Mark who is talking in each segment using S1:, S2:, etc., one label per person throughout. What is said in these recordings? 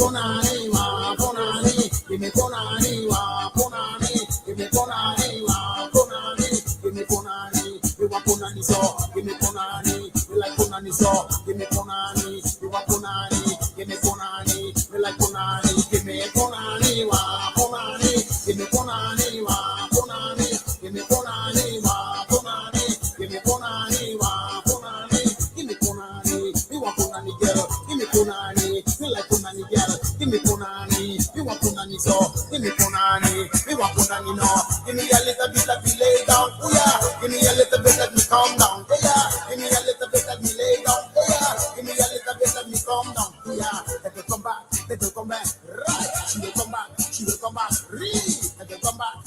S1: punani, wa punani, give me punani, wa punani, give me punani, wa punani, give me punani, you want punani so, give me punani, you like punani so, give me punani, you want punani, give me punani, you like punani, give me punani, wa punani, give me punani, wa punani, give me punani, wa punani, give me punani, wa punani, give me punani, you want punani girl, give me punani, you like punani girl, give me punani, you want punani so, give me punani, you want punani no, give me a little bit let me lay down, oh yeah, give me a little bit let me calm down, oh yeah, give me a little bit let me lay down, oh yeah, give me a little bit let me calm down, oh yeah, let her come back, right, she will come back, let her come back, right,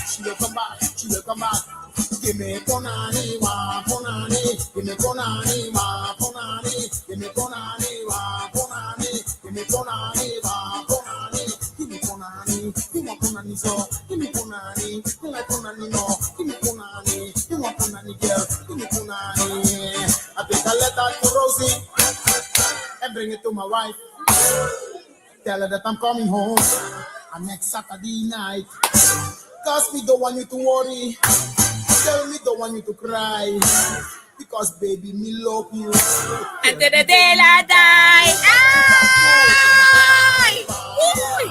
S1: she will come back, give me punani, wa punani, give me punani, wa punani, give me punani, wa punani, give me punani, wa punani, give me punani, you want punani so, give me punani, you like punani no, give me punani, you want punani girl, give me punani. I take a letter to Rosie and bring it to my wife. Tell her that I'm coming home on next Saturday night. Cause me don't want you to worry. Tell me don't want you to cry. Because baby, me love you.
S2: Until the day I die. Ay! Woo!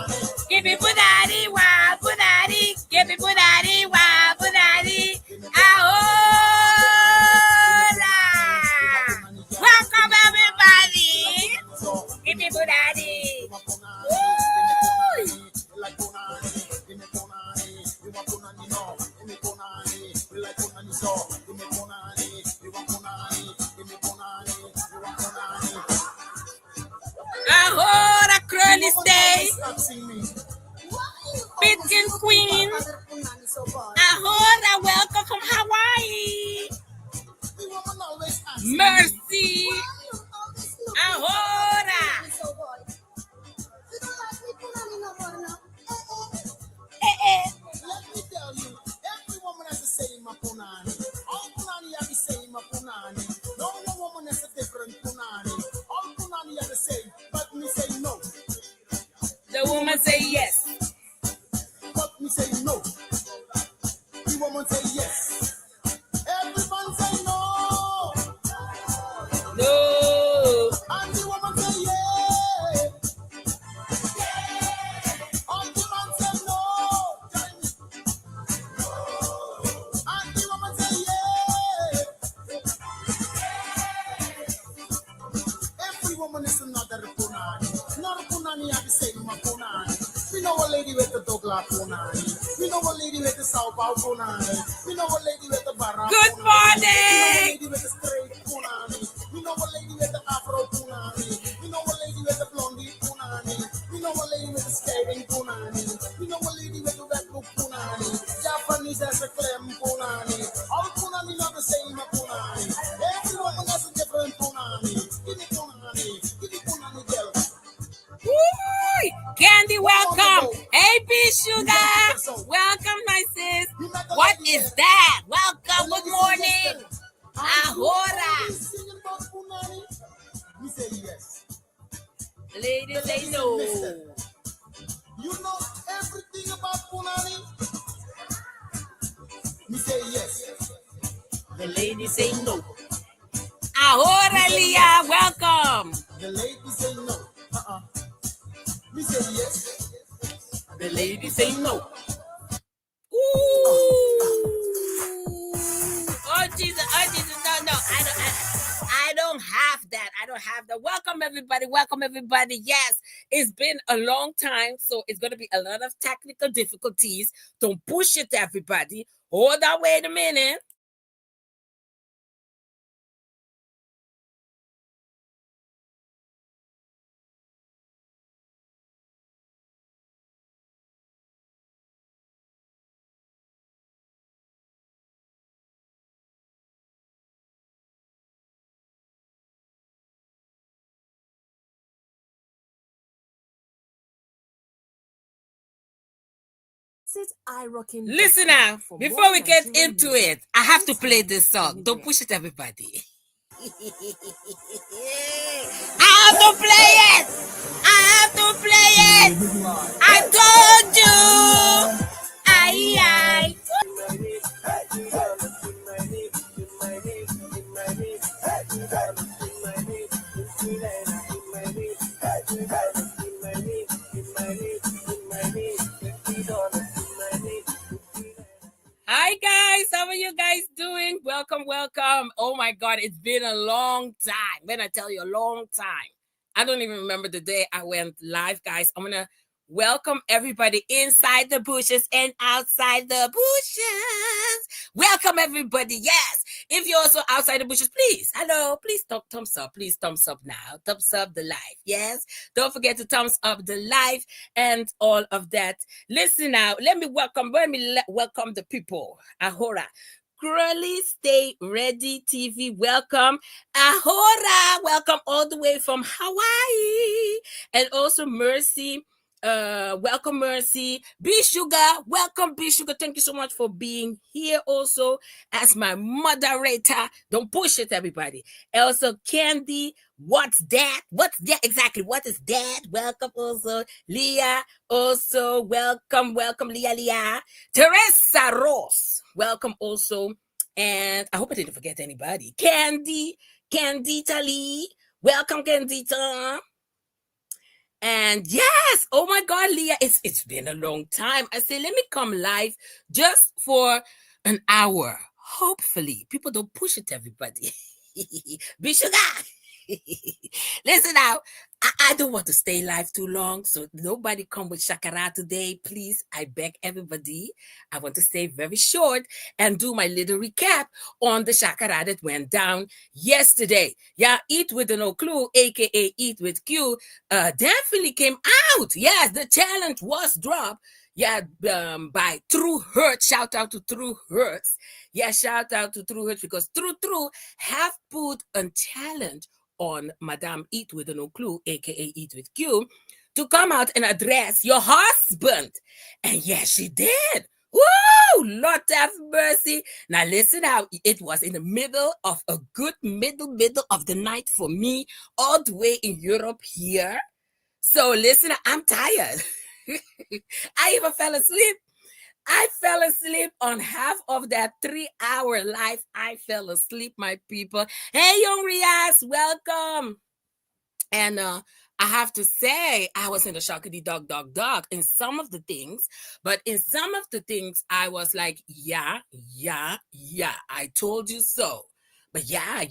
S2: Give me punani, wa punani. Give me punani, wa punani. Ahola! Welcome everybody. Give me punani. Woo! Ahora curly stay. Bitkin Queen. Ahora welcome from Hawaii. Mercy. Ahora.
S1: Let me tell you, every woman has to say my punani. All punani have to say my punani. No woman has a different punani. All punani have to say, but me say no.
S2: The woman say yes.
S1: But me say no. The woman say yes. Everyone say no.
S2: No.
S1: And the woman say yeah. All the man say no. And the woman say yeah. Every woman is another punani. Not a punani have the same punani. We know a lady with the Douglas punani. We know a lady with the Sao Paulo punani. We know a lady with the Barra.
S2: Good
S1: punani.
S2: morning.
S1: We know a lady with the straight punani. We know a lady with the Afro punani. We know a lady with the blondie punani. We know a lady with the skating punani. We know a lady with the red look punani. Japanese has a clem punani. All punani not the same punani. Every woman has a different punani. Give me punani. Give me punani girl.
S2: Woo! Candy, welcome. Hey, B Sugar. Welcome, my sis. What is that? Welcome. Good morning. Ahora.
S1: We say yes.
S2: Ladies, they know.
S1: You know everything about punani? We say yes.
S2: The ladies say no. Ahora, Leah. Welcome.
S1: The ladies say no. We say yes.
S2: The ladies say no. Ooh. Oh Jesus, no. I don't have that. Welcome everybody. Yes, it's been a long time, so it's gonna be a lot of technical difficulties. Don't push it, everybody. Hold on, wait a minute. Listen now, before we get into it, I have to play this song. Don't push it, everybody. I have to play it. I have to play it. I told you. Aye. Hi guys, how are you guys doing? Welcome. Oh my God, it's been a long time. When I tell you a long time, I don't even remember the day I went live, guys. I'm gonna welcome everybody inside the bushes and outside the bushes. Welcome everybody. Yes, if you're also outside the bushes, please, hello, please thumbs up. Please thumbs up now. Thumbs up the live. Yes, don't forget to thumbs up the live and all of that. Listen now, let me welcome the people. Ahora. Curly Stay Ready TV, welcome. Ahora, welcome all the way from Hawaii. And also Mercy, welcome Mercy. B Sugar, welcome B Sugar. Thank you so much for being here also as my moderator. Don't push it, everybody. Also Candy, what's that? What's that exactly? What is that? Welcome also Leah. Also welcome Leah. Teresa Ross, welcome also. And I hope I didn't forget anybody. Candita Lee, welcome Candita. And yes, oh my God, Leah, it's been a long time. I say, let me come live just for an hour. Hopefully, people don't push it, everybody. Be sugar. Listen now, I don't want to stay live too long, so nobody come with Shakaraaaaa today, please. I beg everybody. I want to stay very short and do my little recap on the Shakaraaaaa that went down yesterday. Yeah, Eat with No Clue, aka Eat with Q, definitely came out. Yes, the challenge was dropped. Yeah, by True Hurt. Shout out to True Hurts. Yeah, shout out to True Hurts because True have put a challenge on Madame Eat with No Clue, aka Eat with Q, to come out and address your husband. And yes, she did. Woo! Lord have mercy. Now listen out. It was in the middle of a good middle of the night for me, all the way in Europe here. So listen, I'm tired. I even fell asleep. I fell asleep on half of that 3-hour live. I fell asleep, my people. Hey, Young Rias, welcome. And I have to say, I was in the shockity dog in some of the things, but in some of the things, I was like, yeah, I told you so. But yeah,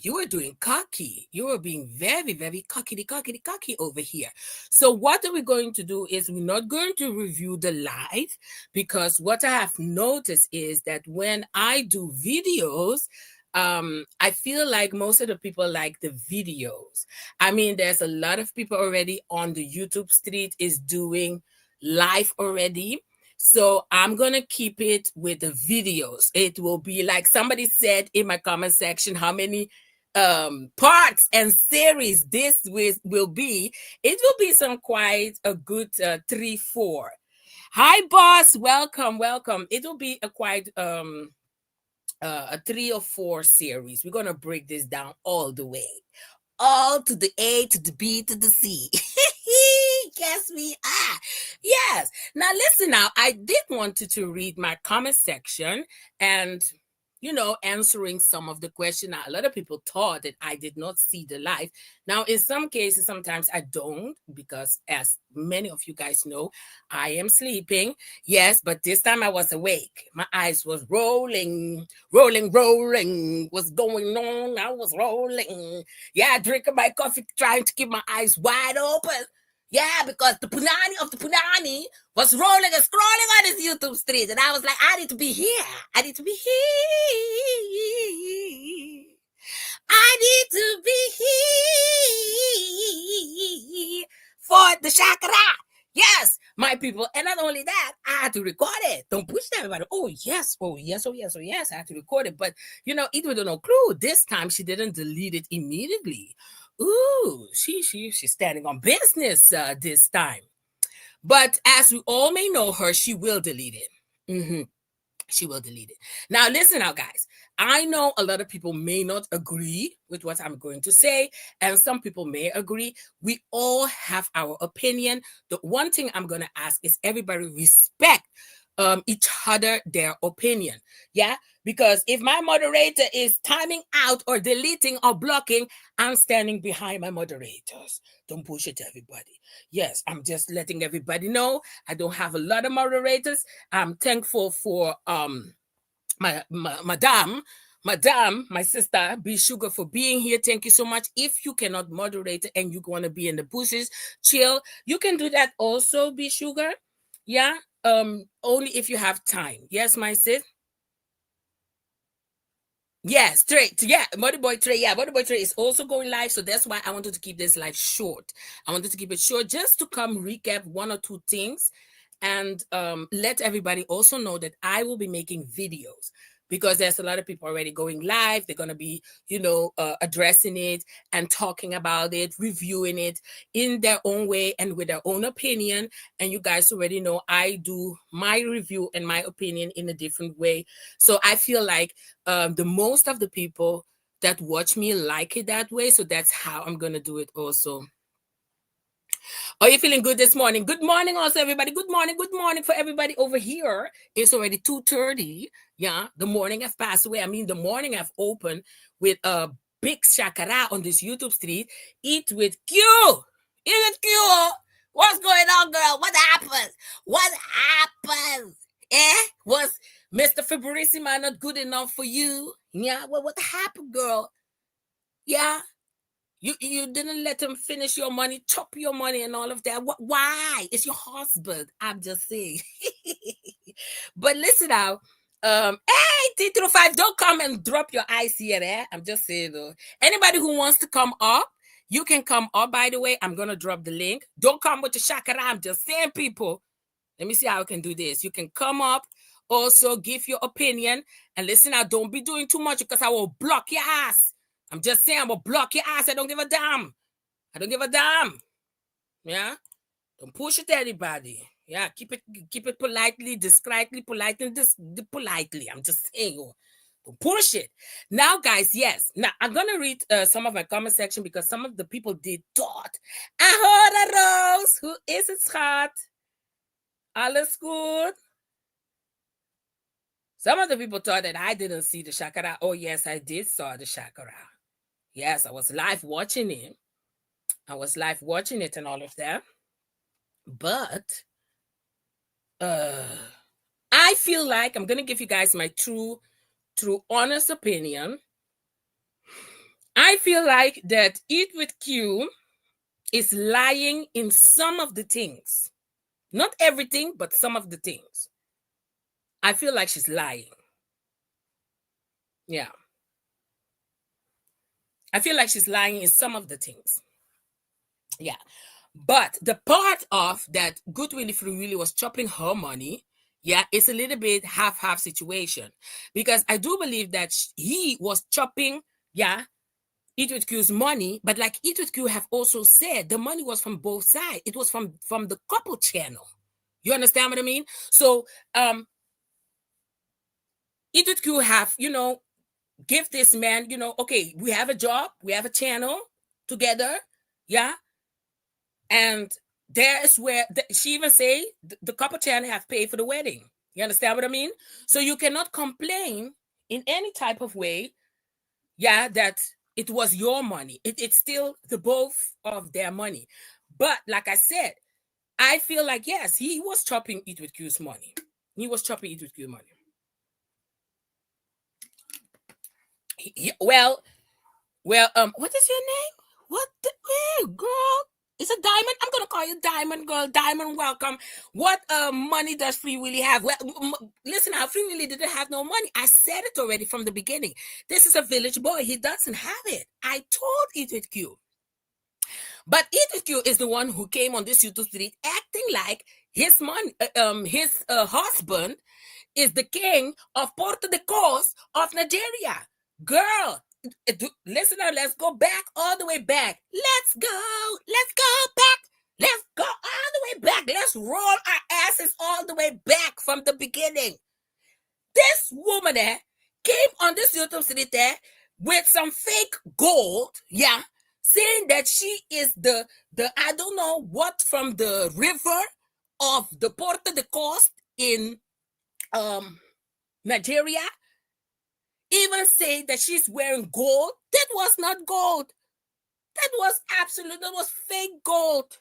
S2: you were doing cocky. You were being very, very cocky over here. So what are we going to do is we're not going to review the live because what I have noticed is that when I do videos, I feel like most of the people like the videos. I mean, there's a lot of people already on the YouTube street is doing live already. So I'm going to keep it with the videos. It will be like somebody said in my comment section how many parts and series this will be. It will be some quite a good 3-4. Hi boss, welcome. It will be a quite a 3 or 4 series. We're gonna break this down all the way, all to the A to the B to the C. Guess we are. Yes. Now listen. Now I did want to read my comment section and answering some of the question. Now, a lot of people thought that I did not see the live. Now, in some cases, sometimes I don't because, as many of you guys know, I am sleeping. Yes, but this time I was awake. My eyes was rolling. What's going on? I was rolling. Yeah, drinking my coffee, trying to keep my eyes wide open. Yeah, because the punani of the punani was rolling and scrolling on his YouTube street. And I was like, I need to be here. I need to be here for the Shakaraaaaa. Yes, my people. And not only that, I had to record it. Don't push everybody. Oh, yes. I had to record it. But, it with no clue. This time she didn't delete it immediately. Ooh, she's standing on business this time. But as we all may know her, she will delete it. She will delete it. Now, listen out, guys. I know a lot of people may not agree with what I'm going to say, and some people may agree. We all have our opinion. The one thing I'm going to ask is everybody respect each other, their opinion. Yeah, because if my moderator is timing out or deleting or blocking, I'm standing behind my moderators. Don't push it, everybody. Yes, I'm just letting everybody know I don't have a lot of moderators. I'm thankful for my madam, my sister, B Sugar, for being here. Thank you so much. If you cannot moderate and you want to be in the bushes, chill, you can do that also, B Sugar. Yeah. Only if you have time. Yes, my sis. Yeah, straight. Yeah, Muddy Boy Trey. Yeah, Muddy Boy Trey is also going live. So that's why I wanted to keep this live short. I wanted to keep it short just to come recap one or two things and let everybody also know that I will be making videos because there's a lot of people already going live. They're going to be, addressing it and talking about it, reviewing it in their own way and with their own opinion. And you guys already know I do my review and my opinion in a different way. So I feel like the most of the people that watch me like it that way. So that's how I'm going to do it also. Are you feeling good this morning? Good morning also, everybody. Good morning for everybody over here. It's already 2:30. Yeah, the morning have passed away. I mean, the morning have opened with a big Shakaraaaaa on this YouTube street. Eat with Q. Eat with Q. What's going on, girl? What happened? What happened? Was Mr. Fibrissima not good enough for you? Yeah, well, what happened, girl? Yeah. You didn't let him finish your money, chop your money and all of that. Why? It's your husband. I'm just saying. But listen out. Hey, T35, don't come and drop your eyes here. I'm just saying though. Anybody who wants to come up, you can come up, by the way. I'm going to drop the link. Don't come with the Shakaraaaaa. I'm just saying, people. Let me see how I can do this. You can come up, also give your opinion. And listen out, don't be doing too much because I will block your ass. I'm just saying, I'm going to block your ass. I don't give a damn. I don't give a damn. Yeah? Don't push it to anybody. Yeah, keep it politely, discreetly, politely. I'm just saying. Don't push it. Now, guys, yes. Now, I'm going to read some of my comment section because some of the people did thought. Ahora, Rose. Who is it, schat? Alles good? Some of the people thought that I didn't see the Shakaraaaaa. Oh, yes, I did saw the Shakaraaaaa. Yes, I was live watching it. And all of that. But I feel like I'm going to give you guys my true, honest opinion. I feel like that Eat with Q is lying in some of the things. Not everything, but some of the things. I feel like she's lying. Yeah. I feel like she's lying in some of the things. Yeah. But the part of that Good Willie Free Willie was chopping her money, yeah, it's a little bit half-half situation. Because I do believe that he was chopping, yeah, Eat with Q's money. But like Eat with Q have also said, the money was from both sides. It was from the couple channel. You understand what I mean? So Eat with Q have, give this man, okay, we have a job, we have a channel together, yeah, and there's where she even say the couple channel have paid for the wedding. You understand what I mean? So you cannot complain in any type of way, yeah, that it was your money. It's still the both of their money. But like I said, I feel like, yes, he was chopping Eat with Q's money. He was chopping Eat with Q's money. Well, what is your name? What the girl? It's a Diamond. I'm gonna call you Diamond, girl. Diamond, welcome. What money does Free Willy have? Well, listen, how Free Willy didn't have no money. I said it already from the beginning. This is a village boy. He doesn't have it. I told Eat with Q. But Eat with Q is the one who came on this YouTube street acting like his husband is the king of Porto de Cos of Nigeria. Girl, listen now, let's go back all the way back. Let's go back. Let's go all the way back. Let's roll our asses all the way back from the beginning. This woman there came on this YouTube street there with some fake gold, yeah, saying that she is the I don't know what from the river of the Porta de Coast in Nigeria. Even say that she's wearing gold. That was not gold. That was that was fake gold.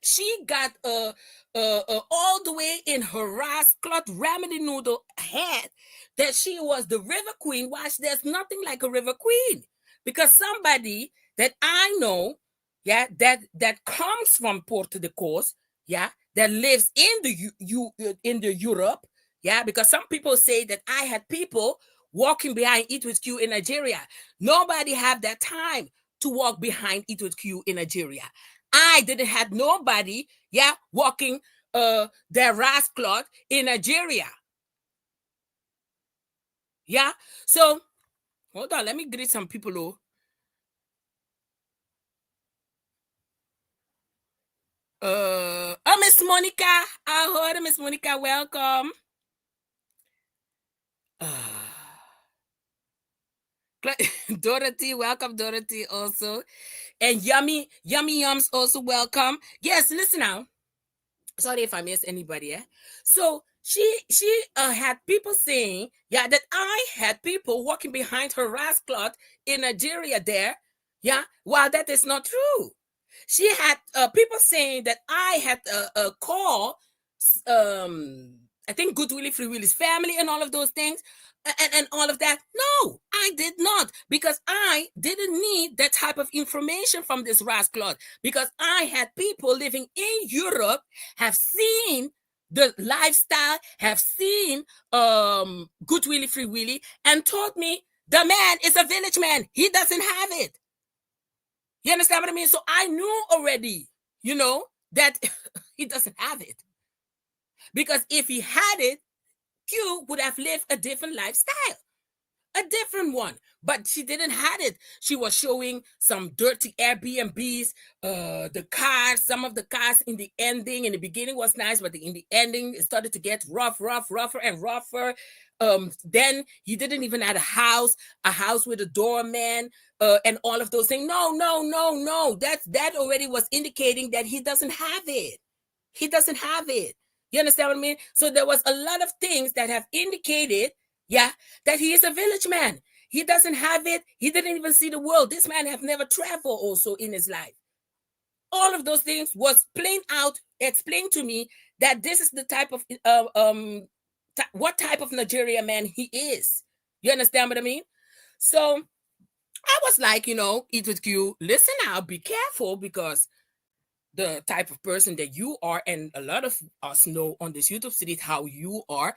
S2: She got all the way in her rasclot ramen noodle head that she was the river queen. Watch, there's nothing like a river queen, because somebody that I know, yeah, that comes from Porto de Coast, yeah, that lives in the Europe, yeah, because some people say that I had people walking behind Eat with Q in Nigeria. Nobody had that time to walk behind Eat with Q in Nigeria. I didn't have nobody, yeah, walking their rasclot in Nigeria. Yeah. So hold on, let me greet some people. Miss Monica. I heard Miss Monica, welcome. Dorothy, welcome, Dorothy, also. And Yummy Yums also welcome. Yes, listen now. Sorry if I missed anybody. So she had people saying, yeah, that I had people walking behind her rasclot in Nigeria there. Yeah, while that is not true. She had people saying that I had a call, I think Good Willie Free Willie's family and all of those things. And all of that. No, I did not, because I didn't need that type of information from this rasclot, because I had people living in Europe, have seen the lifestyle, have seen Good Willie Free Willie, and told me the man is a village man. He doesn't have it. You understand what I mean? So I knew already, that he doesn't have it. Because if he had it, Q would have lived a different lifestyle, a different one. But she didn't have it. She was showing some dirty Airbnbs, the cars, some of the cars in the ending. In the beginning was nice, but in the ending, it started to get rougher and rougher. Then he didn't even have a house with a doorman, and all of those things. No. That already was indicating that he doesn't have it. He doesn't have it. You understand what I mean? So there was a lot of things that have indicated, yeah, that he is a village man. He doesn't have it. He didn't even see the world. This man have never traveled also in his life. All of those things was plain out explained to me, that this is the type of what type of Nigeria man he is. You understand what I mean? So I was like, Eat with Q, listen now, be careful, because the type of person that you are, and a lot of us know on this YouTube street how you are,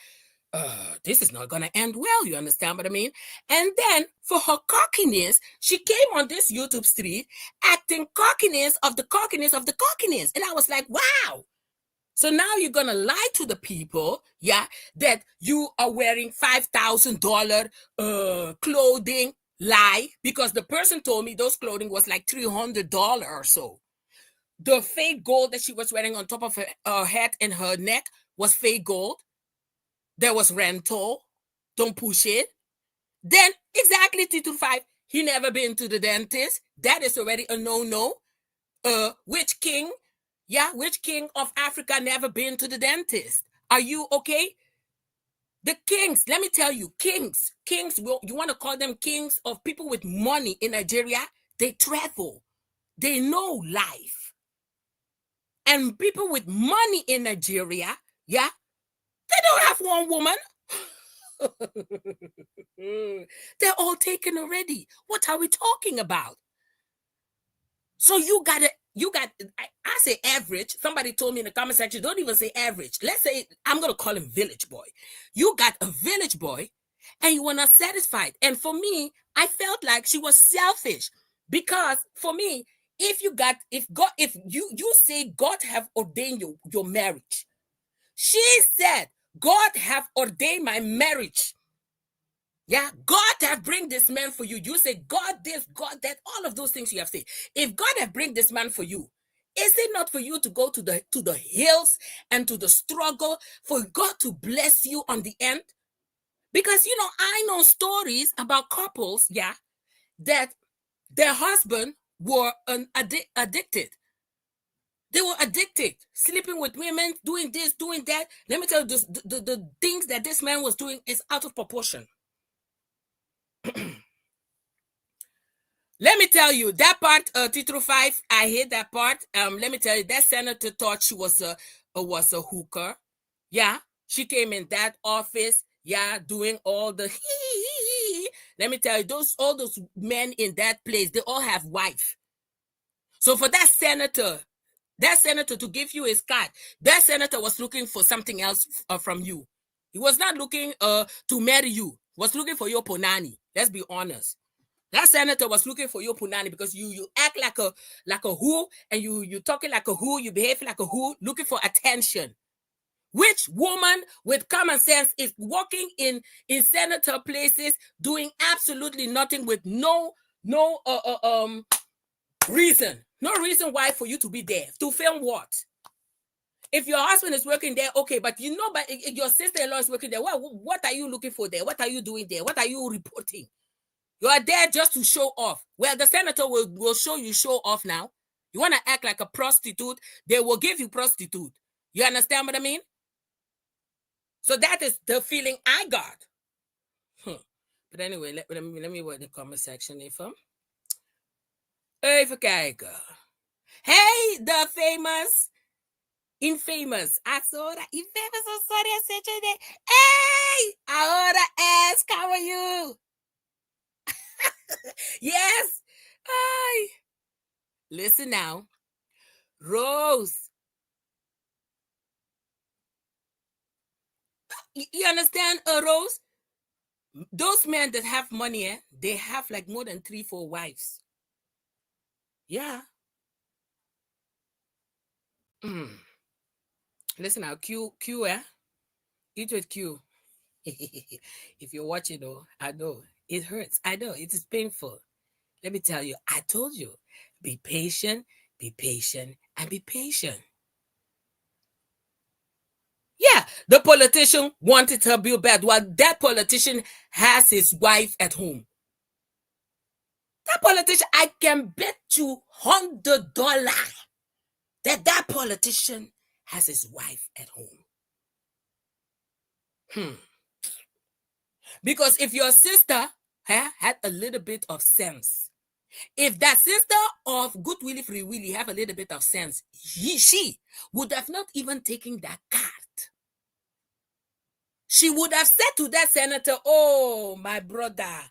S2: this is not gonna end well. You understand what I mean? And then for her cockiness, she came on this YouTube street acting cockiness of the cockiness of the cockiness. And I was like, wow. So now you're gonna lie to the people, yeah, that you are wearing $5,000 clothing. Lie, because the person told me those clothing was like $300 or so. The fake gold that she was wearing on top of her head and her neck was fake gold. There was rental. Don't push it. Then exactly 3 to 5. He never been to the dentist. That is already a no-no. Which king? Yeah, which king of Africa never been to the dentist? Are you okay? The kings, let me tell you, kings, you want to call them kings of people with money in Nigeria? They travel. They know life. And people with money in Nigeria, yeah, they don't have one woman. They're all taken already. What are we talking about? So you got, I say average. Somebody told me in the comment section, don't even say average. Let's say, I'm going to call him village boy. You got a village boy and you were not satisfied. And for me, I felt like she was selfish, because for me, if you say God have ordained your marriage, she said, God have ordained my marriage. Yeah, God have bring this man for you. You say, God this, God that, all of those things you have said. If God have bring this man for you, is it not for you to go to the hills and to the struggle for God to bless you on the end? Because, I know stories about couples, yeah, that their husband were addicted. They were addicted, sleeping with women, doing this, doing that. Let me tell you, the things that this man was doing is out of proportion. Let me tell you, that part, Titro 5, I hate that part. Let me tell you, that senator thought she was a hooker. Yeah, she came in that office, yeah, doing all the Let me tell you, all those men in that place, they all have wife. So for that senator to give you his card, that senator was looking for something else from you. He was not looking to marry you. He was looking for your punani. Let's be honest. That senator was looking for your punani because you act like a who, and you talking like a who, you behave like a who, looking for attention. Which woman with common sense is walking in senator places doing absolutely nothing with no reason? No reason why for you to be there. To film what? If your husband is working there, okay, but but your sister-in-law is working there, what are you looking for there? What are you doing there? What are you reporting? You are there just to show off. Well, the senator will show you show off now. You want to act like a prostitute, they will give you prostitute. You understand what I mean? So that is the feeling I got. But anyway, let me word the comment section even. Even kijken. Hey, the famous, infamous. I saw that. Infamous, I'm sorry I said your name. Hey, ahora ask, how are you? Yes. Hi. Listen now. Rose. You understand, Rose? Those men that have money, they have like more than 3-4 wives. Yeah. Listen now, Q, eat with Q. If you're watching, I know it hurts. I know it is painful. Let me tell you, I told you, be patient, and be patient. Yeah, the politician wanted her bill bad. Well, that politician has his wife at home. That politician, I can bet you $100 that politician has his wife at home. Because if your sister had a little bit of sense, if that sister of Good Willie Free Willie have a little bit of sense, she would have not even taken that card. She would have said to that senator, oh, my brother,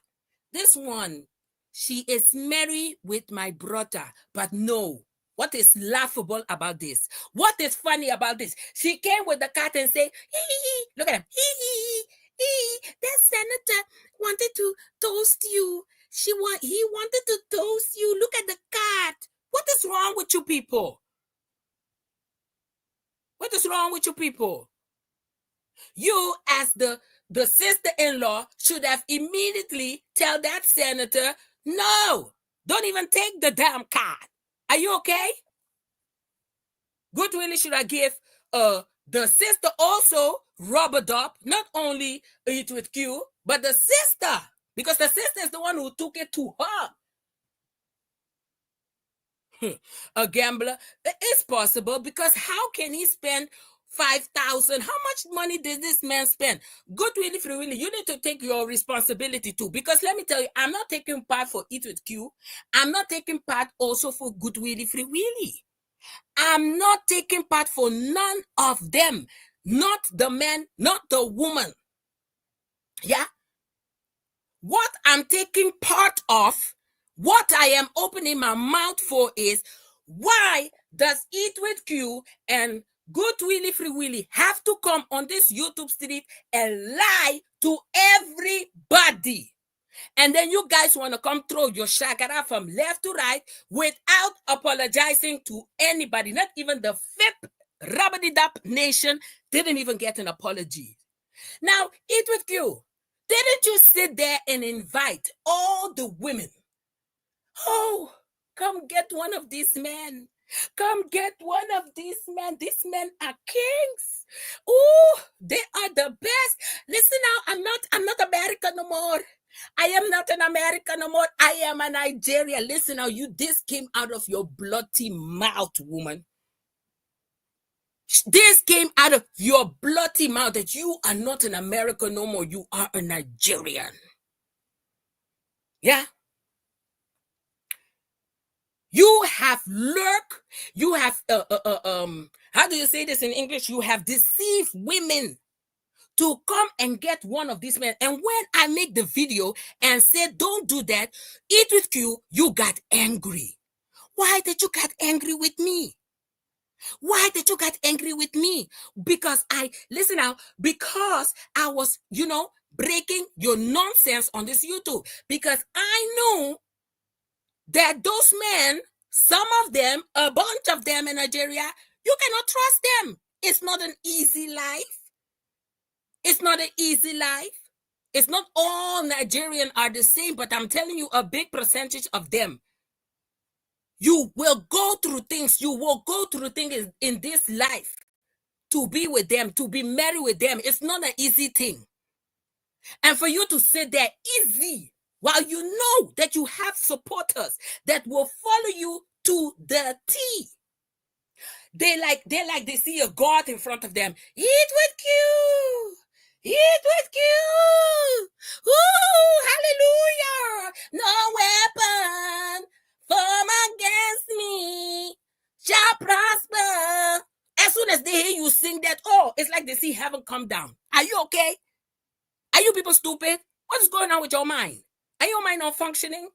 S2: this one, she is married with my brother. But no, what is laughable about this? What is funny about this? She came with the card and said, look at him. That senator wanted to toast you. He wanted to toast you. Look at the card. What is wrong with you people? What is wrong with you people? You, as the sister-in-law, should have immediately tell that senator, no, don't even take the damn card. Are you okay? Good really should have give the sister also rubbered up, not only it with Q, but the sister, because the sister is the one who took it to her. A gambler, it's possible, because how can he spend 5,000? How much money did this man spend? Good really, free willy, you need to take your responsibility too, because let me tell you, I'm not taking part for Eat with Q. I'm not taking part also for Good Willy Free Willy. I'm not taking part for none of them. Not the man, not the woman. Yeah? What I'm taking part of, what I am opening my mouth for is, why does Eat with Q and Good Willy Free Willy have to come on this YouTube street and lie to everybody? And then you guys want to come throw your shakaraaaaa from left to right without apologizing to anybody. Not even the FIP Rabadidap Nation didn't even get an apology. Now, Eat with Q, didn't you sit there and invite all the women? Oh, come get one of these men. Come get one of these men. These men are kings. Oh, they are the best. Listen now, I'm not no more. I am a Nigerian. Listen now, this came out of your bloody mouth, woman. This came out of your bloody mouth that you are not an American no more. You are a Nigerian. Yeah. You have lurked. You have how do you say this in English? You have deceived women to come and get one of these men. And when I make the video and said, don't do that, eat with you got angry. Why did you get angry with me? Why did you get angry with me? Because because I was, breaking your nonsense on this YouTube. Because I know that those men, some of them, a bunch of them in Nigeria, you cannot trust them. It's not an easy life. It's not an easy life. It's not all Nigerians are the same, but I'm telling you, a big percentage of them, you will go through things. You will go through things in this life to be with them, to be married with them. It's not an easy thing. And for you to say they're easy, while you know that you have supporters that will follow you to the T. They see a God in front of them. Eat with you. Eat with you. Ooh, hallelujah. No weapon formed against me shall prosper. As soon as they hear you sing that, it's like they see heaven come down. Are you okay? Are you people stupid? What is going on with your mind? Are your mind not functioning?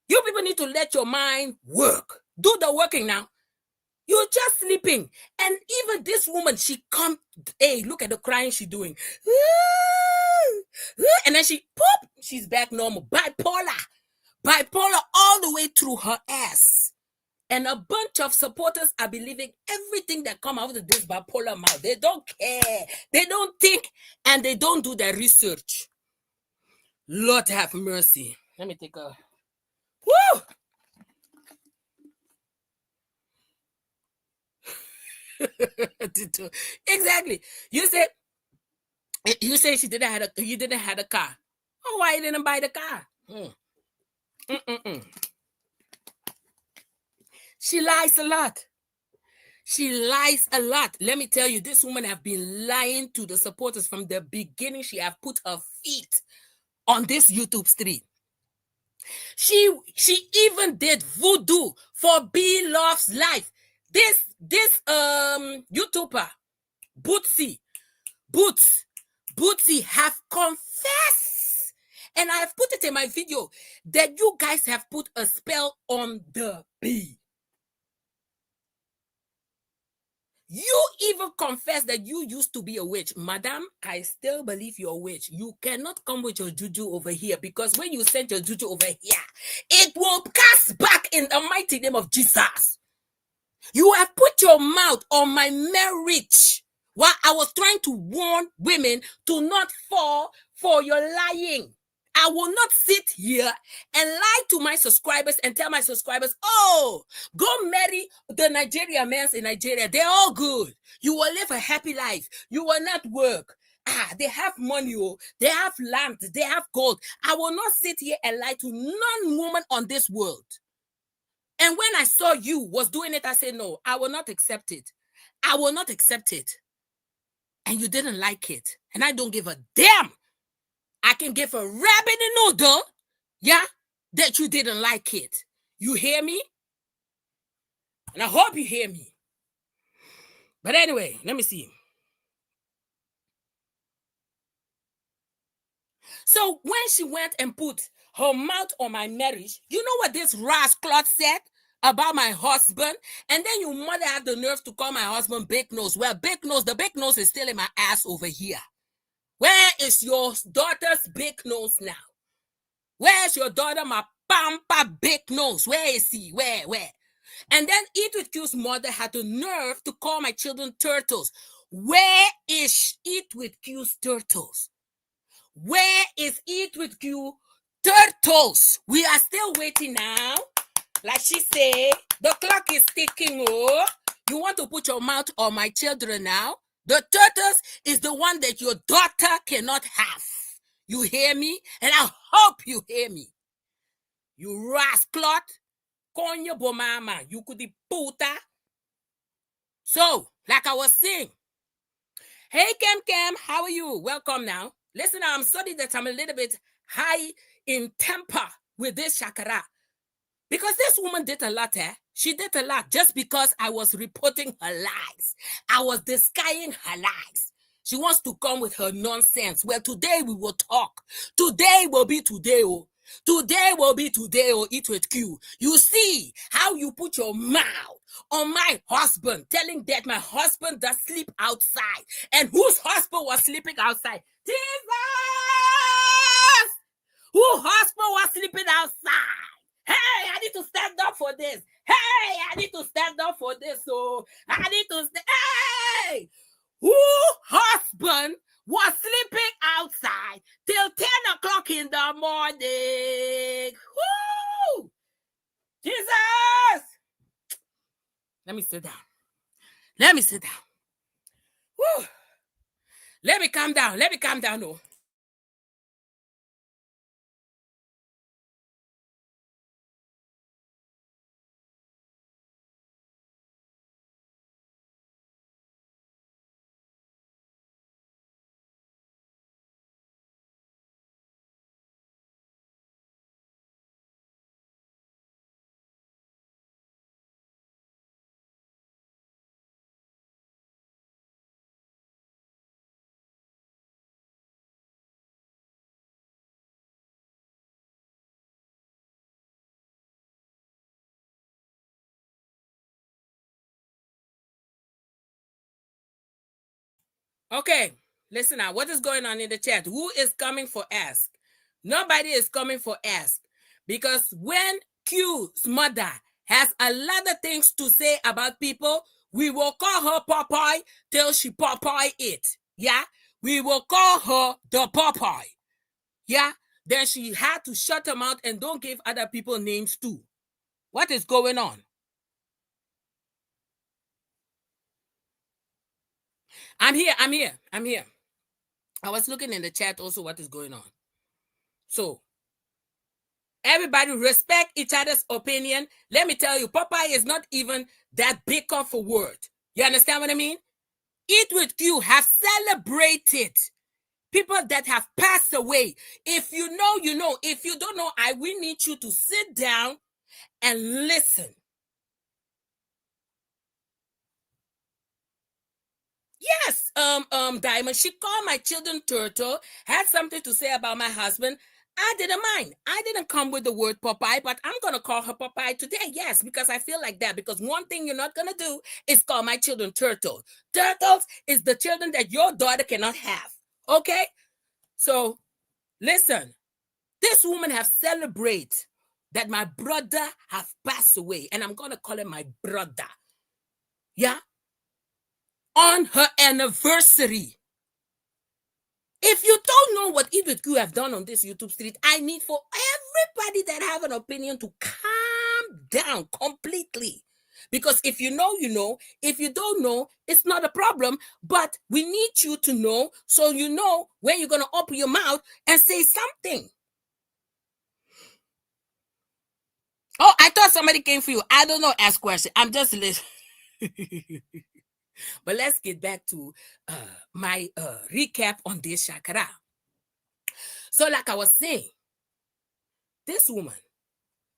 S2: You people need to let your mind work. Do the working now. You're just sleeping. And even this woman, she come, hey, look at the crying she's doing. And then she's back normal. Bipolar all the way through her ass. And a bunch of supporters are believing everything that come out of this bipolar mouth. They don't care. They don't think, and they don't do their research. Lord have mercy. Let me take a... Woo! Exactly. You said you didn't have a car. Oh, why you didn't buy the car? She lies a lot. She lies a lot. Let me tell you, this woman have been lying to the supporters from the beginning. She have put her feet on this YouTube street. She even did voodoo for B Love's life. This YouTuber Bootsy have confessed, and I have put it in my video that you guys have put a spell on the B. You even confess that you used to be a witch. Madam, I still believe you're a witch. You cannot come with your juju over here, because when you send your juju over here, it will cast back in the mighty name of Jesus. You have put your mouth on my marriage while I was trying to warn women to not fall for your lying. I will not sit here and lie to my subscribers and tell my subscribers, go marry the Nigerian men in Nigeria. They're all good. You will live a happy life. You will not work. They have money. They have land. They have gold. I will not sit here and lie to none woman on this world. And when I saw you was doing it, I said, no, I will not accept it. I will not accept it. And you didn't like it. And I don't give a damn. I can give a rabbit a noodle, that you didn't like it. You hear me? And I hope you hear me. But anyway, let me see. So when she went and put her mouth on my marriage, you know what this rascal said about my husband? And then your mother had the nerve to call my husband big nose. Well, big nose, the big nose is still in my ass over here. Where is your daughter's big nose now? Where's your daughter, my pampa big nose? Where is he? Where? And then Eat With Q's mother had the nerve to call my children turtles. Where is Eat With Q's turtles? Where is Eat With Q turtles? We are still waiting now. Like she said, the clock is ticking. Oh, you want to put your mouth on my children now? The turtles is the one that your daughter cannot have. You hear me? And I hope you hear me. You rascal. Konyo bomama. You could be puta. So, like I was saying, hey, Kem, how are you? Welcome now. Listen, I'm sorry that I'm a little bit high in temper with this Shakaraaaaa. Because this woman did a lot, eh? She did a lot just because I was reporting her lies. I was disguising her lies. She wants to come with her nonsense. Well, today we will talk. Today will be today, oh. Today will be today, oh, eat with Q. You see how you put your mouth on my husband, telling that my husband does sleep outside. And whose husband was sleeping outside? Jesus! Whose husband was sleeping outside? Hey, I need to stand up for this. Hey, I need to stand up for this. So I need to hey, who husband was sleeping outside till 10 o'clock in the morning? Woo! Jesus! Let me sit down. Let me sit down. Woo! Let me calm down. Let me calm down. No. Okay, listen now. What is going on in the chat? Who is coming for ask? Nobody is coming for ask. Because when Q's mother has a lot of things to say about people, we will call her Popeye till she Popeye it. Yeah? We will call her the Popeye. Yeah? Then she had to shut her mouth and don't give other people names too. What is going on? I'm here. I was looking in the chat also what is going on. So, everybody respect each other's opinion. Let me tell you, Popeye is not even that big of a word. You understand what I mean? Eat with Q have celebrated people that have passed away. If you know, you know. If you don't know, we need you to sit down and listen. Yes, Diamond, she called my children turtle, had something to say about my husband. I didn't mind. I didn't come with the word Popeye, but I'm going to call her Popeye today. Yes, because I feel like that. Because one thing you're not going to do is call my children turtle. Turtles is the children that your daughter cannot have. Okay? So, listen. This woman have celebrated that my brother have passed away. And I'm going to call him my brother. Yeah? On her anniversary. If you don't know what Edith Q have done on this YouTube street, I need for everybody that have an opinion to calm down completely. Because if you know, you know. If you don't know, it's not a problem. But we need you to know so you know when you're going to open your mouth and say something. Oh, I thought somebody came for you. I don't know, ask question. I'm just listening. But let's get back to my recap on this Shakaraaaaa. So like I was saying, this woman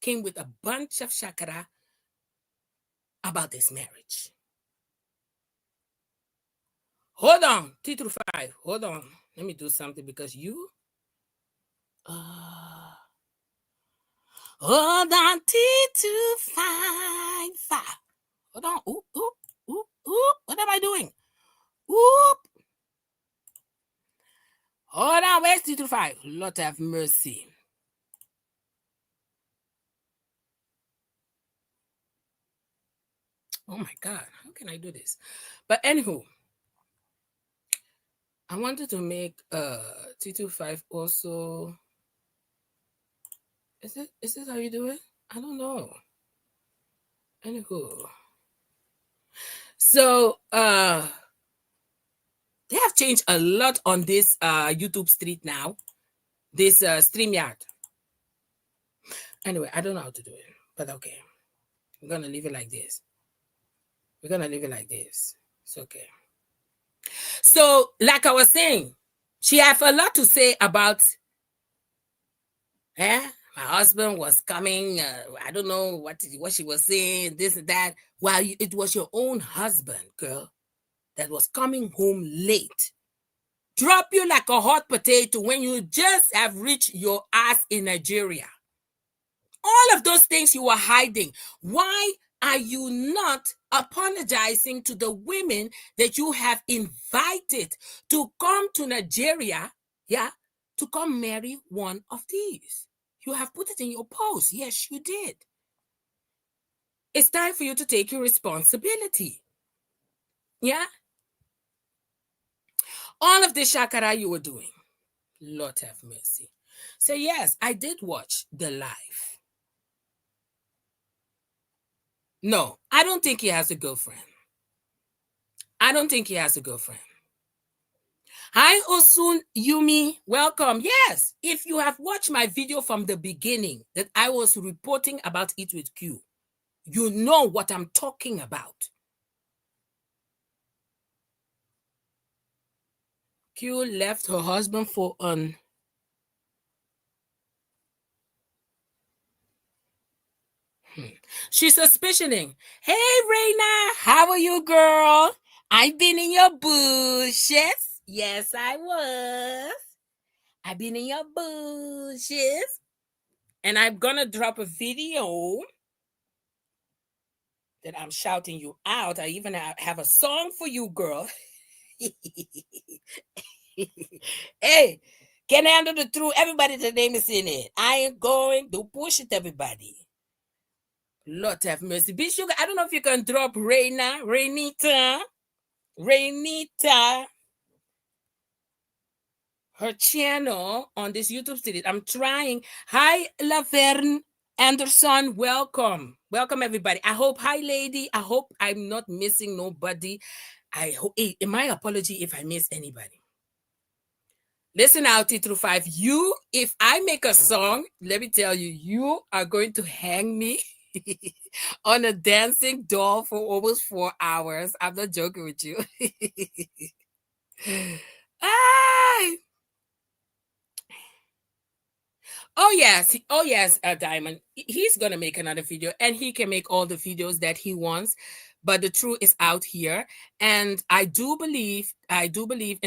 S2: came with a bunch of Shakaraaaaa about this marriage. Hold on, T through 5. Hold on. Let me do something because you... hold on, T to 5. Hold on. Oop, oop, oop, oop. What am I doing? Oop. Hold on, where's T to 5? Lord have mercy. Oh my God, how can I do this? But anywho, I wanted to make T25 also. Is this how you do it? I don't know. Anywho. So they have changed a lot on this YouTube street now. This StreamYard. Anyway, I don't know how to do it, but okay. We're gonna leave it like this. We're gonna leave it like this. It's okay. So, like I was saying, she have a lot to say about my husband was coming. I don't know what she was saying, this and that. Well, it was your own husband, girl, that was coming home late. Drop you like a hot potato when you just have reached your ass in Nigeria. All of those things you were hiding. Why are you not apologizing to the women that you have invited to come to Nigeria, to come marry one of these? You have put it in your post. Yes, you did. It's time for you to take your responsibility. Yeah? All of this Shakaraaaaa you were doing. Lord have mercy. So yes, I did watch the live. No, I don't think he has a girlfriend. I don't think he has a girlfriend. Hi, Osun Yumi. Welcome. Yes, if you have watched my video from the beginning that I was reporting about it with Q, you know what I'm talking about. Q left her husband for an... She's suspicioning. Hey, Raina, how are you, girl? I've been in your bushes. Yes, I was. I've been in your bushes. And I'm going to drop a video that I'm shouting you out. I even have a song for you, girl. Hey, can I handle the truth? Everybody, the name is in it. I ain't going to push it, everybody. Lord have mercy. Be Sugar, I don't know if you can drop Rainita, her channel on this YouTube series. I'm trying. Hi, Laverne Anderson. Welcome. Welcome, everybody. I hope, hi, lady. I hope I'm not missing nobody. I hope, my apology if I miss anybody. Listen out, T5. You, if I make a song, let me tell you, you are going to hang me on a dancing doll for almost 4 hours. I'm not joking with you. Oh yes, Diamond. He's gonna make another video, and he can make all the videos that he wants. But the truth is out here, and I do believe, and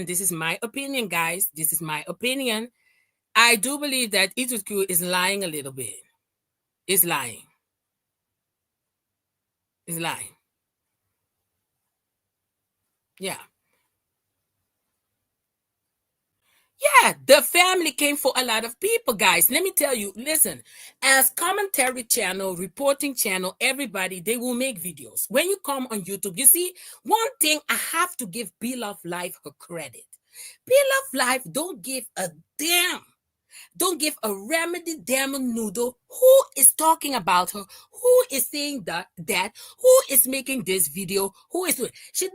S2: this is my opinion, guys. This is my opinion. I do believe that Ituku is lying a little bit. Is lying. Is lying. Yeah. Yeah, the family came for a lot of people, guys. Let me tell you, listen, as commentary channel, reporting channel, everybody, they will make videos. When you come on YouTube, you see, one thing I have to give Beloved Life her credit. Beloved Life don't give a damn. Don't give a remedy damn noodle who is talking about her, who is saying that, who is making this video, who is doing. She's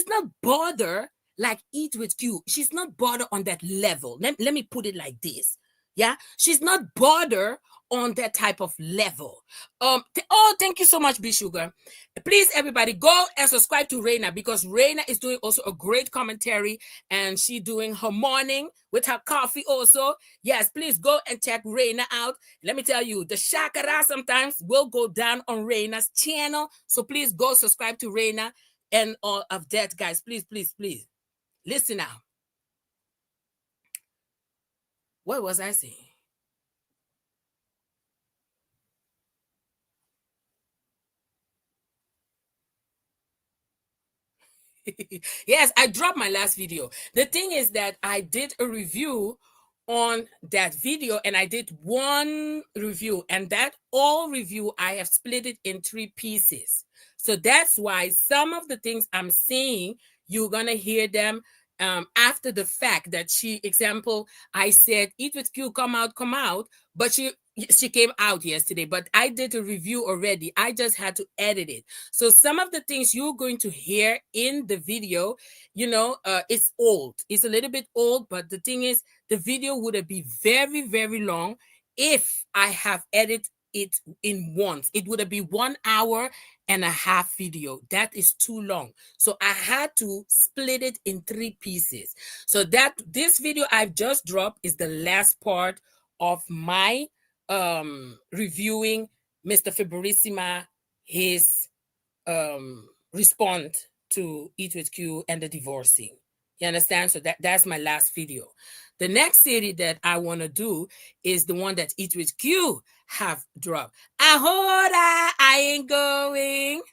S2: not bothered like Eat with Q. She's not bothered on that level. Let me put it like this. Yeah, she's not bothered on that type of level. Thank you so much, B Sugar. Please, everybody, go and subscribe to Raina, because Raina is doing also a great commentary, and she doing her morning with her coffee also. Yes, please go and check Raina out. Let me tell you, the Shakaraaaaa sometimes will go down on Raina's channel. So please go subscribe to Raina and all of that, guys. Please, please, please. Listen now. What was I saying? Yes, I dropped my last video. The thing is that I did a review on that video, and I did one review, and that all review I have split it in 3 pieces. So that's why some of the things I'm saying, you're gonna hear them after the fact. That example, I said Eat with Q, come out, but she came out yesterday, but I did a review already. I just had to edit it. So some of the things you're going to hear in the video, it's old. It's a little bit old, but the thing is, the video would have been very, very long if I have edited it in once. It would be 1 hour and a half video. That is too long. So I had to split it in 3 pieces. So that this video I've just dropped is the last part of my reviewing Mr. Fiborissima, his response to Eat with Q and the divorcing. You understand? So that's my last video. The next series that I want to do is the one that Eat with Q have dropped. Ahora, I ain't going.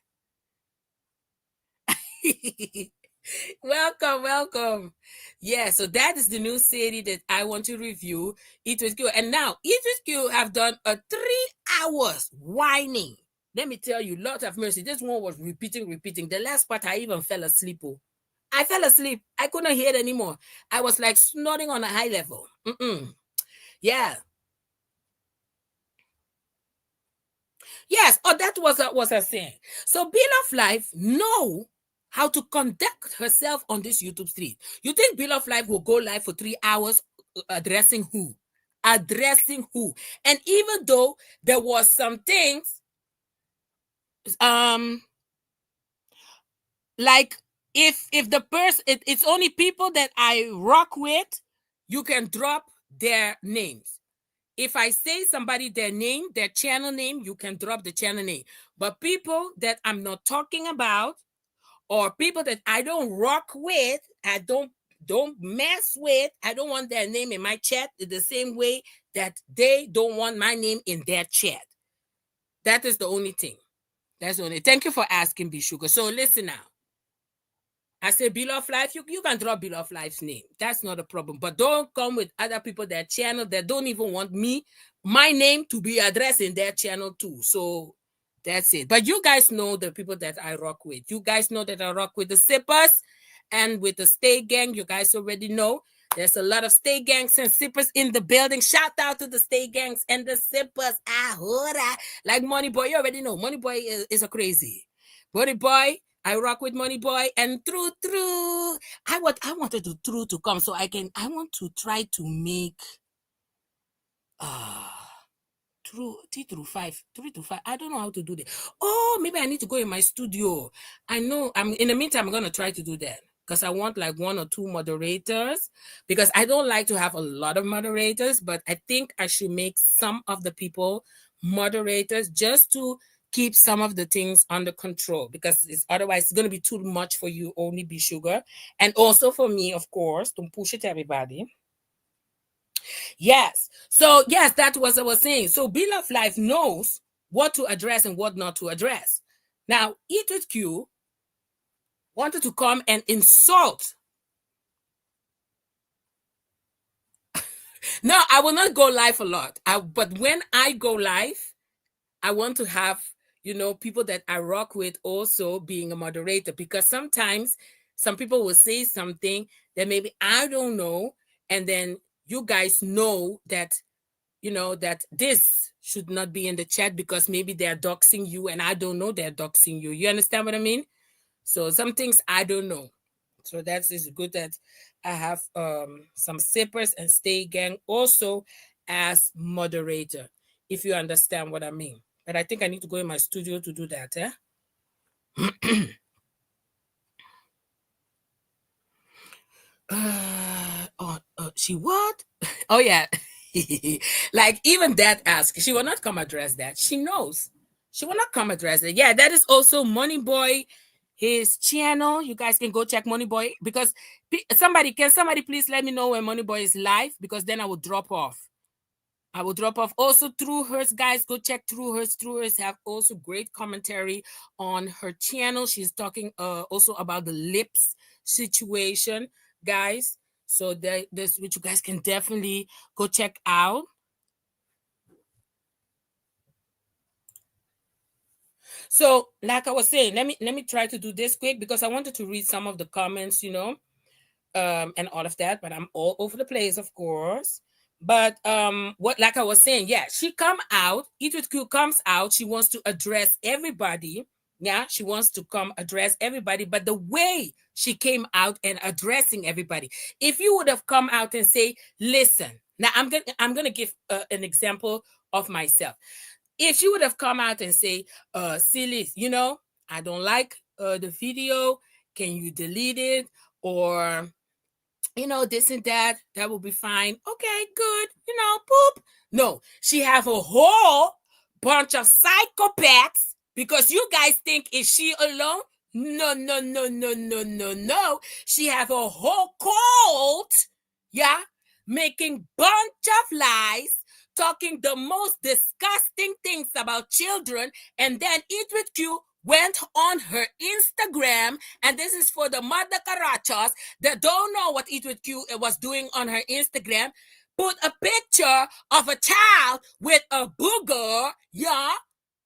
S2: Welcome. Yeah, so that is the new series that I want to review. Eat with Q. And now, Eat with Q have done a 3 hours whining. Let me tell you, Lord have mercy. This one was repeating. The last part, I even fell asleep. Oh. I fell asleep. I couldn't hear it anymore. I was like snoring on a high level. Yeah. Yes. Oh, that was her saying. So Bill of Life know how to conduct herself on this YouTube street. You think Bill of Life will go live for 3 hours addressing who? Addressing who? And even though there was some things, like if the person, it's only people that I rock with, you can drop their names. If I say somebody their name, their channel name, you can drop the channel name. But people that I'm not talking about, or people that I don't rock with, I don't mess with, I don't want their name in my chat the same way that they don't want my name in their chat. That is the only thing. That's the only. Thank you for asking, B Sugar. So listen now. I say Bill of Life, you can drop Bill of Life's name. That's not a problem. But don't come with other people, their channel, that don't even want my name to be addressed in their channel too. So that's it. But you guys know the people that I rock with. You guys know that I rock with the Sippers and with the Stay Gang. You guys already know. There's a lot of Stay Gangs and Sippers in the building. Shout out to the Stay Gangs and the Sippers. Ahora. Like Money Boy, you already know. Money Boy is a crazy. Money Boy, I rock with Money Boy and True. I wanted True to come so I want to try to make True 3 to 5. I don't know how to do that. Oh, maybe I need to go in my studio. I know. In the meantime, I'm gonna try to do that because I want like 1 or 2 moderators, because I don't like to have a lot of moderators, but I think I should make some of the people moderators just to keep some of the things under control, because otherwise it's going to be too much for you, only B Sugar, and also for me, of course. Don't push it, everybody. Yes. So yes, that's what I was saying. So Bill of Life knows what to address and what not to address. Now, Eat with Q wanted to come and insult. No, I will not go live a lot. But when I go live, I want to have, people that I rock with also being a moderator, because sometimes some people will say something that maybe I don't know, and then you guys know that, that this should not be in the chat because maybe they're doxing you and I don't know they're doxing you. You understand what I mean? So some things I don't know. So that is good that I have some Sippers and Stay Gang also as moderator, if you understand what I mean. But I think I need to go in my studio to do that. She what? Oh yeah. Like even that ask, she will not come address that. She knows. She will not come address it. Yeah, that is also Money Boy, his channel. You guys can go check Money Boy, because somebody please let me know when Money Boy is live, because then I will drop off. Also, True Hers, guys, go check True Hers. True Hers have also great commentary on her channel. She's talking also about the lips situation, guys. So there's which you guys can definitely go check out. So, like I was saying, let me try to do this quick, because I wanted to read some of the comments, and all of that, but I'm all over the place, of course. But like I was saying, yeah, she come out, Eat with Q comes out, she wants to address everybody. Yeah, she wants to come address everybody, but the way she came out and addressing everybody, if you would have come out and say, listen, now I'm gonna give an example of myself. if she would have come out and say, silly, I don't like the video, can you delete it? Or this and that will be fine. Okay, good. Poop. No, she have a whole bunch of psychopaths because you guys think is she alone? No, no, no, no, no, no, no. She have a whole cult, yeah, making bunch of lies, talking the most disgusting things about children, and then Edwith Q went on her Instagram, and this is for the mother carachas that don't know what Edwith Q was doing on her Instagram, put a picture of a child with a booger, yeah,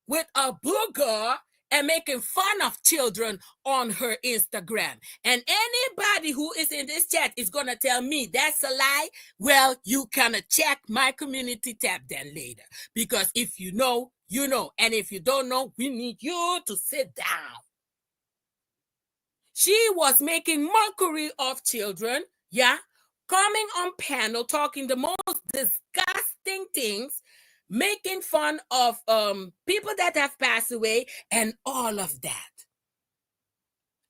S2: with a booger, and making fun of children on her Instagram. And anybody who is in this chat is going to tell me that's a lie. Well, you can check my community tab then later. Because if you know, you know. And if you don't know, we need you to sit down. She was making mockery of children, yeah, coming on panel, talking the most disgusting things, making fun of people that have passed away and all of that.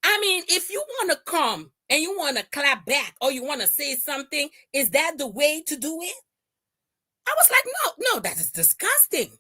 S2: I mean, if you want to come and you want to clap back or you want to say something, is that the way to do it? I was like, no, that is disgusting.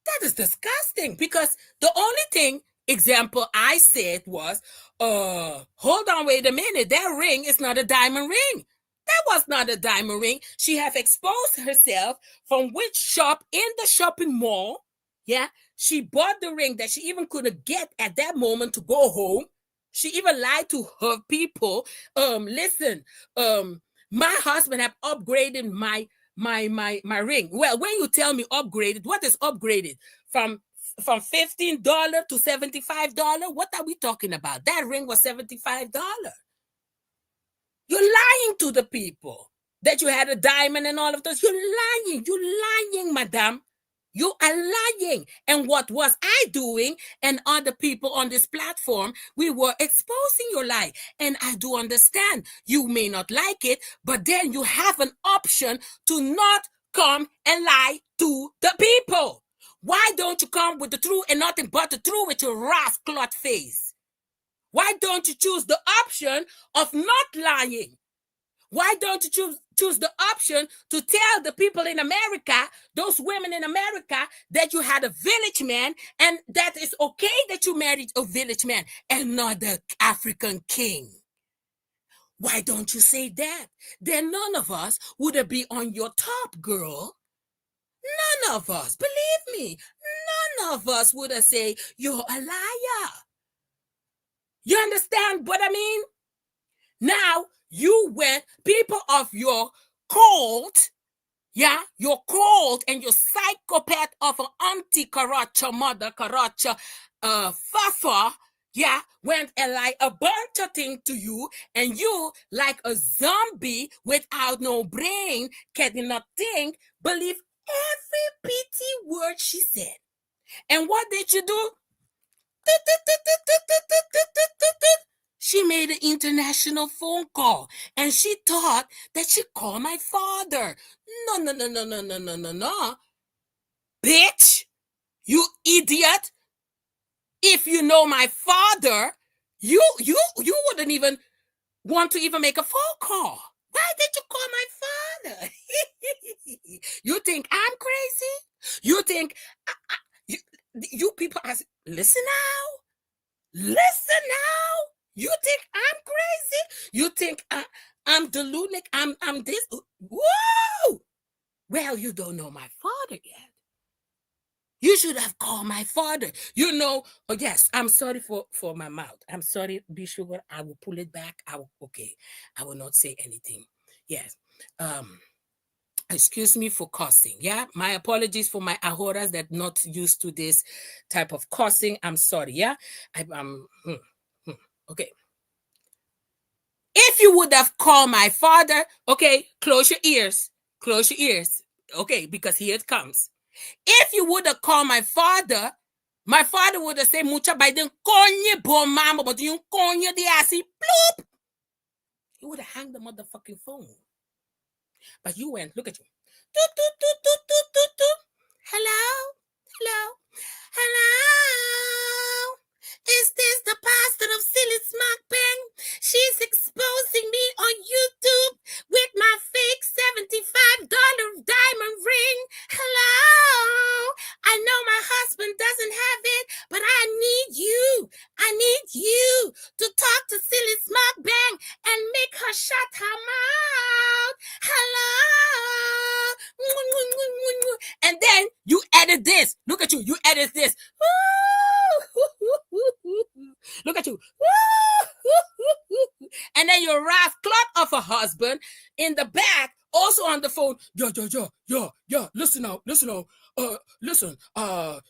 S2: That is disgusting because the only thing example I said was, hold on, wait a minute. That ring is not a diamond ring. That was not a diamond ring. She have exposed herself from which shop in the shopping mall. Yeah, she bought the ring that she even couldn't get at that moment to go home. She even lied to her people. Listen, my husband have upgraded my ring. Well, when you tell me upgraded, what is upgraded? From $15 to $75? What are we talking about? That ring was $75. You're lying to the people that you had a diamond and all of those. You're lying, madam. You are lying. And what was I doing and other people on this platform? We were exposing your lie. And I do understand you may not like it, but then you have an option to not come and lie to the people. Why don't you come with the truth and nothing but the truth with your rascal face? Why don't you choose the option of not lying? Why don't you choose the option to tell the people in America, those women in America, that you had a village man and that it's okay that you married a village man and not the African king? Why don't you say that? Then none of us would be on your top, girl. None of us, believe me, none of us would say you're a liar. You understand what I mean? Now, you went, people of your cult, yeah, your cult and your psychopath of an auntie Karacha, mother Karacha, Fafa, yeah, went and like a bunch of things to you, and you, like a zombie without no brain, cannot think, believe every petty word she said. And what did you do? She made an international phone call and she thought that she called my father. No. Bitch, you idiot. If you know my father, you wouldn't even want to even make a phone call. Why did you call my father? You think I'm crazy? You think you people are, listen now. You think I'm crazy? You think I'm deluded? I'm this? Whoa! Well, you don't know my father yet. You should have called my father. Oh yes, I'm sorry for my mouth. I'm sorry, Be Sugar. I will pull it back. I will not say anything. Yes. Excuse me for cussing. Yeah, my apologies for my ahoras that not used to this type of cussing. I'm sorry. Yeah, okay. If you would have called my father, okay, close your ears. Okay, because here it comes. If you would have called my father would have said, mucha Biden, konye bon mama, but you konye the assy, bloop. He would have hung the motherfucking phone. But you went, look at you. Hello? Hello. Hello. Is this the pastor of Silly Smock Bang? She's exposing me on YouTube with my fake $75 diamond ring. Hello. I know my husband doesn't have it, but I need you. I need you to talk to Silly Smock Bang and make her shut her mouth. Hello. And then you edit this. Look at you. You edit this. Look at you. And then your wrath clot of a husband in the back, also on the phone. Yo. Listen now.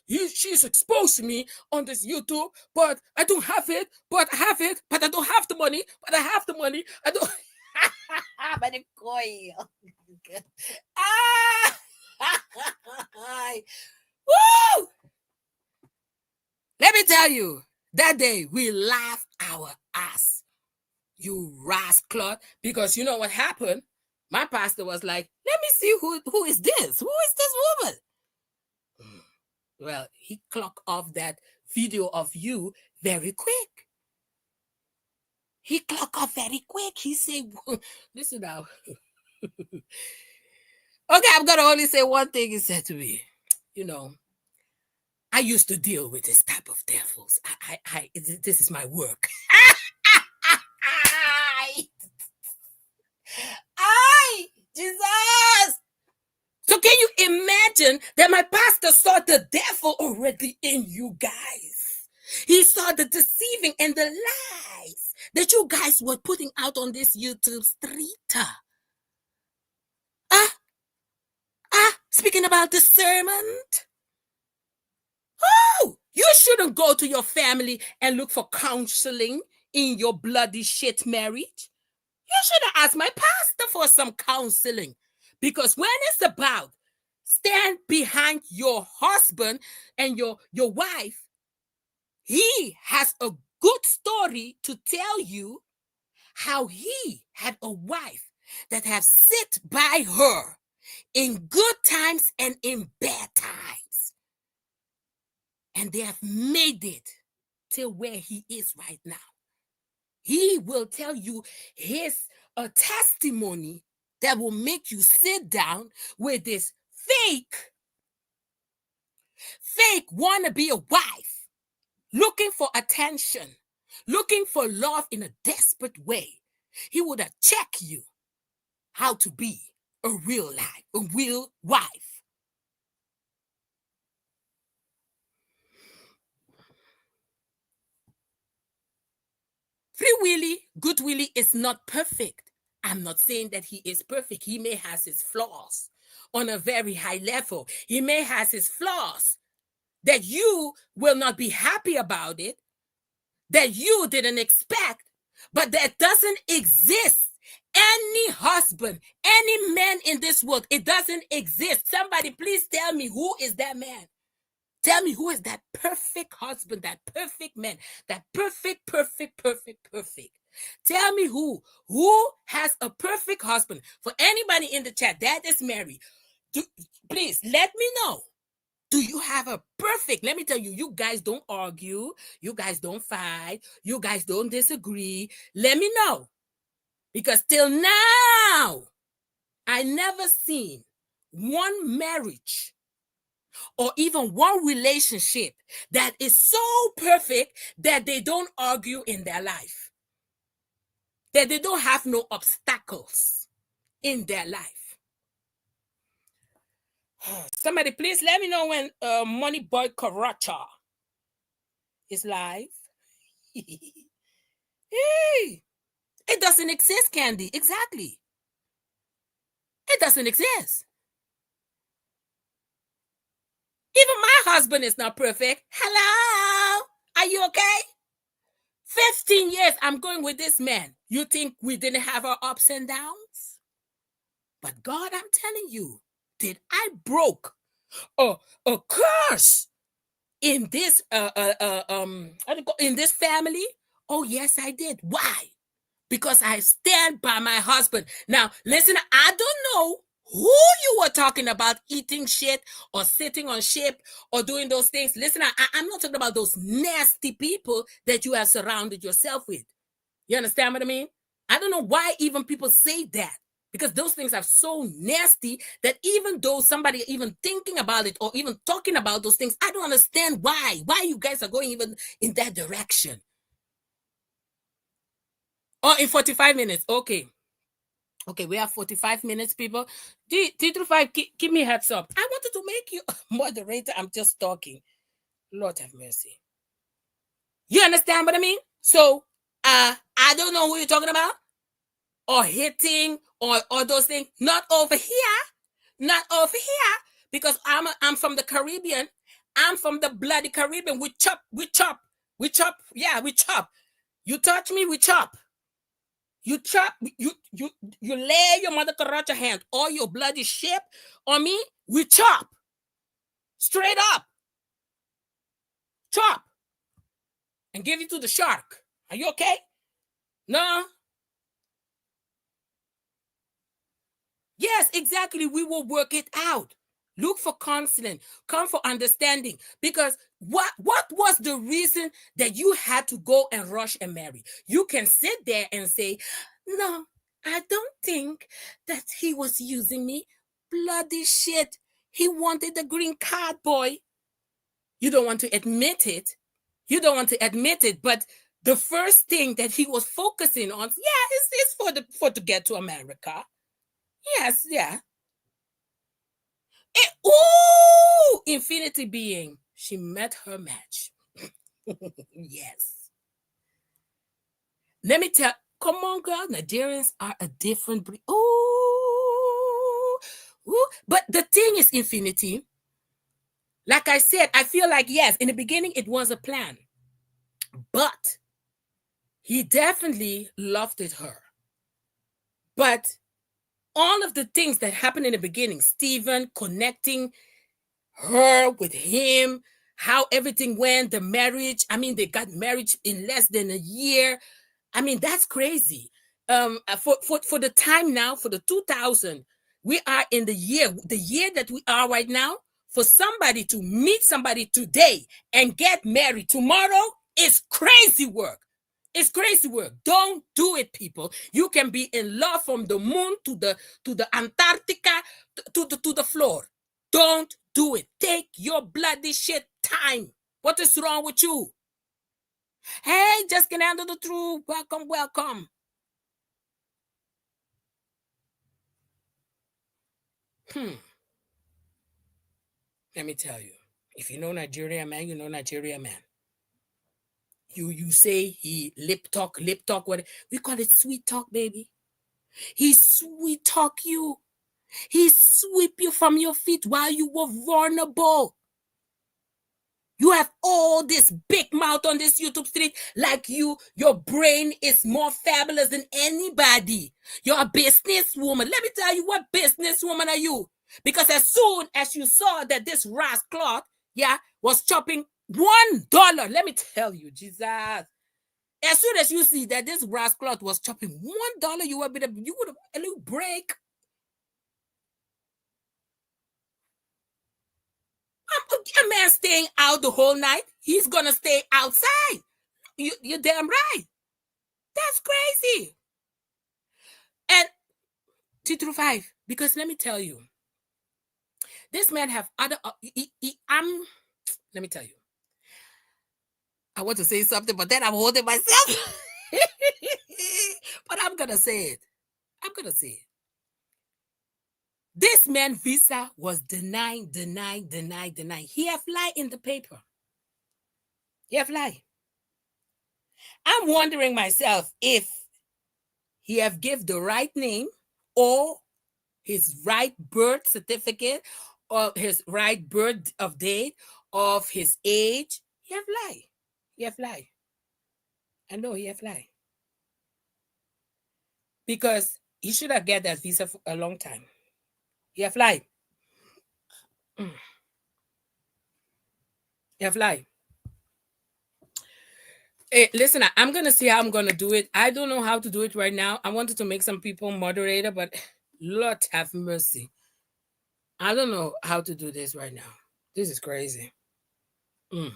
S2: She's exposing me on this YouTube, but I don't have it. But I have it. But I don't have the money. But I have the money. I don't. But it's coy. Woo! Let me tell you, that day we laughed our ass, you rascal, because you know what happened? My pastor was like, let me see who is this? Who is this woman? Well, he clocked off that video of you very quick. He clocked off very quick. He said, listen now. Okay, I'm going to only say one thing he said to me. You know, I used to deal with this type of devils. This is my work. Jesus! So can you imagine that my pastor saw the devil already in you guys? He saw the deceiving and the lies that you guys were putting out on this YouTube street. Speaking about discernment. Oh, you shouldn't go to your family and look for counseling in your bloody shit marriage. You should have asked my pastor for some counseling. Because when it's about stand behind your husband and your wife, he has a good story to tell you how he had a wife that have sit by her in good times and in bad times. And they have made it to where he is right now. He will tell you his testimony that will make you sit down with this fake wannabe wife, looking for attention, looking for love in a desperate way. He would have checked you how to be a real wife. Free Willy, Good Willy is not perfect. I'm not saying that he is perfect. He may have his flaws on a very high level. He may have his flaws that you will not be happy about it, that you didn't expect, but that doesn't exist. Any husband, any man in this world, it doesn't exist. Somebody please tell me, who is that man? Tell me, who is that perfect husband, that perfect man, that perfect. Tell me who has a perfect husband. For anybody in the chat that is married, please let me know. Do you have a perfect? Let me tell you, you guys don't argue. You guys don't fight. You guys don't disagree. Let me know. Because till now, I never seen one marriage or even one relationship that is so perfect that they don't argue in their life, that they don't have no obstacles in their life. Somebody please let me know when Money Boy Karacha is live. Hey, it doesn't exist, Candy. Exactly. It doesn't exist. Even my husband is not perfect. Hello? Are you okay? 15 years I'm going with this man. You think we didn't have our ups and downs? But God, I'm telling you, did I broke a curse in this in this family? Oh yes, I did. Why? Because I stand by my husband. Now, listen, I don't know who you were talking about eating shit or sitting on ship or doing those things. Listen, I'm not talking about those nasty people that you have surrounded yourself with. You understand what I mean? I don't know why even people say that, because those things are so nasty that even though somebody even thinking about it or even talking about those things, I don't understand why you guys are going even in that direction. Oh, in 45 minutes. Okay, we have 45 minutes, people. T35, give me heads up. I wanted to make you a moderator. I'm just talking. Lord have mercy. You understand what I mean? So I don't know who you're talking about or hitting or those things. Not over here. Not over here. Because I'm from the Caribbean. I'm from the bloody Caribbean. We chop. Yeah, we chop. You touch me, we chop. You chop, you lay your mother Karacha hand or your bloody ship on me, we chop. Straight up. Chop. And give it to the shark. Are you okay? No. Yes, exactly. We will work it out. Look for counseling. Come for understanding. Because what was the reason that you had to go and rush and marry? You can sit there and say, no, I don't think that he was using me. Bloody shit. He wanted the green card, boy. You don't want to admit it. You don't want to admit it, but the first thing that he was focusing on, yeah, is for to get to America. Yes, yeah. Ooh, infinity being. She met her match. Yes. Let me tell. Come on, girl. Nigerians are a different breed. Ooh, ooh. But the thing is, infinity. Like I said, I feel like yes, in the beginning it was a plan, but he definitely loved it her. But all of the things that happened in the beginning, Stephen connecting her with him, how everything went, the marriage. I mean, they got married in less than a year. I mean, that's crazy. For the time now, for the 2000, we are in the year that we are right now. For somebody to meet somebody today and get married tomorrow is crazy work. It's crazy work. Don't do it, people. You can be in love from the moon to the Antarctica to the floor. Don't do it. Take your bloody shit time. What is wrong with you? Hey, just can handle the truth. Welcome, welcome. Let me tell you. If you know Nigeria man, you know Nigeria man. You say he lip talk, what we call it sweet talk, baby. He sweet talk you. He sweep you from your feet while you were vulnerable. You have all this big mouth on this YouTube street like your brain is more fabulous than anybody. You're a businesswoman. Let me tell you, what businesswoman are you? Because as soon as you saw that this ras cloth, was chopping $1, let me tell you, Jesus. As soon as you see that this grass cloth was chopping $1, you would have a little break. A man staying out the whole night, he's gonna stay outside. You're damn right. That's crazy. And T5, because let me tell you, this man have other. Let me tell you. I want to say something, but then I'm holding myself. But I'm gonna say it. This man visa was denied. He have lied in the paper. I'm wondering myself if he have give the right name or his right birth certificate or his right birth of date of his age. He have lied. I know he have lied. Because he should have get that visa for a long time. He have lied. He have lied. Hey, listen, I'm going to see how I'm going to do it. I don't know how to do it right now. I wanted to make some people moderator, but Lord have mercy. I don't know how to do this right now. This is crazy. Don't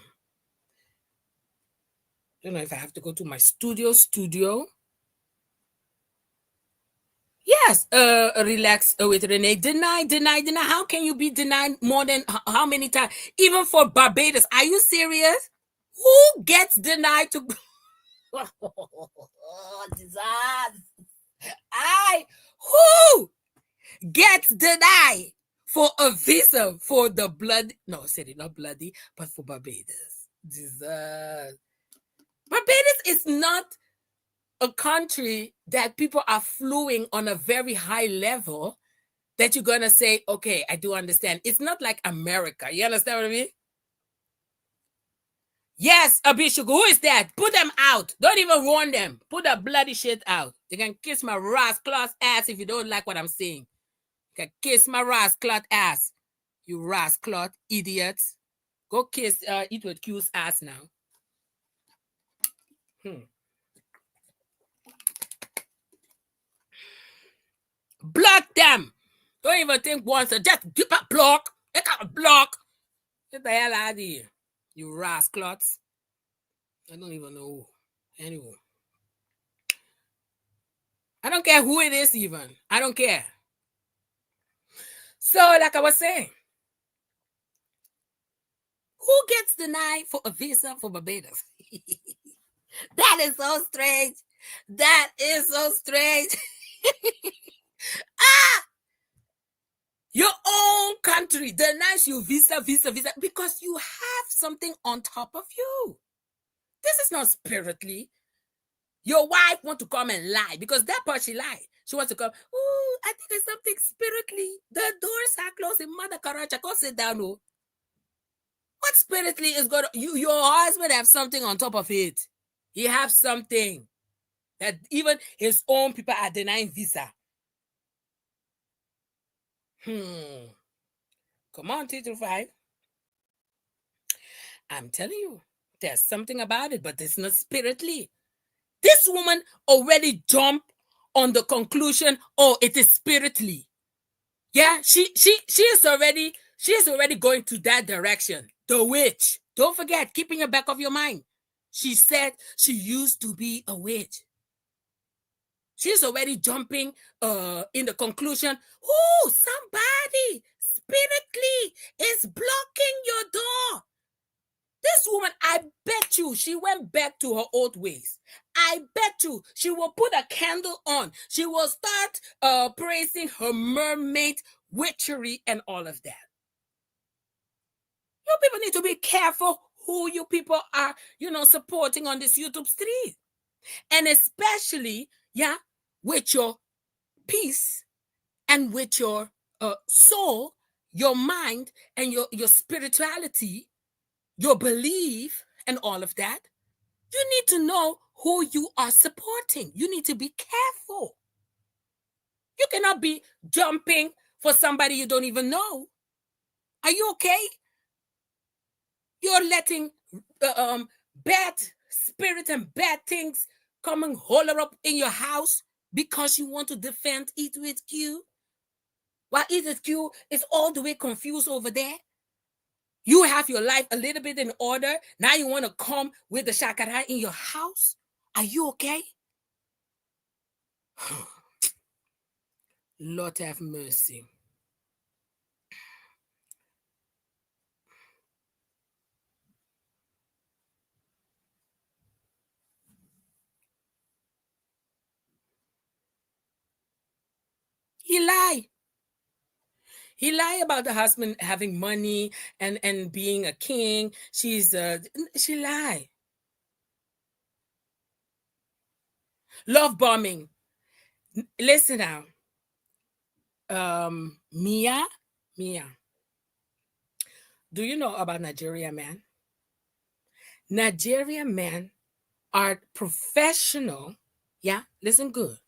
S2: know if I have to go to my studio. Yes, relax with Renee. Deny. How can you be denied more than how many times? Even for Barbados. Are you serious? Who gets denied to oh, disaster. Who gets denied for a visa for the blood? No, said it not bloody, but for Barbados. Disaster. Barbados is not a country that people are fluing on a very high level that you're gonna say, okay, I do understand. It's not like America. You understand what I mean? Yes, Abishugu, who is that? Put them out. Don't even warn them. Put that bloody shit out. You can kiss my rascal ass if you don't like what I'm saying. You can kiss my rascal ass. You rascal idiots. Go kiss Eat with Q's ass now. Block them. Don't even think once. Just block. They can't block. Get the hell out of here. You rascals. I don't even know who. Anyway. I don't care who it is even. I don't care. So, like I was saying, who gets denied for a visa for Barbados? That is so strange. That is so strange. Your own country denies you visa, because you have something on top of you. This is not spiritly. Your wife want to come and lie because that part she lied. She wants to come. Oh, I think it's something spiritly. The doors are closed. In Mother Karacha, go sit down. Oh. What spiritly is going to... Your husband have something on top of it. He have something that even his own people are denying visa. Come on, T25. I'm telling you, there's something about it, but it's not spiritly. This woman already jumped on the conclusion, oh, it is spiritly. Yeah, she is already going to that direction. The witch. Don't forget, keep in the back of your mind. She said she used to be a witch. She's already jumping in the conclusion, oh, somebody spiritly is blocking your door. This woman, I bet you she went back to her old ways. I bet you she will put a candle on. She will start praising her mermaid witchery and all of that. You people need to be careful who you people are, supporting on this YouTube stream. And especially, with your peace and with your soul, your mind, and your spirituality, your belief, and all of that. You need to know who you are supporting. You need to be careful. You cannot be jumping for somebody you don't even know. Are you okay? You're letting bad spirit and bad things come and holler up in your house because you want to defend Eat With Q. While Eat With Q is all the way confused over there. You have your life a little bit in order. Now you want to come with the Shakaraaaaa in your house? Are you okay? Lord have mercy. He lied. He lied about the husband having money and being a king. She lied. Love bombing. Listen now. Mia. Do you know about Nigerian men? Nigerian men are professional. Yeah, listen good.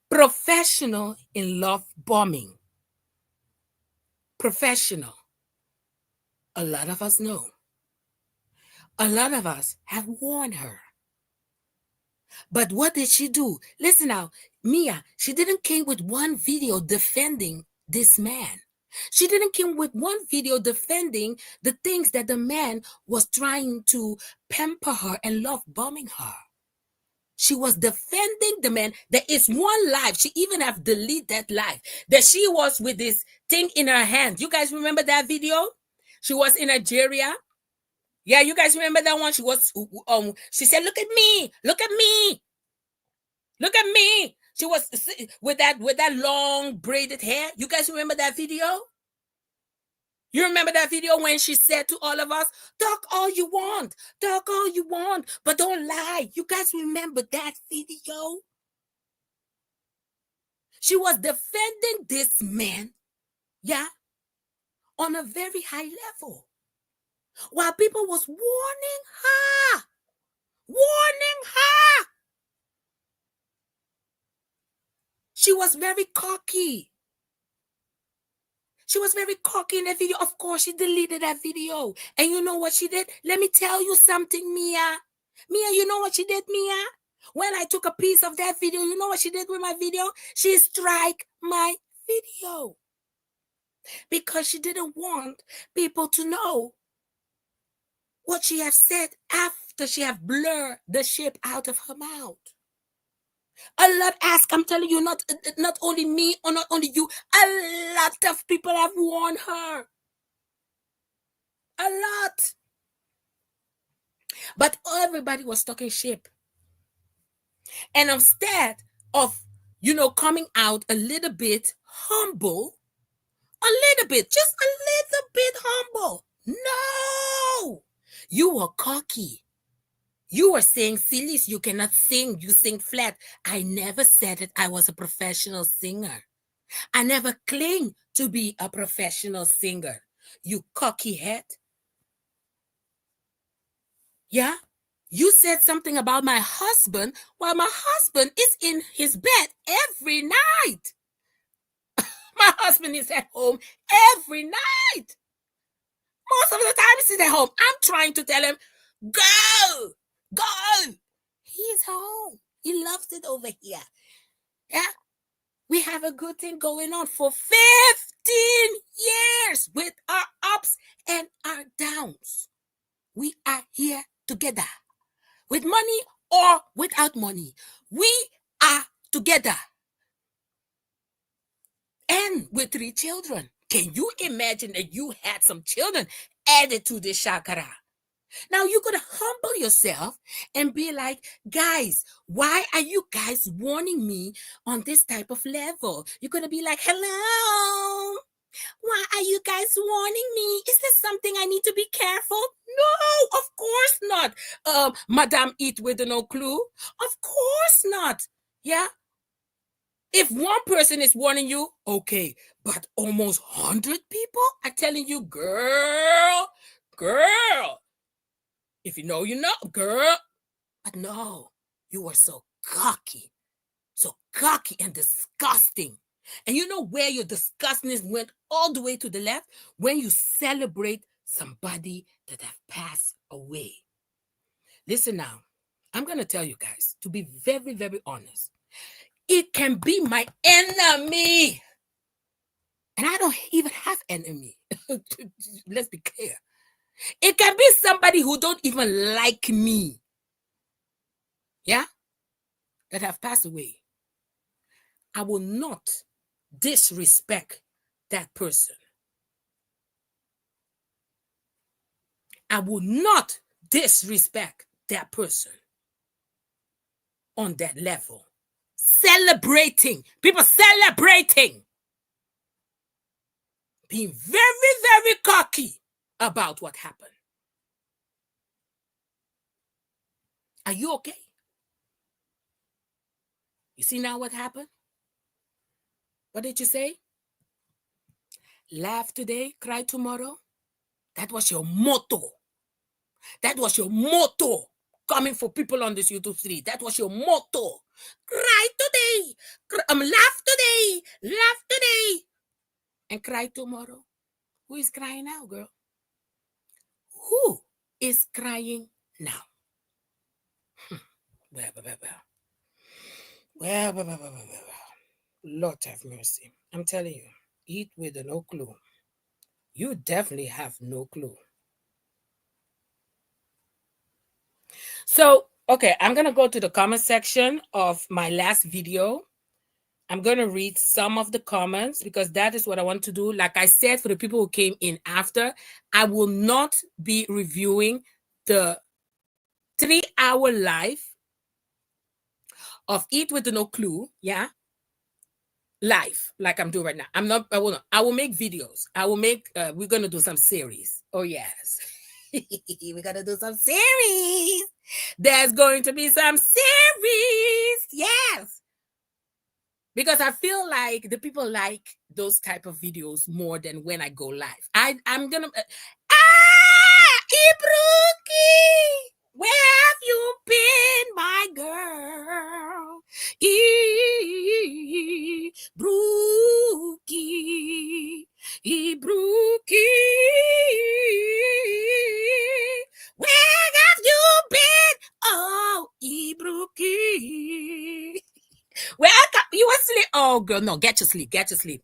S2: Professional in love bombing. Professional. A lot of us know. A lot of us have warned her. But what did she do? Listen now, Mia, she didn't came with one video defending this man. She didn't come with one video defending the things that the man was trying to pamper her and love bombing her. She was defending the man. There is one live. She even have deleted that live that she was with this thing in her hand. You guys remember that video? She was in Nigeria. Yeah, you guys remember that one? She was she said, "Look at me. Look at me. Look at me." She was with that long braided hair. You guys remember that video? You remember that video when she said to all of us, "Talk all you want, but don't lie." You guys remember that video? She was defending this man, yeah, on a very high level, while people was warning her. She was very cocky. She was very cocky in that video. Of course, she deleted that video. And you know what she did? Let me tell you something, Mia. Mia, you know what she did, Mia? When I took a piece of that video, you know what she did with my video? She strike my video. Because she didn't want people to know what she have said after she have blurred the shape out of her mouth. A lot ask, I'm telling you, not only me or not only you, a lot of people have warned her. A lot. But everybody was talking shit. And instead of, coming out a little bit humble, a little bit, just a little bit humble. No! You were cocky. You were saying, Silis, you cannot sing. You sing flat. I never said that I was a professional singer. I never claimed to be a professional singer. You cocky head. Yeah? You said something about my husband while my husband is in his bed every night. My husband is at home every night. Most of the time he's at home. I'm trying to tell him, go. He is home. He loves it over here. Yeah? We have a good thing going on for 15 years with our ups and our downs. We are here together. With money or without money. We are together. And with 3 children. Can you imagine that you had some children added to this Shakaraaaaa? Now you could humble yourself and be like, guys, why are you guys warning me on this type of level? You're going to be like, hello, why are you guys warning me? Is there something I need to be careful? No, of course not. Madame Eat with no clue. Of course not. Yeah. If one person is warning you, okay, but almost 100 people are telling you, girl, if you know, you know, girl. But no, you were so cocky and disgusting. And you know where your disgustingness went all the way to the left? When you celebrate somebody that have passed away. Listen now, I'm going to tell you guys, to be very, very honest, it can be my enemy. And I don't even have enemy. Let's be clear. It can be somebody who don't even like me. Yeah? That have passed away. I will not disrespect that person. I will not disrespect that person on that level. Celebrating. People celebrating. Being very, very cocky about what happened. Are you okay? You see now what happened? What did you say? Laugh today, cry tomorrow. That was your motto. That was your motto. Coming for people on this YouTube street. That was your motto. Cry today. Laugh today, and cry tomorrow. Who is crying now, girl? Who is crying now? Well. Lord have mercy. I'm telling you, eat with no clue. You definitely have no clue. So, okay, I'm going to go to the comment section of my last video. I'm going to read some of the comments because that is what I want to do. Like I said, for the people who came in after, I will not be reviewing the 3-hour live of Eat with No Clue. Yeah. Live, like I'm doing right now. I will make videos. We're going to do some series. Oh, yes. We're going to do some series. There's going to be some series. Yes. Because I feel like the people like those type of videos more than when I go live. I'm gonna Ibruki, where have you been, my girl? Ibruki, where have you been? Oh, Ibruki. Well, you were sleep. Oh, girl, no, get your sleep. Get your sleep.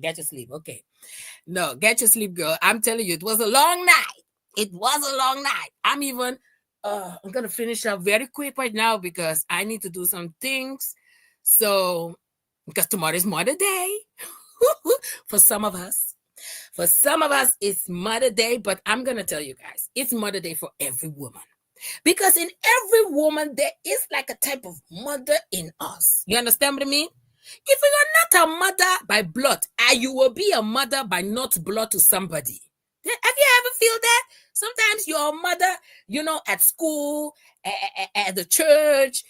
S2: Get your sleep. Okay. No, get your sleep, girl. I'm telling you, it was a long night. It was a long night. I'm going to finish up very quick right now because I need to do some things. So, because tomorrow is Mother Day for some of us. For some of us, it's Mother Day, but I'm going to tell you guys, it's Mother Day for every woman. Because in every woman, there is like a type of mother in us. You understand what I mean? If you're not a mother by blood, you will be a mother by not blood to somebody. Have you ever feel that? Sometimes you're a mother, at school, at the church.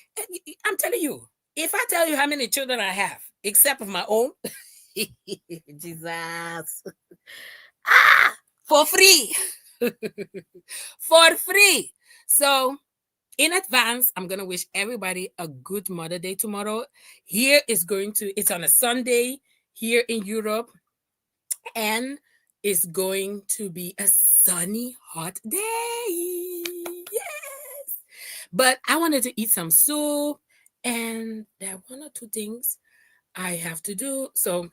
S2: I'm telling you, if I tell you how many children I have, except of my own, Jesus, for free. For free. So in advance, I'm going to wish everybody a good Mother Day tomorrow. It's on a Sunday here in Europe, and it's going to be a sunny, hot day. Yes. But I wanted to eat some soup, and there are one or two things I have to do. So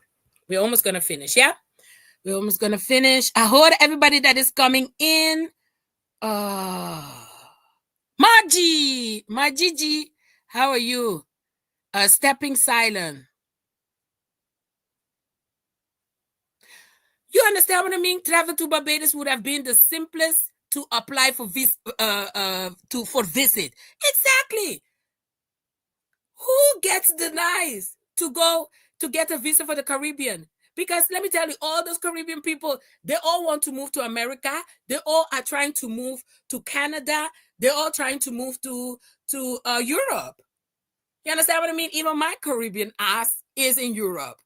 S2: we're almost going to finish. Yeah. We're almost going to finish. I heard everybody that is coming in. Majiji, how are you? Stepping silent. You understand what I mean? Travel to Barbados would have been the simplest to apply for visit. Exactly. Who gets denied to go to get a visa for the Caribbean? Because let me tell you, all those Caribbean people, they all want to move to America. They all are trying to move to Canada. They're all trying to move to Europe. You understand what I mean? Even my Caribbean ass is in Europe.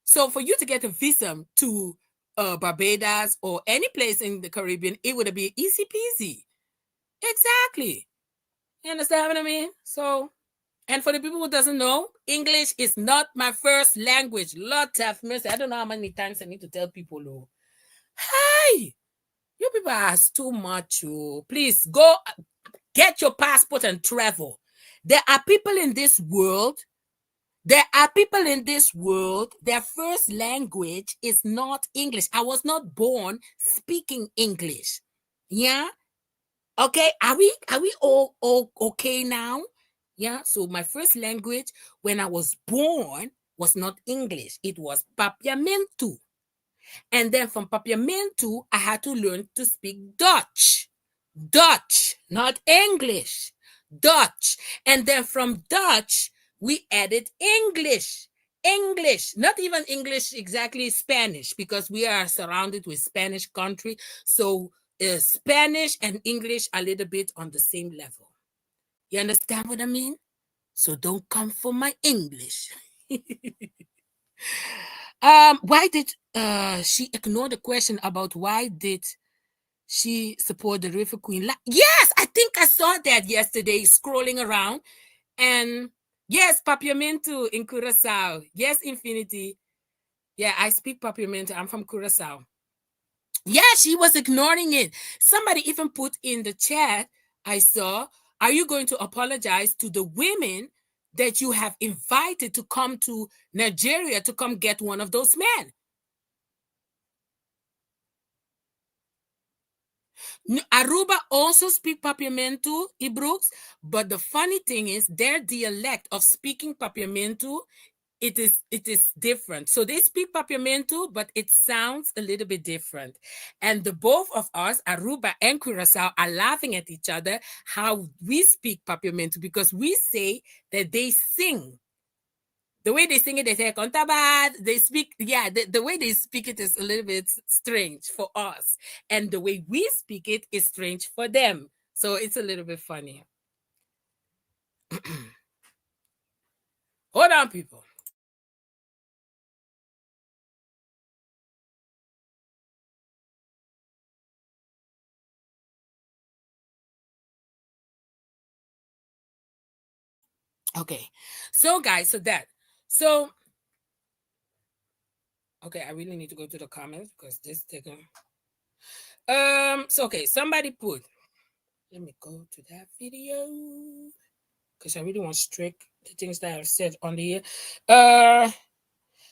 S2: So for you to get a visa to Barbados or any place in the Caribbean, it would be easy peasy. Exactly. You understand what I mean? So, and for the people who doesn't know, English is not my first language. Lord have mercy. I don't know how many times I need to tell people, oh, hey, you people ask too much. Oh. Please go get your passport and travel. There are people in this world, their first language is not English. I was not born speaking English. Yeah. Okay. Are we all okay now? Yeah. So my first language when I was born was not English. It was Papiamentu. And then from Papiamentu, I had to learn to speak Dutch. Dutch, not English. Dutch. And then from Dutch, we added English. English, not even English exactly, Spanish, because we are surrounded with Spanish country. So Spanish and English are a little bit on the same level. You understand what I mean? So don't come for my English. Why did she ignore the question about why did she support the River Queen? Yes, I think I saw that yesterday scrolling around. And yes, Papiamento in Curacao. Yes, Infinity. Yeah, I speak Papiamento. I'm from Curacao. Yeah, she was ignoring it. Somebody even put in the chat, I saw, are you going to apologize to the women that you have invited to come to Nigeria to come get one of those men? Aruba also speak Papiamento, Ibrooks, but the funny thing is their dialect of speaking Papiamento, it is different. So they speak Papiamento, but it sounds a little bit different. And the both of us, Aruba and Curacao, are laughing at each other how we speak Papiamento, because we say that they sing. The way they sing it, they say contabad. They speak, yeah, the way they speak it is a little bit strange for us. And the way we speak it is strange for them. So it's a little bit funny. Hold on, people. Okay. So guys, so okay, I really need to go to the comments because this taking so okay, somebody put, let me go to that video because I really want to strict the things that I've said on the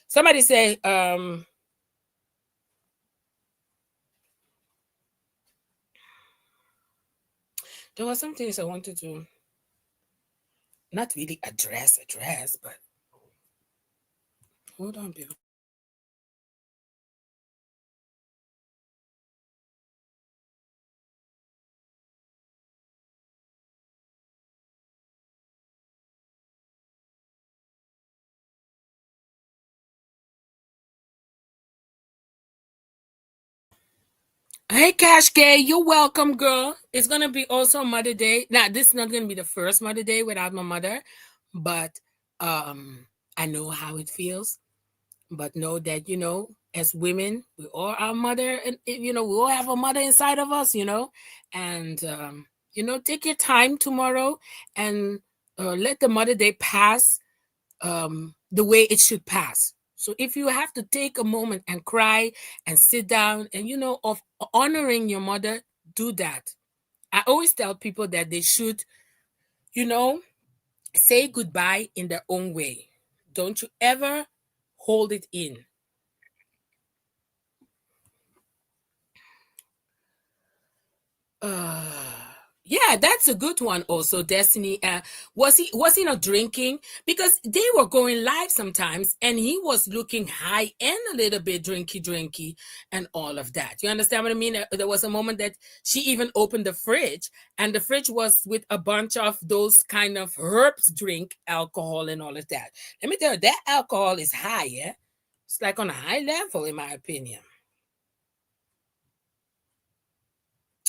S2: somebody say there was some things I wanted to not really address, but hold on, people. Hey, Cash K, you're welcome, girl. It's gonna be also Mother Day. Now, this is not gonna be the first Mother Day without my mother, but I know how it feels. But know that, as women, we all our mother, and we all have a mother inside of us, and take your time tomorrow and let the Mother Day pass the way it should pass. So if you have to take a moment and cry and sit down and of honoring your mother, do that. I always tell people that they should, say goodbye in their own way. Don't you ever hold it in. Yeah, that's a good one also, Destiny. Was he not drinking? Because they were going live sometimes and he was looking high and a little bit drinky and all of that. You understand what I mean? There was a moment that she even opened the fridge and the fridge was with a bunch of those kind of herbs drink alcohol and all of that. Let me tell you, that alcohol is high, yeah? It's like on a high level in my opinion.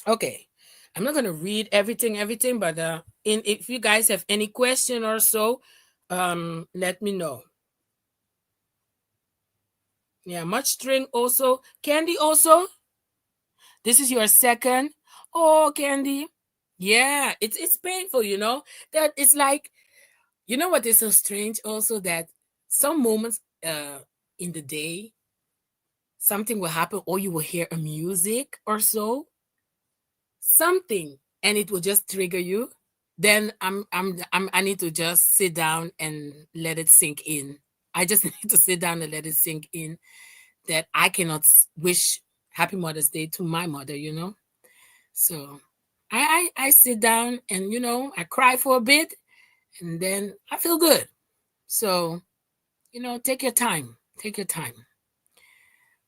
S2: Okay, I'm not gonna read everything, but if you guys have any question or so, let me know. Yeah, much drink also. Candy also. This is your second. Oh, Candy. Yeah, it's painful, That it's like, what is so strange also, that some moments in the day something will happen, or you will hear a music or so, something, and it will just trigger you. Then I need to just sit down and let it sink in. I just need to sit down and let it sink in that I cannot wish Happy Mother's Day to my mother. So I sit down and I cry for a bit and then I feel good. So take your time. Take your time.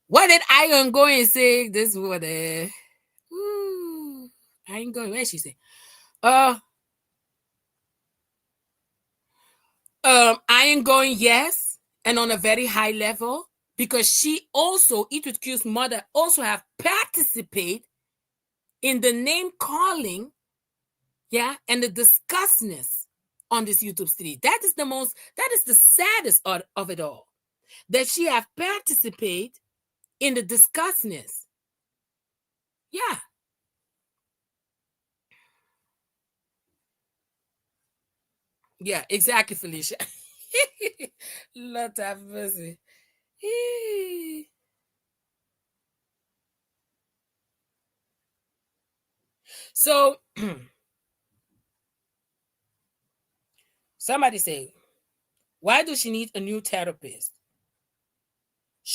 S2: What did Iron go and say? This what I ain't going. Where she say? I am going yes, and on a very high level, because she also, Edith Q's mother, also have participate in the name calling, yeah, and the disgustness on this YouTube street. That is the saddest of it all, that she have participate in the disgustness. Yeah. Yeah, exactly, Felicia. Lord have mercy. So somebody say, why does she need a new therapist?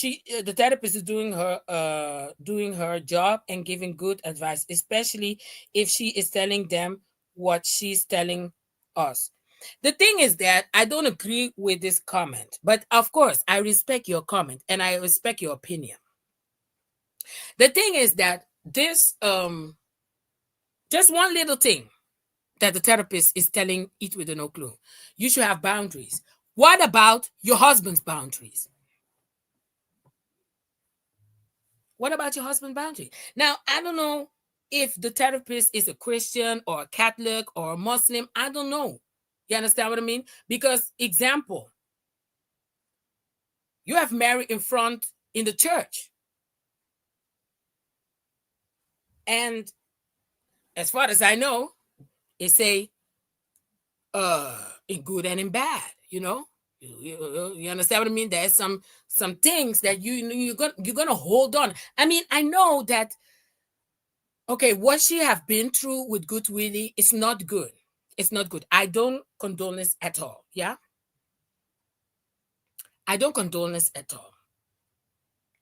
S2: the therapist is doing her job and giving good advice, especially if she is telling them what she's telling us. The thing is that I don't agree with this comment, but of course I respect your comment and I respect your opinion. The thing is that this just one little thing that the therapist is telling it with no clue. You should have boundaries. What about your husband's boundaries? What about your husband's boundary? Now, I don't know if the therapist is a Christian or a Catholic or a Muslim. I don't know. You understand what I mean? Because, example, you have married in front in the church. And as far as I know, it say in good and in bad, you know. You understand what I mean? There's some things that you're gonna hold on. I mean, I know that okay, what she have been through with Good Willie is not good. It's not good. I don't condone this at all. Yeah, I don't condone this at all.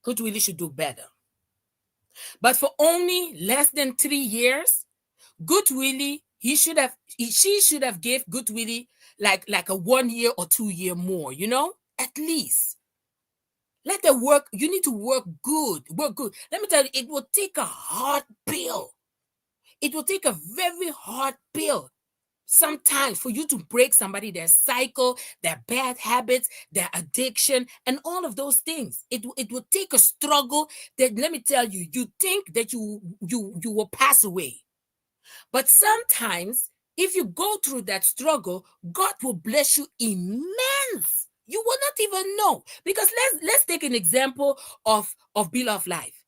S2: Good Willie should do better. But for only less than 3 years, Good Willie, she should have gave Good Willie like a 1 year or 2 year more, you know, at least. Let them work. You need to work good. Work good. Let me tell you, it will take a hard pill. It will take a very hard pill sometimes for you to break somebody, their cycle, their bad habits, their addiction, and all of those things. It will take a struggle that, let me tell you, you think that you will pass away. But sometimes, if you go through that struggle, God will bless you immense. You will not even know. Because let's take an example of Bill of Life.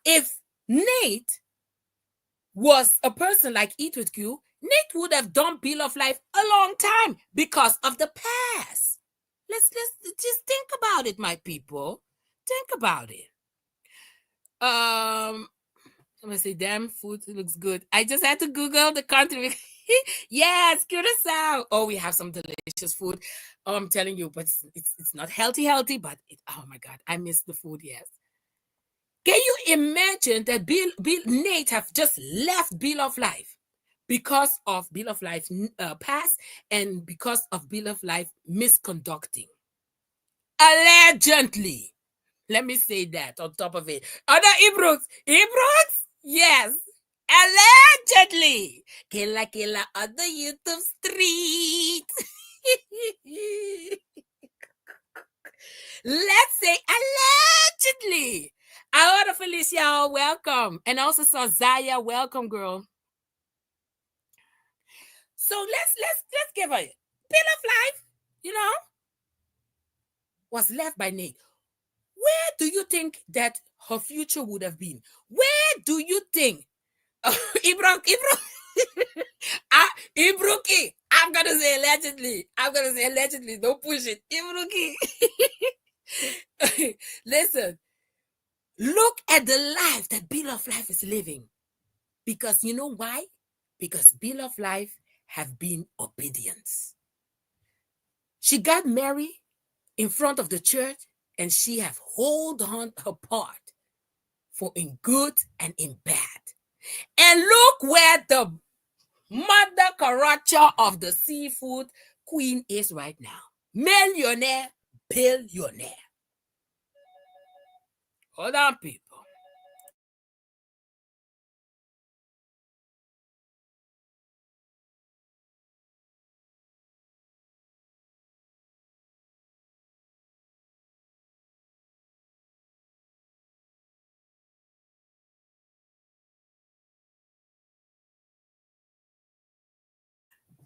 S2: If Nate was a person like Eat With Q, Nate would have done Bill of Life a long time because of the past. Let's just think about it, my people. Think about it. I'm gonna say, damn, food looks good. I just had to Google the country. Yes, Curacao. Oh, we have some delicious food. Oh, I'm telling you, but it's not healthy, but oh my God, I miss the food. Yes. Can you imagine that Nate have just left Bill of Life because of Bill of Life past and because of Bill of Life misconducting? Allegedly. Let me say that on top of it. Other Ibrooks. Yes. Allegedly. Killa on the YouTube street. Let's say allegedly. Aura Felicia, welcome. And also saw Zaya, welcome, girl. So let's give her Bill of Life, you know, was left by Nate. Where do you think that her future would have been? Where do you think? Ibruki. I'm gonna say allegedly. Don't push it. Ibruki. Listen. Look at the life that Bill of Life is living. Because you know why? Because Bill of Life have been obedience. She got married in front of the church and she have hold on her part for in good and in bad. And look where the mother Karacha of the seafood queen is right now. Millionaire, billionaire. Hold on, people.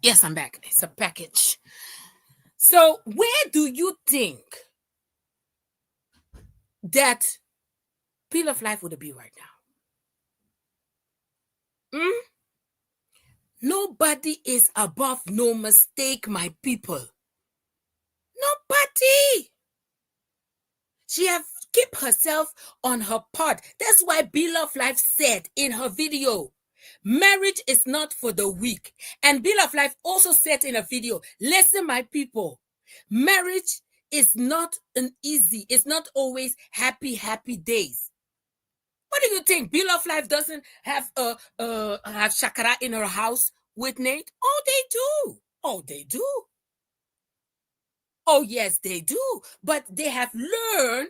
S2: Yes, I'm back. It's a package. So where do you think that Bill of Life would be right now? Nobody is above no mistake, my people. Nobody. She have kept herself on her part. That's why Bill of Life said in her video, marriage is not for the weak. And Bill of Life also said in a video, listen, my people, marriage it's not it's not always happy days. What do you think? Bill of Life doesn't have Shakaraaaaa in her house with Nate? Oh, they do. Oh, they do. Oh, yes, they do. But they have learned,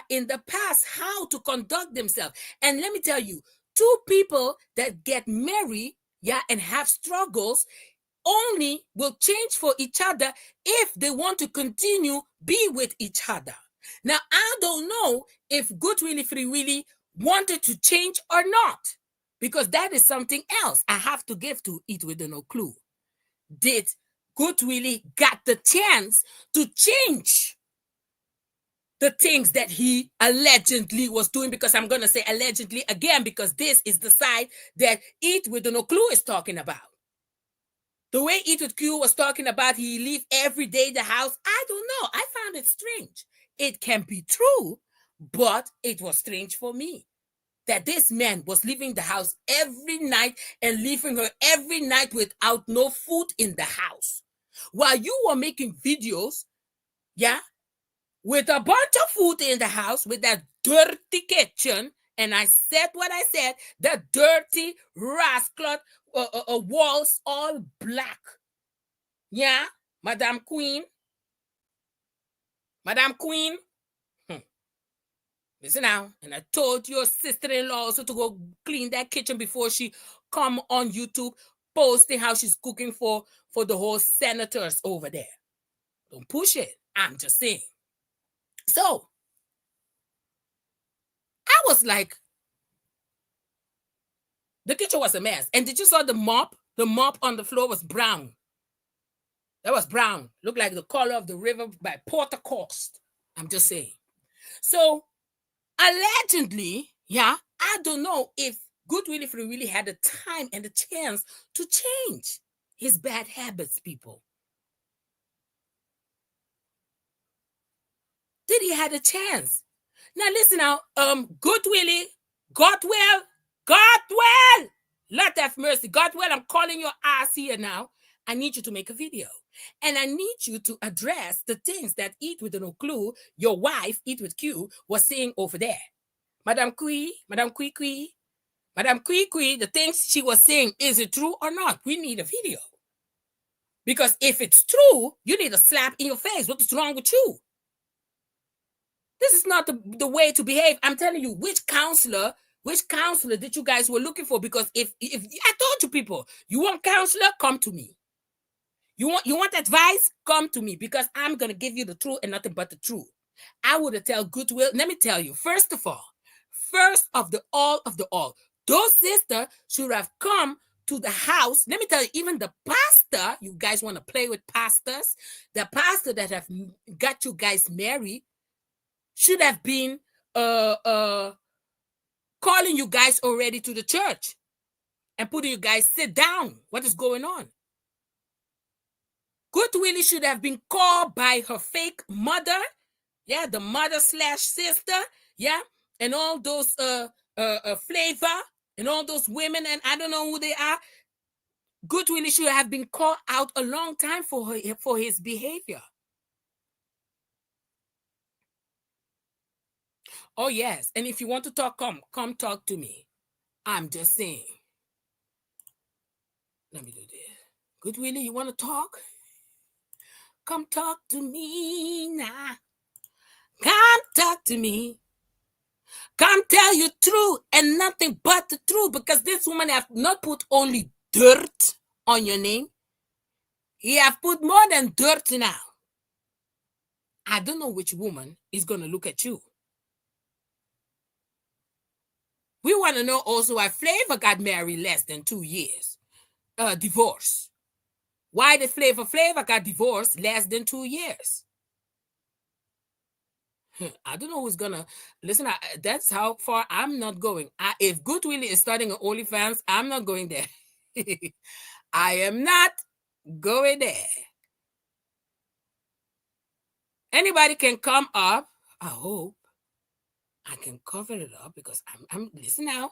S2: in the past how to conduct themselves. And let me tell you, two people that get married, and have struggles only will change for each other if they want to continue be with each other. Now, I don't know if Good Willie Free Willie wanted to change or not, because that is something else I have to give to it with no clue. Did Good Willie got the chance to change the things that he allegedly was doing? Because I'm going to say allegedly again, because this is the side that Eat with no clue is talking about. The way Eat with Q was talking about he leave every day the house, I don't know. I found it strange. It can be true, but it was strange for me that this man was leaving the house every night and leaving her every night without no food in the house. While you were making videos, with a bunch of food in the house, with that dirty kitchen, and I said what I said, the dirty rascal walls all black. Yeah, Madam Queen. Listen now, and I told your sister-in-law also to go clean that kitchen before she come on YouTube posting how she's cooking for the whole senators over there. Don't push it. I'm just saying. So, I was like, the kitchen was a mess. And did you saw the mop? The mop on the floor was brown. That was brown. Looked like the color of the river by Port aux Coast. I'm just saying. So, allegedly, I don't know if Good Willie Free really had the time and the chance to change his bad habits, people. Did he have a chance? Now listen now, Good Willie, Godwell, Lord have mercy, Godwell, I'm calling your ass here now. I need you to make a video. And I need you to address the things that Eat with no clue, your wife, Eat with Q, was saying over there. Madam Kui, the things she was saying, is it true or not? We need a video. Because if it's true, you need a slap in your face. What is wrong with you? This is not the way to behave. I'm telling you, which counselor that you guys were looking for? Because if I told you people, you want counselor, come to me. You want advice, come to me, because I'm gonna give you the truth and nothing but the truth. I would have tell Goodwill. Let me tell you, first of all, those sisters should have come to the house. Let me tell you, even the pastor, you guys want to play with pastors, the pastor that have got you guys married should have been calling you guys already to the church and putting you guys sit down. What is going on? Good Willie should have been called by her fake mother, the mother/sister, and all those Flavor and all those women, and I don't know who they are. Good Willie should have been called out a long time for his behavior. Oh, yes. And if you want to talk, come talk to me. I'm just saying. Let me do this. Good Willie, you want to talk? Come talk to me now. Come talk to me. Come tell you truth and nothing but the truth, because this woman have not put only dirt on your name. He have put more than dirt now. I don't know which woman is going to look at you. We want to know also why Flavor got married less than 2 years. Divorce. Why did Flavor got divorced less than 2 years? I don't know who's gonna listen. That's how far I'm not going. If Good Willie is starting an OnlyFans, I'm not going there. I am not going there. Anybody can come up. I hope I can cover it up, because I'm listen now.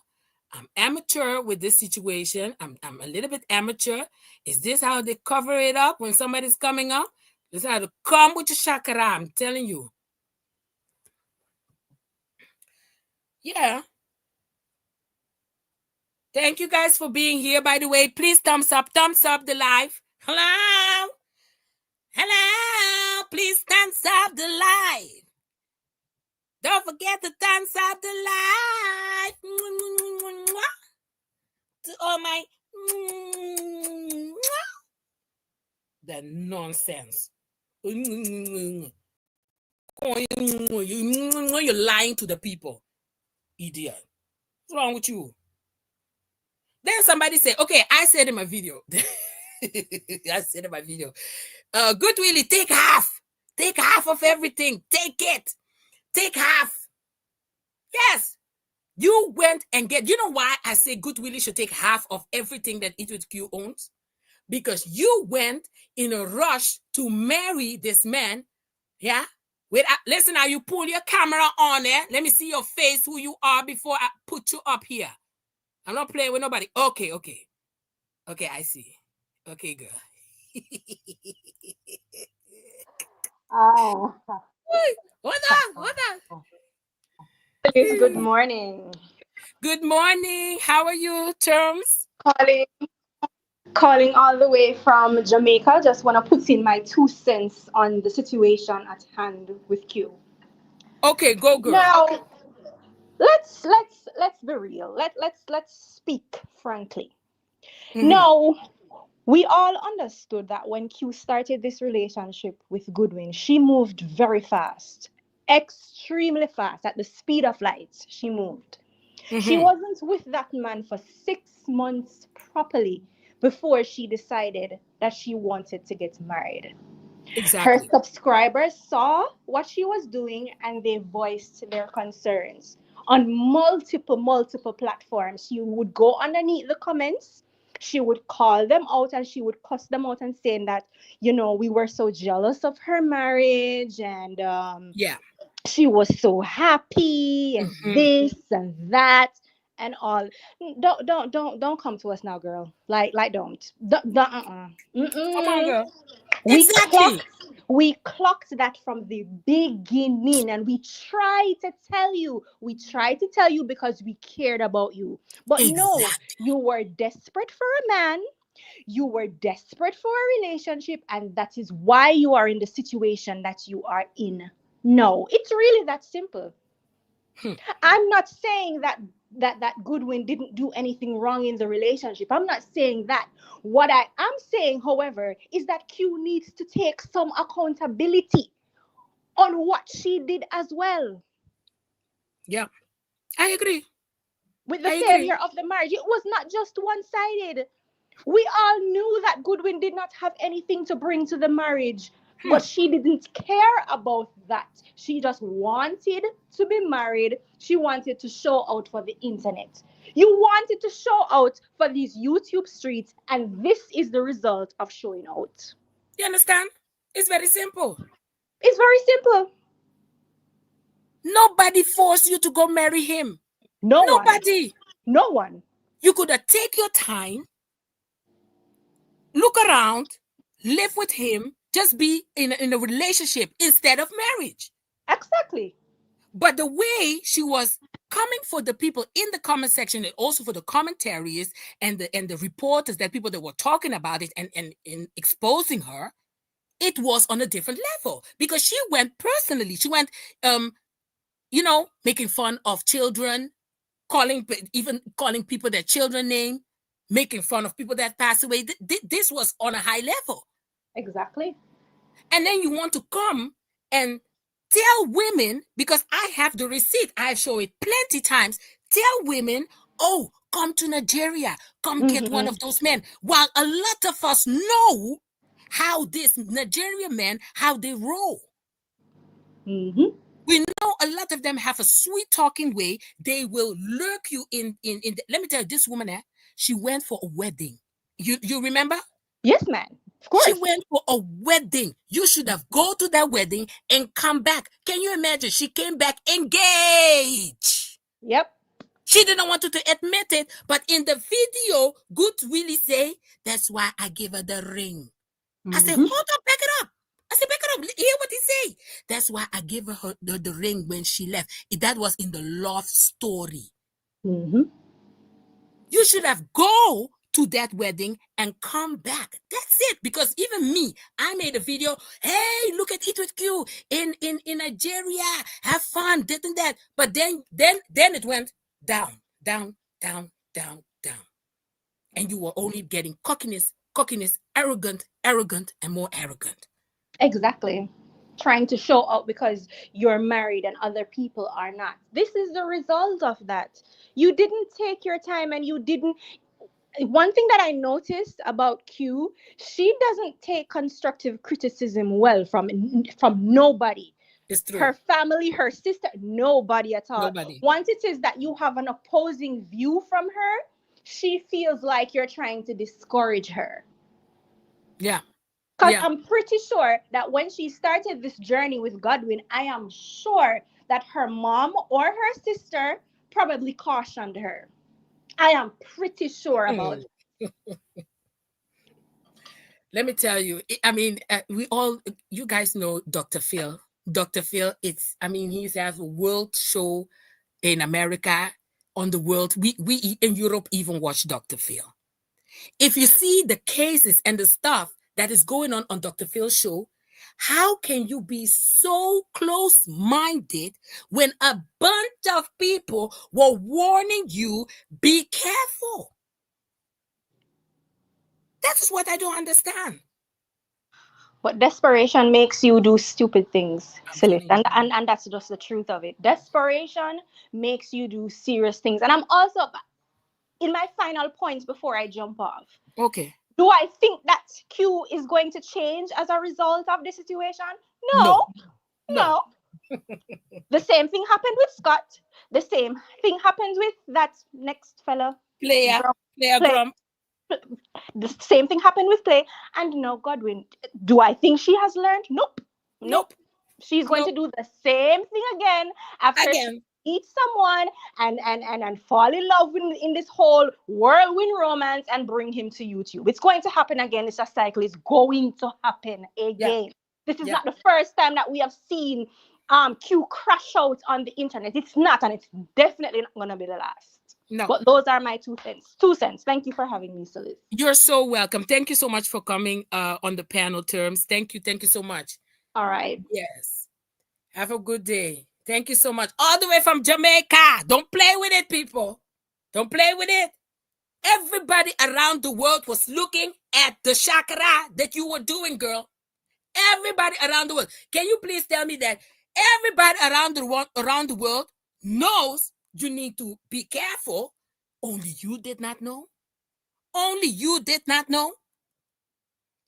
S2: I'm amateur with this situation. I'm a little bit amateur. Is this how they cover it up when somebody's coming up? This how to come with your Shakaraaaaa, I'm telling you. Yeah. Thank you guys for being here. By the way, please thumbs up the live. Hello. Hello. Please thumbs up the live. Don't forget to thumbs up the live. To all my the nonsense. You're lying to the people. Idiot. What's wrong with you? Then somebody said, okay, I said in my video. Good Willie, take half. Take half of everything. Take it. Take half. Yes. You went and you know why I say Good Willie should take half of everything that Eat With Q owns? Because you went in a rush to marry this man. Yeah. Wait, listen, now you pull your camera on there. Let me see your face, who you are, before I put you up here. I'm not playing with nobody. Okay. Okay, I see. Okay, girl.
S3: Oh.
S2: Hold on.
S3: Good morning.
S2: Good morning. How are you, Terms?
S3: Calling all the way from Jamaica. Just want to put in my 2 cents on the situation at hand with Q.
S2: Okay, go, girl.
S3: Now, let's be real. Let's speak frankly.
S2: Mm-hmm.
S3: Now, we all understood that when Q started this relationship with Goodwin, she moved very fast, extremely fast, at the speed of light. She moved.
S2: Mm-hmm.
S3: She wasn't with that man for 6 months properly before she decided that she wanted to get married.
S2: Exactly.
S3: Her subscribers saw what she was doing and they voiced their concerns on multiple platforms. She would go underneath the comments. She would call them out and she would cuss them out and saying that, we were so jealous of her marriage and
S2: yeah,
S3: she was so happy and this and that and all. Don't come to us now, girl. Like don't.
S2: Come on, girl.
S3: Exactly. We clocked that from the beginning and we tried to tell you. Because we cared about you. But no, you were desperate for a man. You were desperate for a relationship, and that is why you are in the situation that you are in. No, it's really that simple. I'm not saying that Goodwin didn't do anything wrong in the relationship. I'm not saying that. What I am saying, however, is that Q needs to take some accountability on what she did as well.
S2: Yeah, I agree.
S3: With the failure of the marriage, it was not just one-sided. We all knew that Goodwin did not have anything to bring to the marriage. But she didn't care about that. She just wanted to be married. She wanted to show out for the internet. You wanted to show out for these YouTube streets, and this is the result of showing out.
S2: You understand? It's very simple.
S3: It's very simple.
S2: Nobody forced you to go marry him. Nobody.
S3: No one.
S2: You could have taken your time, look around, live with him, just be in a relationship instead of marriage.
S3: Exactly.
S2: But the way she was coming for the people in the comment section and also for the commentaries and the reporters, that people that were talking about it and exposing her, it was on a different level because she went personally. She went, making fun of children, calling people their children name, making fun of people that passed away. This was on a high level.
S3: Exactly.
S2: And then you want to come and tell women, because I have the receipt, I show it plenty times, tell women, oh, come to Nigeria, come get one of those men. While a lot of us know how this Nigerian men, how they roll. We know a lot of them have a sweet talking way. They will lurk you in let me tell you, this woman, she went for a wedding. You remember?
S3: Yes, ma'am. Of course.
S2: She went for a wedding. You should have gone to that wedding and come back. Can you imagine? She came back engaged.
S3: Yep.
S2: She didn't want to admit it, but in the video, Good Willie say, that's why I gave her the ring. I said, hold up, back it up. I said, back it up. Hear what he say. That's why I gave her the ring when she left. That was in the love story.
S3: Mm-hmm.
S2: You should have go to that wedding and come back. That's it. Because even me, I made a video. Hey, look at Eat with Q in Nigeria. Have fun, this and that. But then it went down, down, down, down, down. And you were only getting cockiness, arrogant, and more arrogant.
S3: Exactly. Trying to show out because you're married and other people are not. This is the result of that. You didn't take your time and you didn't. One thing that I noticed about Q, she doesn't take constructive criticism well from nobody.
S2: It's true.
S3: Her family, her sister, nobody at all.
S2: Nobody.
S3: Once it is that you have an opposing view from her, she feels like you're trying to discourage her.
S2: Yeah.
S3: Because
S2: Yeah.
S3: I'm pretty sure that when she started this journey with Godwin, I am sure that her mom or her sister probably cautioned her. I am pretty sure about
S2: Hmm.
S3: it.
S2: Let me tell you. I mean, you guys know Dr. Phil. Dr. Phil, I mean, he has a world show in America, on the world. We in Europe even watch Dr. Phil. If you see the cases and the stuff that is going on Dr. Phil's show, how can you be so close-minded when a bunch of people were warning you, be careful? That's what I don't understand.
S3: But desperation makes you do stupid things,
S2: I'm
S3: Celeste.
S2: telling you.
S3: And that's just the truth of it. Desperation makes you do serious things. And I'm also, in my final points before I jump off,
S2: Okay.
S3: do I think that Q is going to change as a result of the situation? No,
S2: No, no.
S3: no. The same thing happened with Scott. The same thing happens with that next fella.
S2: Player,
S3: Grump,
S2: player
S3: Play.
S2: grump.
S3: The same thing happened with Play. And no, Godwin. Do I think she has learned? Nope. Nope.
S2: Nope.
S3: She's going to
S2: Nope.
S3: do the same thing again after she
S2: Again.
S3: meets someone and fall in love in this whole whirlwind romance and bring him to YouTube. It's going to happen again. It's a cycle. It's going to happen
S2: Yeah.
S3: again. This is
S2: Yeah.
S3: not the first time that we have seen Q crash out on the internet. It's not, and it's definitely not gonna be the last.
S2: No.
S3: But those are my 2 cents. 2 cents. Thank you for having me, Solis.
S2: You're so welcome. Thank you so much for coming on the panel terms. Thank you. Thank you so much.
S3: All right.
S2: Yes. Have a good day. Thank you so much. All the way from Jamaica. Don't play with it, people. Don't play with it. Everybody around the world was looking at the Shakaraaaaa that you were doing, girl. Everybody around the world. Can you please tell me that everybody around the world knows you need to be careful? Only you did not know? Only you did not know?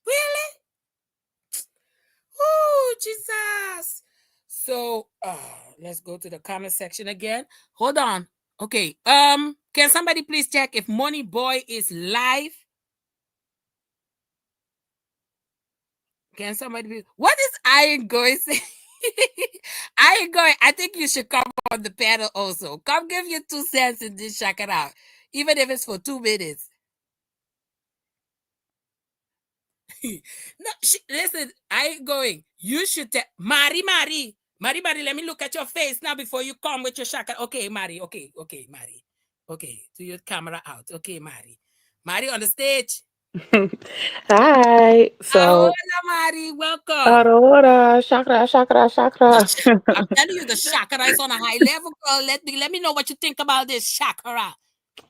S2: Really? Oh, Jesus. So let's go to the comment section again. Hold on. Okay. Can somebody please check if Money Boy is live? Can somebody be what is Iron going say? Iron going, I think you should come on the panel also. Come give your 2 cents in this Shakaraaaaa. Even if it's for 2 minutes. No, listen, I ain't going. You should tell Mari, let me look at your face now before you come with your shaka. Okay, Mari. Okay, Mari. Okay, do your camera out. Okay, Mari on the stage.
S4: Hi. So,
S2: Hola, Mari. Welcome.
S4: Aurora, chakra, chakra, chakra.
S2: I'm telling you, the chakra is on a high level, girl. Let me know what you think about this chakra.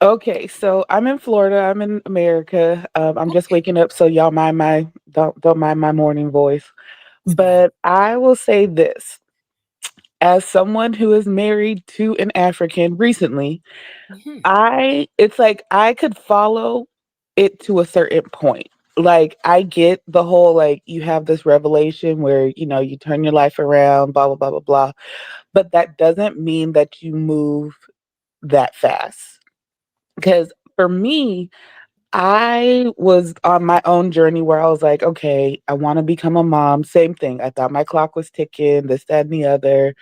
S4: Okay, so I'm in Florida. I'm in America. I'm just
S2: Okay.
S4: waking up, so y'all mind my don't mind my morning voice.
S2: Right.
S4: But I will say this: as someone who is married to an African recently,
S2: Mm-hmm.
S4: it's like I could follow it to a certain point. Like I get the whole like you have this revelation where you turn your life around, blah blah blah blah blah. But that doesn't mean that you move that fast. Because for me, I was on my own journey where I was like, okay, I want to become a mom. Same thing. I thought my clock was ticking, this, that, and the other.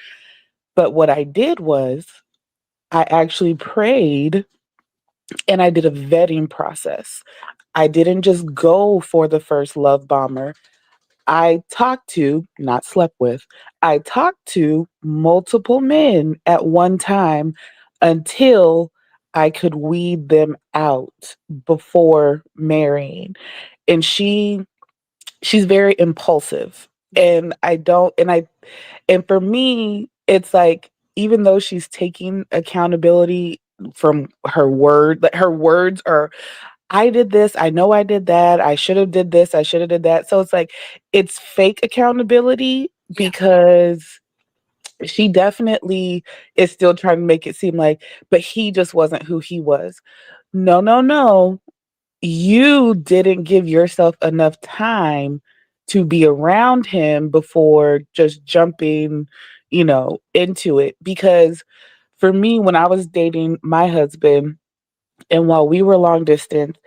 S4: But what I did was I actually prayed and I did a vetting process. I didn't just go for the first love bomber. I talked to, not slept with, I talked to multiple men at one time until I could weed them out before marrying. And she's very impulsive.
S2: Yeah.
S4: And I don't and for me, it's like even though she's taking accountability from her word, like her words are I did this, I know I did that, I should have did this, I should have did that. So it's like it's fake accountability
S2: Yeah.
S4: because she definitely is still trying to make it seem like, but he just wasn't who he was. No, no, no. You didn't give yourself enough time to be around him before just jumping, into it. Because for me, when I was dating my husband, and while we were long distance,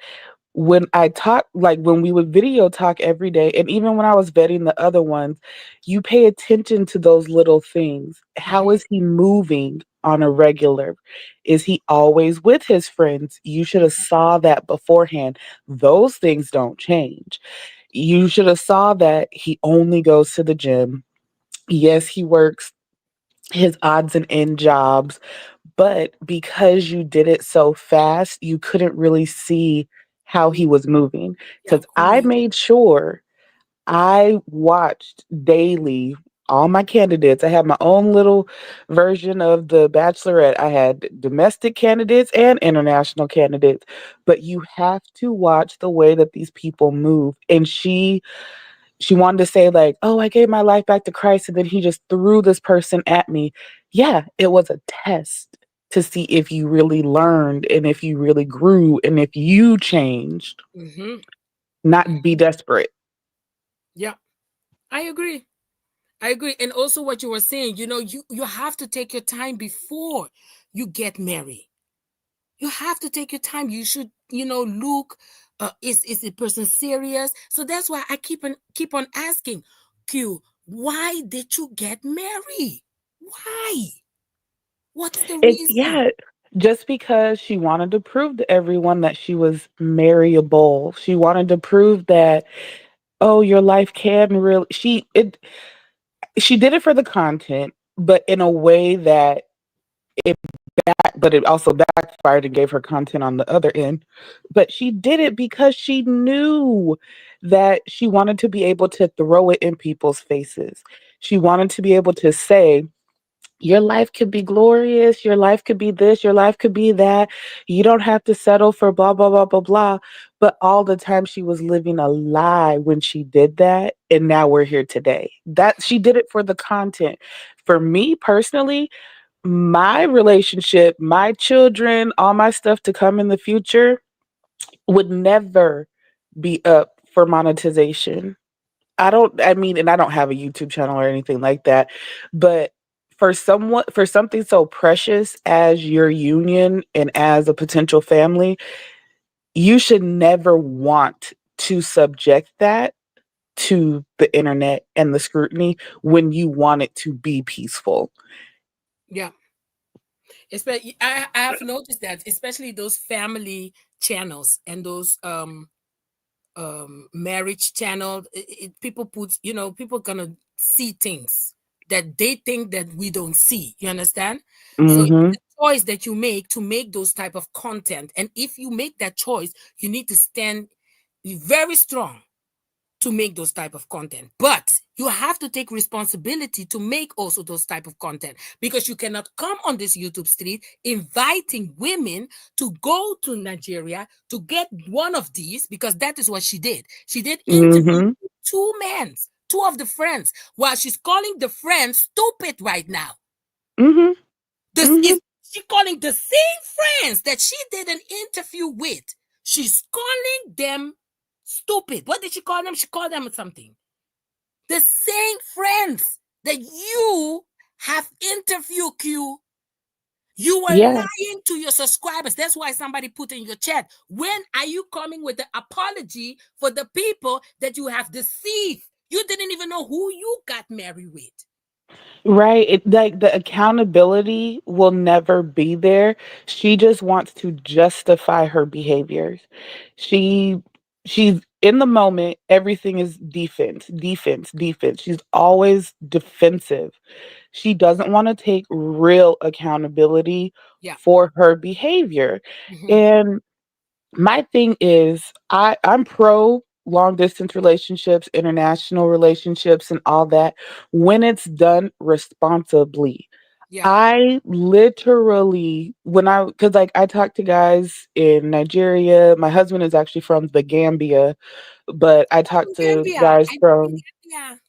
S4: when I talk like, when we would video talk every day, and even when I was vetting the other ones, you pay attention to those little things. How
S2: Mhm.
S4: is he moving on a regular? Is he always with his friends? You should have saw that beforehand. Those things don't change. You should have saw that he only goes to the gym. Yes, he works his odds and end jobs, but because you did it so fast, you couldn't really see how he was moving.
S2: Yeah.
S4: Because I
S2: Coolly.
S4: made sure I watched daily all my candidates. I had my own little version of the Bachelorette. I had domestic candidates and international candidates, but you have to watch the way that these people move. And she wanted to say like, "Oh, I gave my life back to Christ and then he just threw this person at me." Yeah, it was a test to see if you really learned and if you really grew and if you changed,
S2: Mhm.
S4: not be desperate.
S2: Yeah. I agree. I agree. And also what you were saying, you have to take your time before you get married. You have to take your time. You should, look, is the person serious? So that's why I keep on asking, Q, why did you get married? Why? What's the
S4: It
S2: reason?
S4: yeah, just because she wanted to prove to everyone that she was marryable. She wanted to prove that, oh, your life can really she did it for the content, but in a way that it but it also backfired and gave her content on the other end. But she did it because she knew that she wanted to be able to throw it in people's faces. She wanted to be able to say, your life could be glorious, your life could be this, your life could be that. You don't have to settle for blah, blah, blah, blah, blah. But all the time she was living a lie when she did that. And now we're here today. That she did it for the content. For me personally, my relationship, my children, all my stuff to come in the future would never be up for monetization. I mean, and I don't have a YouTube channel or anything like that, but for something so precious as your union and as a potential family, you should never want to subject that to the internet and the scrutiny when you want it to be peaceful.
S2: Yeah. Especially, I have noticed that, especially those family channels and those marriage channel, people put, people gonna see things that they think that we don't see, you understand? So it's
S4: Mhm.
S2: a choice that you make to make those type of content, and if you make that choice, you need to stand very strong to make those type of content, but you have to take responsibility to make also those type of content, because you cannot come on this YouTube street inviting women to go to Nigeria to get one of these, because that is what she did interview
S4: Mhm.
S2: two men, two of the friends, while she's calling the friends stupid right now.
S4: Mhm.
S2: This
S4: Mhm.
S2: is she calling the same friends that she did an interview with. She's calling them stupid. What did she call them? She called them something. The same friends that you have interviewed, Q. You were
S4: Yeah.
S2: lying to your subscribers. That's why somebody put in your chat, when are you coming with the apology for the people that you have deceived? You didn't even know who you got married with.
S4: Right. Like the accountability will never be there. She just wants to justify her behaviors. She she's in the moment, everything is defense, defense, defense. She's always defensive. She doesn't want to take real accountability
S2: Yeah.
S4: for her behavior.
S2: Hmm.
S4: And my thing is, I'm pro long distance relationships, international relationships, and all that when it's done responsibly.
S2: Yeah.
S4: I literally, when because like I talk to guys in Nigeria, my husband is actually from the Gambia, but I talk
S2: Oh,
S4: to
S2: Gambia.
S4: guys
S2: I live in
S4: from,
S2: Gambia.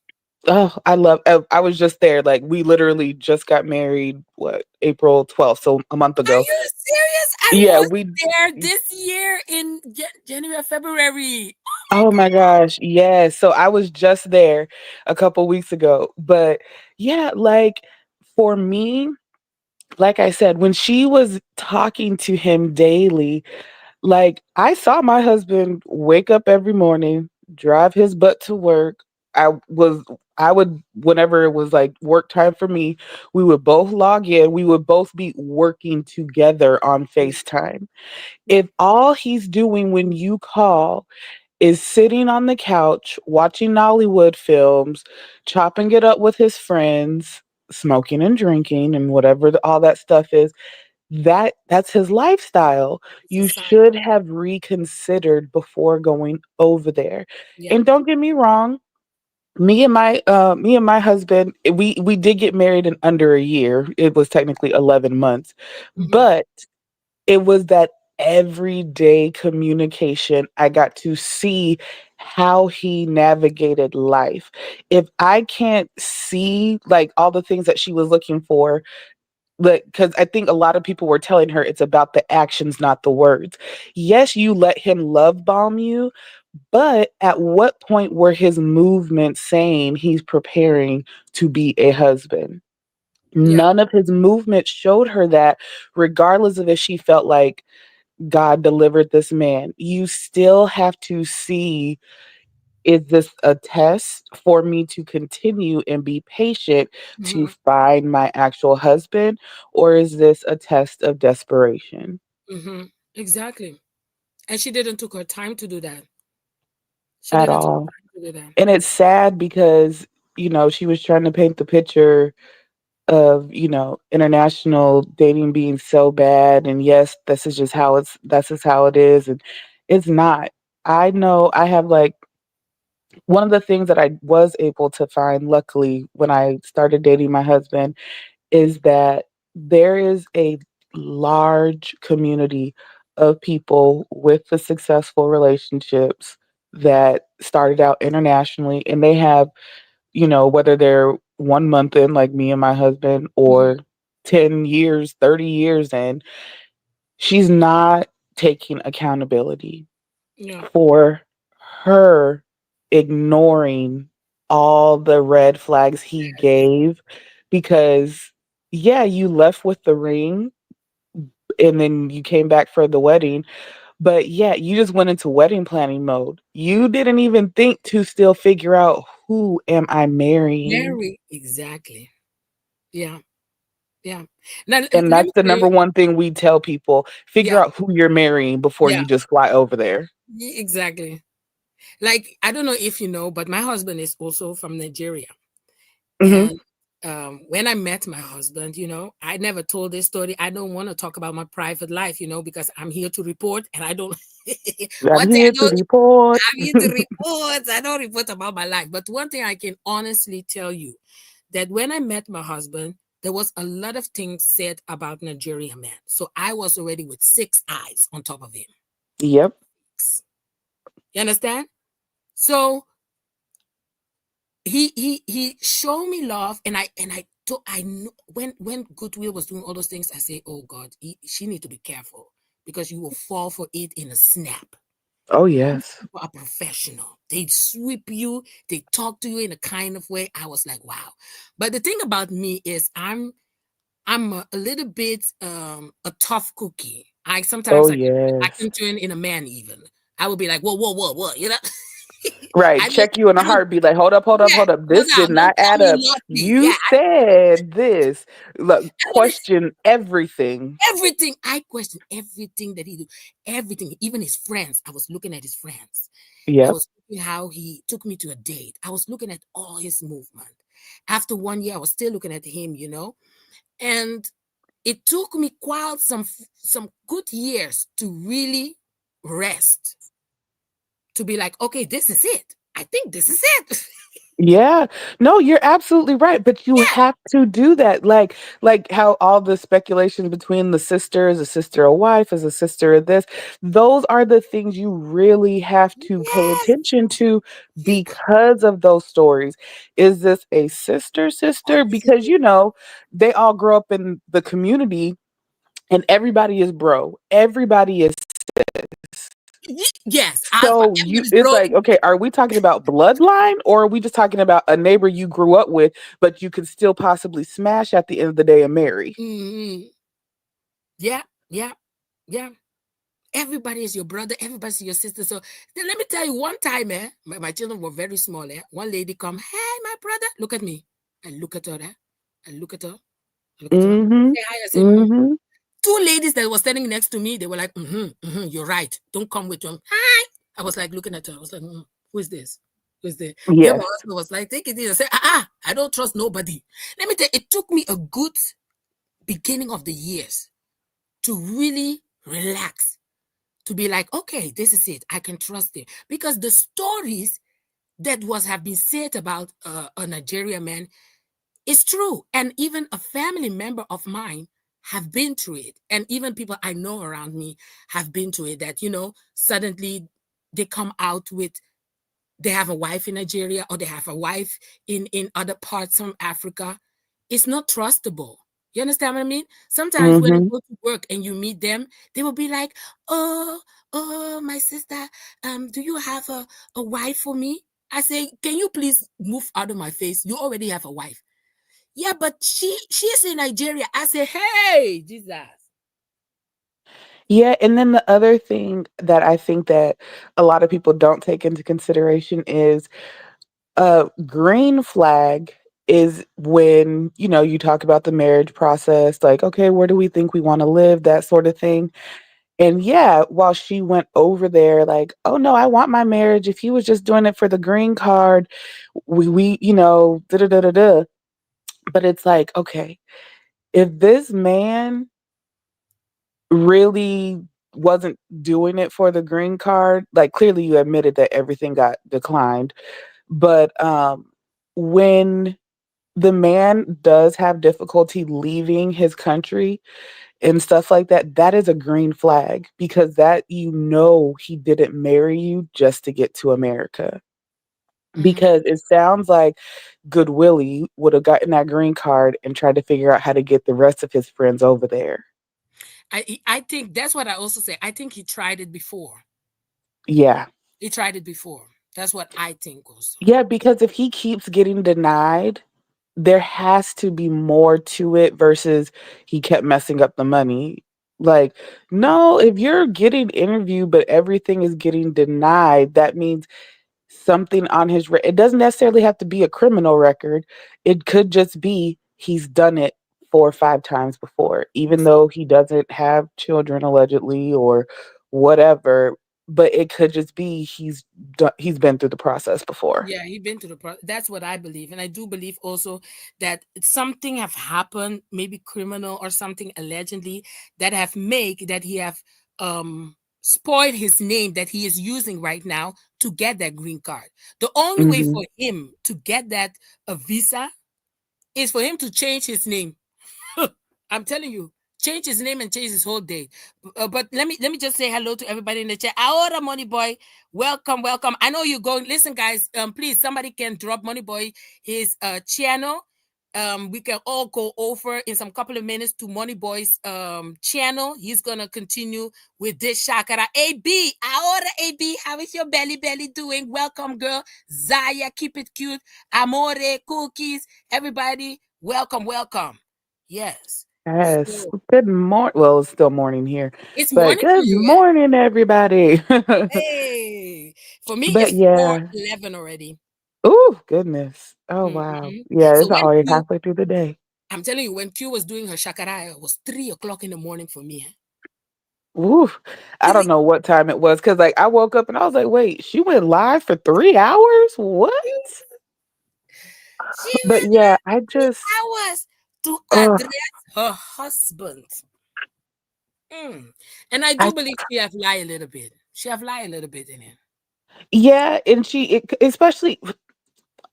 S4: oh, I was just there. Like, we literally just got married, what, April 12th, so a month
S2: Are
S4: ago.
S2: you serious? I
S4: Yeah,
S2: was
S4: we,
S2: there this year in January, February. Oh my
S4: oh my
S2: God.
S4: gosh, yeah. So I was just there a couple weeks ago. But yeah, like, for me, like I said, when she was talking to him daily, like, I saw my husband wake up every morning, drive his butt to work. I was I would, whenever it was like work time for me, we would both log in. We would both be working together on
S2: Yeah.
S4: FaceTime.
S2: Yeah.
S4: If all he's doing when you call is sitting on the couch watching Nollywood films, chopping it up with his friends, smoking and drinking and whatever all that stuff is, that's his lifestyle.
S2: It's a
S4: You
S2: sign.
S4: should have reconsidered before going over there.
S2: Yeah.
S4: And don't get me wrong, me and my husband, we did get married in under a year. It was technically 11 months.
S2: Hmm.
S4: But it was that everyday communication. I got to see how he navigated life. If I can't see like all the things that she was looking for, like, because I think a lot of people were telling her it's about the actions, not the words. Yes, you let him love bomb you, but at what point were his movements saying he's preparing to be a husband?
S2: Yeah.
S4: None of his movements showed her that, regardless of if she felt like God delivered this man. You still have to see, is this a test for me to continue and be patient to
S2: Hmm.
S4: find my actual husband? Or is this a test of desperation?
S2: Hmm. Exactly. And she didn't took her time to do that. She
S4: At
S2: didn't took
S4: all.
S2: her time to do that.
S4: And it's sad because, she was trying to paint the picture of, international dating being so bad. And yes, that's just how it is. And it's not. I know I have like, one of the things that I was able to find, luckily, when I started dating my husband, is that there is a large community of people with the successful relationships that started out internationally, and they have, whether they're 1 month in, like me and my husband,
S2: Hmm.
S4: or 10 years, 30 years in, she's not taking accountability
S2: Yeah.
S4: for her ignoring all the red flags he gave, because yeah, you left with the ring and then you came back for the wedding, but yeah, you just went into wedding planning mode. You didn't even think to still figure out, who am I marrying?
S2: Very exactly. Yeah. Yeah. Now
S4: And
S2: let me
S4: that's the
S2: tell you.
S4: number one thing we tell people: figure
S2: Yeah.
S4: out who you're marrying before
S2: Yeah.
S4: you just fly over there.
S2: Exactly. Like, I don't know if you know, but my husband is also from Nigeria.
S4: Hmm.
S2: And when I met my husband, I never told this story. I don't want to talk about my private life, because I'm here to report, and I don't.
S4: I'm
S2: One thing I
S4: here to
S2: don't.
S4: report.
S2: I'm here to report. I don't report about my life. But one thing I can honestly tell you, that when I met my husband, there was a lot of things said about Nigerian men. So I was already with six eyes on top of him.
S4: Yep.
S2: You understand? So he showed me love, and I know when Goodwill was doing all those things, I say, oh God, she need to be careful, because you will fall for it in a snap.
S4: Oh
S2: These
S4: yes.
S2: people are professional. They sweep you, they talk to you in a kind of way. I was like, wow. but the thing about me is I'm a little bit a tough cookie. I
S4: Oh
S2: sometimes I can
S4: yes.
S2: turn in a man even. I would be like, whoa, whoa, whoa, whoa,
S4: Right.
S2: I don't,
S4: Check you in a
S2: I don't,
S4: heartbeat. Like, hold up, hold up,
S2: yeah,
S4: hold up.
S2: hold
S4: This did
S2: on, don't
S4: not
S2: tell
S4: add
S2: me you
S4: up.
S2: lost me.
S4: You
S2: Yeah,
S4: said this. Look,
S2: I mean,
S4: question everything.
S2: everything. I question everything that he do, everything, even his friends. I was looking at his friends. I
S4: Yep.
S2: was looking how he took me to a date. I was looking at all his movement. After 1 year, I was still looking at him, and it took me quite some good years to really rest, to be like, okay, this is it. I think this is it.
S4: Yeah. No, you're absolutely right. But you
S2: Yeah.
S4: have to do that. Like how all the speculation between the sisters, a sister, a wife, is a sister of this. Those are the things you really have to pay
S2: Yes.
S4: attention to
S2: You
S4: because of those stories. Is this a sister? Because they all grow up in the community and everybody is bro. Everybody is.
S2: yes, Alpha.
S4: So
S2: Everybody's
S4: it's
S2: bro.
S4: like, okay, are we talking about bloodline or are we just talking about a neighbor you grew up with, but you could still possibly smash at the end of the day and marry?
S2: Mhm. Yeah, yeah, yeah. Everybody is your brother. Everybody's your sister. So then let me tell you, one time, my children were very small. One lady come, hey, my brother, look at me. I look at her. I look at her. I look at her.
S4: Mm-hmm.
S2: Say hi. I say,
S4: Mm-hmm.
S2: Two ladies that were standing next to me, they were like, you're right. Don't come with them. Hi. I was like looking at her. I was like, who is this? Who is this? Then my
S4: Yes.
S2: husband was like, take it easy. I said, I don't trust nobody. Let me tell you, it took me a good beginning of the years to really relax, to be like, okay, this is it. I can trust it. Because the stories that have been said about a Nigerian man is true. And even a family member of mine have been through it. And even people I know around me have been through it, that, suddenly they come out with, they have a wife in Nigeria or they have a wife in other parts of Africa. It's not trustable. You understand what I mean? Sometimes when you
S4: Mm-hmm.
S2: go to work and you meet them, they will be like, oh, my sister, do you have a wife for me? I say, can you please move out of my face? You already have a wife. Yeah, but she's in Nigeria. I say, hey, Jesus.
S4: Yeah, and then the other thing that I think that a lot of people don't take into consideration is a green flag is when, you talk about the marriage process, like, okay, where do we think we want to live, that sort of thing. And yeah, while she went over there, like, oh no, I want my marriage. If he was just doing it for the green card, da da da da da. But it's like, okay, if this man really wasn't doing it for the green card, like clearly you admitted that everything got declined. But when the man does have difficulty leaving his country and stuff like that, that is a green flag because that he didn't marry you just to get to America.
S2: Mm.
S4: Because it sounds like Good Willie would have gotten that green card and tried to figure out how to get the rest of his friends over there.
S2: I think that's what I also say. I think he tried it before.
S4: Yeah.
S2: He tried it before. That's what I think also.
S4: Yeah, because if he keeps getting denied, there has to be more to it versus he kept messing up the money. Like, no, if you're getting interviewed but everything is getting denied, that means something on it doesn't necessarily have to be a criminal record. It could just be he's done it 4 or 5 times before, even though he doesn't have children allegedly or whatever. But it could just be he's been through the process before.
S2: Yeah, he been to the that's what I believe. And I do believe also that something have happened, maybe criminal or something allegedly, that have made that he have spoiled his name that he is using right now to get that green card. The only way
S4: Hmm.
S2: for him to get that a visa is for him to change his name. I'm telling you, change his name and change his whole day. But let me just say hello to everybody in the chat. Ahora, Money Boy, welcome, welcome. I know you're going. Listen, guys, please somebody can drop Money Boy his channel. We can all go over in some couple of minutes to Money Boy's channel. He's gonna continue with this Shakara. AB, ahora AB, how is your belly doing? Welcome, girl. Zaya, keep it cute. Amore, cookies, everybody, welcome, welcome. Yes.
S4: Yes.
S2: So
S4: Good morning. Well, it's still morning here,
S2: it's
S4: but
S2: morning for
S4: good
S2: you, yeah?
S4: morning, everybody.
S2: Hey. For me,
S4: But
S2: it's
S4: yeah.
S2: 4:11 already.
S4: Oh, goodness. Oh, wow.
S2: Mhm.
S4: Yeah,
S2: So
S4: it's
S2: when
S4: already
S2: Q,
S4: halfway through the day.
S2: I'm telling you, when Q was doing her Shakaraaaaa, it was 3 o'clock in the morning for me. Eh?
S4: Ooh, I don't
S2: Three.
S4: know what time it was because, like, I woke up and I was like, wait, she went live for 3 hours? What?
S2: She
S4: But
S2: went
S4: yeah,
S2: like
S4: I just,
S2: 3 hours to
S4: ugh,
S2: address her husband. Mm. And I
S4: I,
S2: do believe she have lied a little bit. She have lied a little bit in it.
S4: yeah, and especially,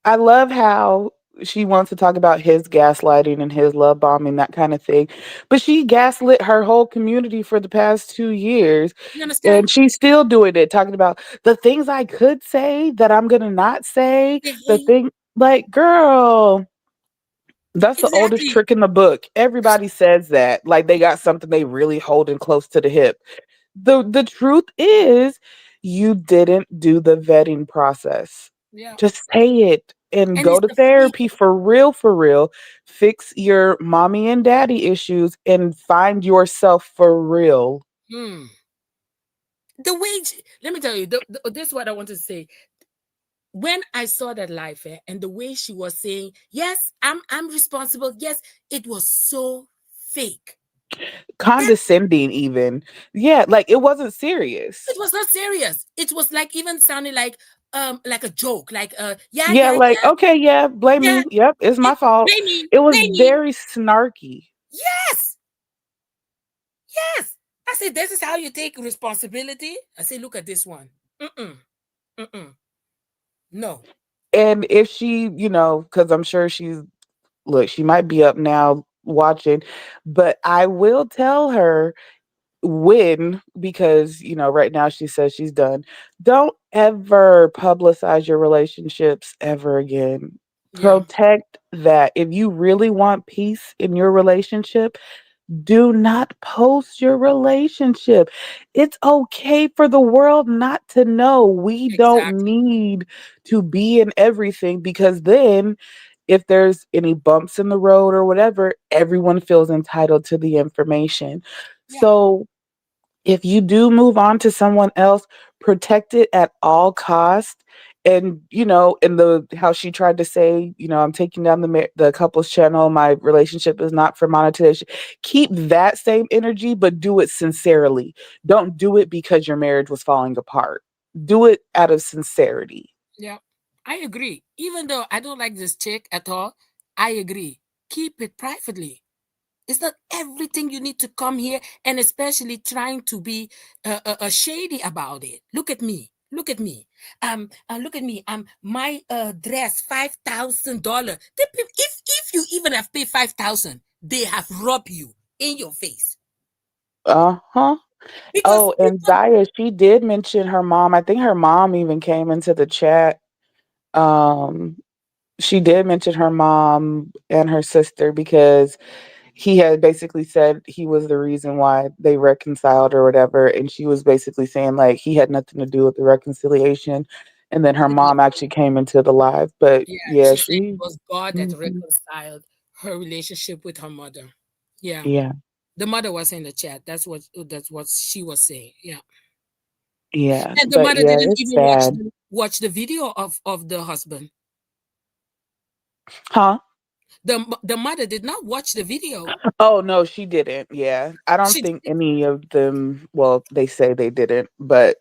S4: I love how she wants to talk about his gaslighting and his love bombing, that kind of thing. But she gaslit her whole community for the past 2 years,
S2: You understand?
S4: and she's still doing it, talking about the things I could say that I'm gonna not say. The
S2: Mhm.
S4: thing, like, girl, that's the oldest
S2: Exactly.
S4: trick in the book. Everybody says that, like they got something they really holding close to the hip. The truth is, you didn't do the vetting process.
S2: Yeah.
S4: Just say it and
S2: And
S4: go
S2: it's
S4: to
S2: the fear.
S4: therapy for real, for real. Fix your mommy and daddy issues and find yourself for real.
S2: Hmm. The way, let me tell you, this is what I want to say. When I saw that live and the way she was saying, yes, I'm responsible. Yes, it was so fake. That
S4: Condescending, even. Yeah, like it wasn't
S2: it
S4: serious.
S2: was not serious. It was like even sounding like a joke. Like yeah,
S4: Yeah,
S2: yeah,
S4: like,
S2: yeah,
S4: okay, yeah, blame
S2: yeah.
S4: me. Yep, it's my fault. It was
S2: Blame me.
S4: very snarky.
S2: Yes, yes. I said, this is how you take responsibility. I say, look at this one. Mm-mm, mm-mm. No.
S4: And if she, because I'm sure she's, look, she might be up now watching, but I will tell her when, because, right now she says she's done. Don't ever publicize your relationships ever again.
S2: Yeah,
S4: Protect that. If you really want peace in your relationship, do not post your relationship. It's okay for the world not to know. We don't
S2: exactly.
S4: need to be in everything because then if there's any bumps in the road or whatever, everyone feels entitled to the information.
S2: Yeah,
S4: So if you do move on to someone else, protect it at all costs. And in the how she tried to say, I'm taking down the couple's channel. My relationship is not for monetization. Keep that same energy, but do it sincerely. Don't do it because your marriage was falling apart. Do it out of sincerity.
S2: yeah. I agree. Even though I don't like this chick at all, I agree. Keep it privately. It's not everything you need to come here and especially trying to be shady about it. Look at me. Look at me. Look at me. My dress $5,000. If you even have paid 5,000, they have robbed you in your face
S4: Uh huh.
S2: because
S4: Oh, and Zaya, she did mention her mom. I think her mom even came into the chat. Um, she did mention her mom and her sister because he had basically said he was the reason why they reconciled or whatever, and she was basically saying like he had nothing to do with the reconciliation, and then her mom actually came into the live. But
S2: yeah,
S4: yeah,
S2: she said it
S4: she,
S2: was God that
S4: mhm,
S2: reconciled her relationship with her mother. Yeah,
S4: yeah,
S2: the mother was in the chat. That's what she was saying. Yeah.
S4: yeah,
S2: And the
S4: but
S2: mother
S4: yeah,
S2: didn't
S4: it's
S2: even
S4: sad,
S2: watch the video of the husband.
S4: huh?
S2: The mother did not watch the video.
S4: Oh no, she didn't. Yeah, I don't
S2: She
S4: think
S2: did.
S4: any of them. Well, they say they didn't, but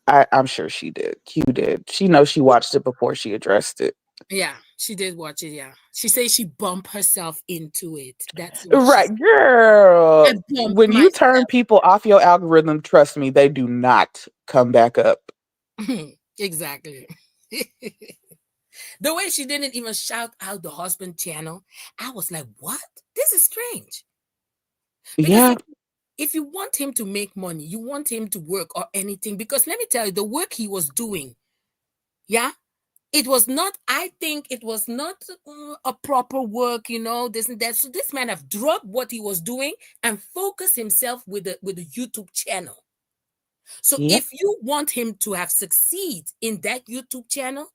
S4: I'm sure she did. Q did. She knows she watched it before she addressed it.
S2: Yeah, she did watch it. Yeah, she says she bumped herself into it. That's what she
S4: Right,
S2: said.
S4: girl.
S2: I bumped
S4: When you turn
S2: myself.
S4: people off your algorithm, trust me, they do not come back up.
S2: Exactly. The way she didn't even shout out the husband channel, I was like, "What? This is strange." Because
S4: Yeah,
S2: if you want him to make money, you want him to work or anything. Because let me tell you, the work he was doing, yeah, it was not. I think it was not a proper work. This and that. So this man have dropped what he was doing and focused himself with the YouTube channel. So
S4: yep,
S2: if you want him to have succeed in that YouTube channel,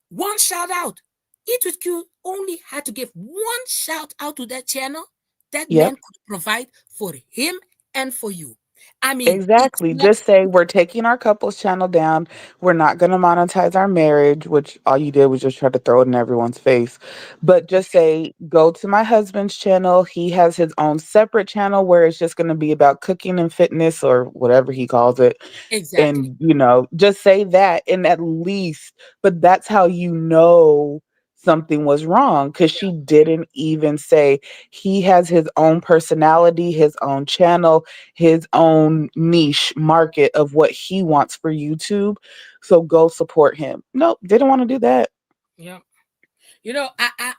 S2: one shout out. It would you only had to give one shout out to that channel. That man
S4: yep,
S2: could provide for him and for you. I mean, it's
S4: Exactly.
S2: not
S4: Just say we're taking our couples channel down. We're not going to monetize our marriage, which all you did was just try to throw it in everyone's face. But just say go to my husband's channel. He has his own separate channel where it's just going to be about cooking and fitness or whatever he calls it.
S2: exactly.
S4: And, just say that and at least, but that's how something was wrong because she didn't even say he has his own personality, his own channel, his own niche market of what he wants for YouTube. So go support him. Nope, didn't want to do that.
S2: Yeah.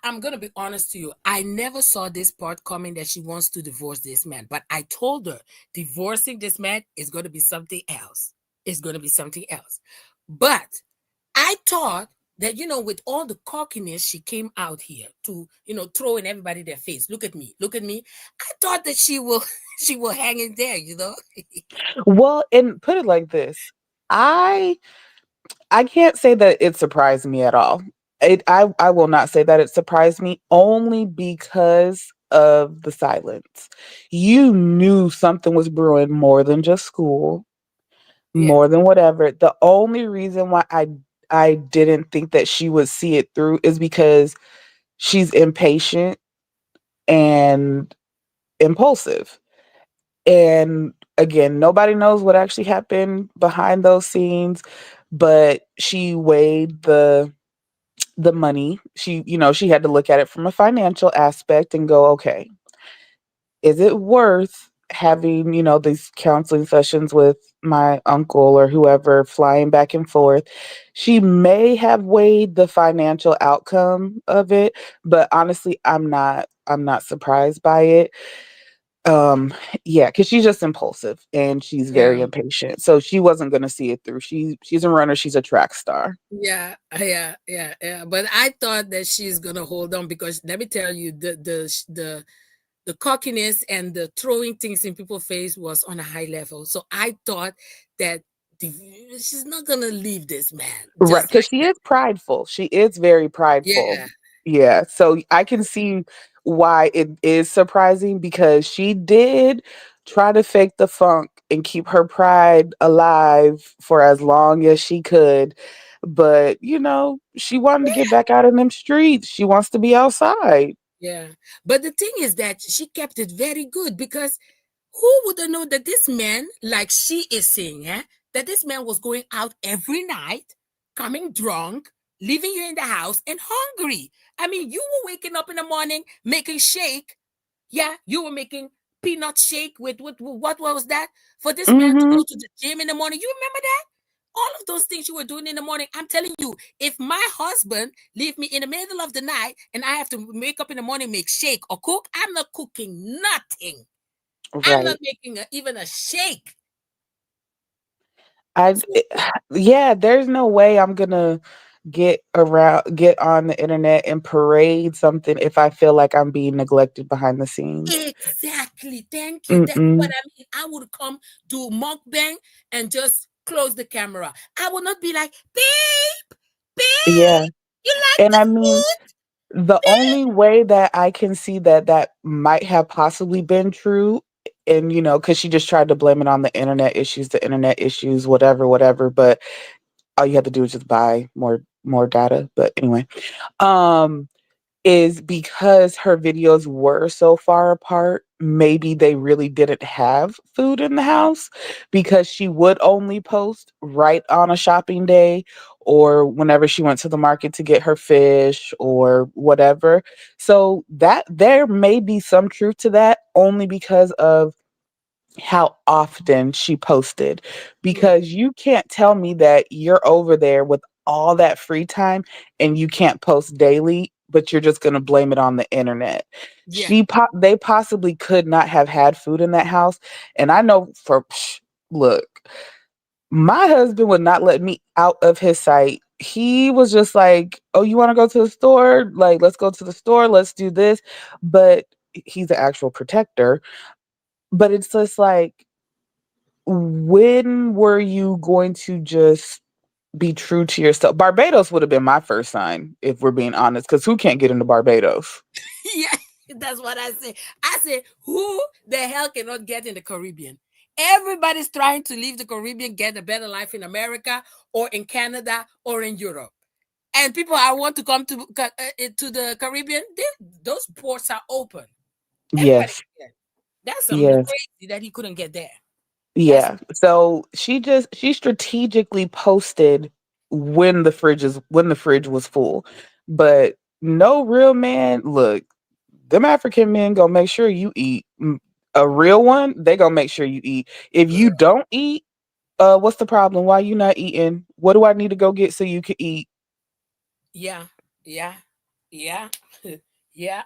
S2: I'm gonna be honest to you. I never saw this part coming that she wants to divorce this man. But I told her divorcing this man is gonna be something else. It's gonna be something else. But I thought that with all the cockiness she came out here to, throw in everybody their face. Look at me, look at me. I thought that she will she will hang in there.
S4: Well, and put it like this. I I can't say that it surprised me at all. I will not say that it surprised me only because of the silence. You knew something was brewing more than just school,
S2: Yeah,
S4: more than whatever. The only reason why I didn't think that she would see it through is because she's impatient and impulsive. And again, nobody knows what actually happened behind those scenes, but she weighed the money. She had to look at it from a financial aspect and go, okay, is it worth having, these counseling sessions with my uncle or whoever flying back and forth? She may have weighed the financial outcome of it, but honestly, I'm not surprised by it. Um, yeah, because she's just impulsive and she's very
S2: yeah.
S4: impatient. So she wasn't gonna see it through. She's a runner, she's a track star.
S2: Yeah, yeah. But I thought that she's gonna hold on because let me tell you, the cockiness and the throwing things in people's face was on a high level. So I thought that the, she's not gonna leave this man
S4: Right,
S2: just
S4: because
S2: like
S4: she
S2: that.
S4: is prideful. She is very prideful.
S2: Yeah,
S4: Yeah, so I can see why it is surprising because she did try to fake the funk and keep her pride alive for as long as she could. But, she wanted to get back out in them streets. She wants to be outside.
S2: yeah. But the thing is that she kept it very good because who would have known that this man, like she is saying, that this man was going out every night, coming drunk, leaving you in the house and hungry. I mean, you were waking up in the morning making shake. Yeah, you were making peanut shake with what was that? For this man to go
S4: Mhm.
S2: to the gym in the morning. You remember that? All of those things you were doing in the morning. I'm telling you, if my husband leave me in the middle of the night and I have to wake up in the morning, make shake or cook, I'm not cooking nothing. I'm not
S4: Right.
S2: making even a shake.
S4: I
S2: So
S4: yeah, there's no way I'm gonna get on the internet and parade something if I feel like I'm being neglected behind the scenes.
S2: exactly. Thank you. That's what
S4: Mm-mm.
S2: I mean. I would come do mukbang and just close the camera. I will not be like, babe,
S4: Yeah.
S2: babe, you like
S4: And
S2: the
S4: I mean,
S2: food?
S4: the only way that I can see that might have possibly been true, and because she just tried to blame it on the internet issues, whatever, whatever. But all you had to do is just buy more data. But anyway, um, is because her videos were so far apart, maybe they really didn't have food in the house because she would only post right on a shopping day or whenever she went to the market to get her fish or whatever. So that there may be some truth to that only because of how often she posted,
S2: Mm,
S4: because you can't tell me that you're over there with all that free time and you can't post daily, but you're just going to blame it on the internet.
S2: yeah,
S4: They possibly could not have had food in that house, and I know look, my husband would not let me out of his sight. He was just like, "Oh, you want to go to the store? Like, let's go to the store. Let's do this." But he's an actual protector. But it's just like, when were you going to just be true to yourself? Barbados would have been my first sign, if we're being honest, because who can't get into Barbados?
S2: yeah. That's what I say. I say, who the hell cannot get in the Caribbean? Everybody's trying to leave the Caribbean, get a better life in America or in Canada or in Europe. And people I want to come to the Caribbean, those ports are open. Everybody
S4: Yes.
S2: can get. That's
S4: Yes.
S2: crazy that he couldn't get there. That's
S4: Yeah. So she strategically posted when the fridge was full. But no real man, look, them African men gonna make sure you eat. A real one, they gonna make sure you eat. If you don't eat, what's the problem? Why you not eating? What do I need to go get so you can eat?
S2: yeah, yeah, yeah, yeah.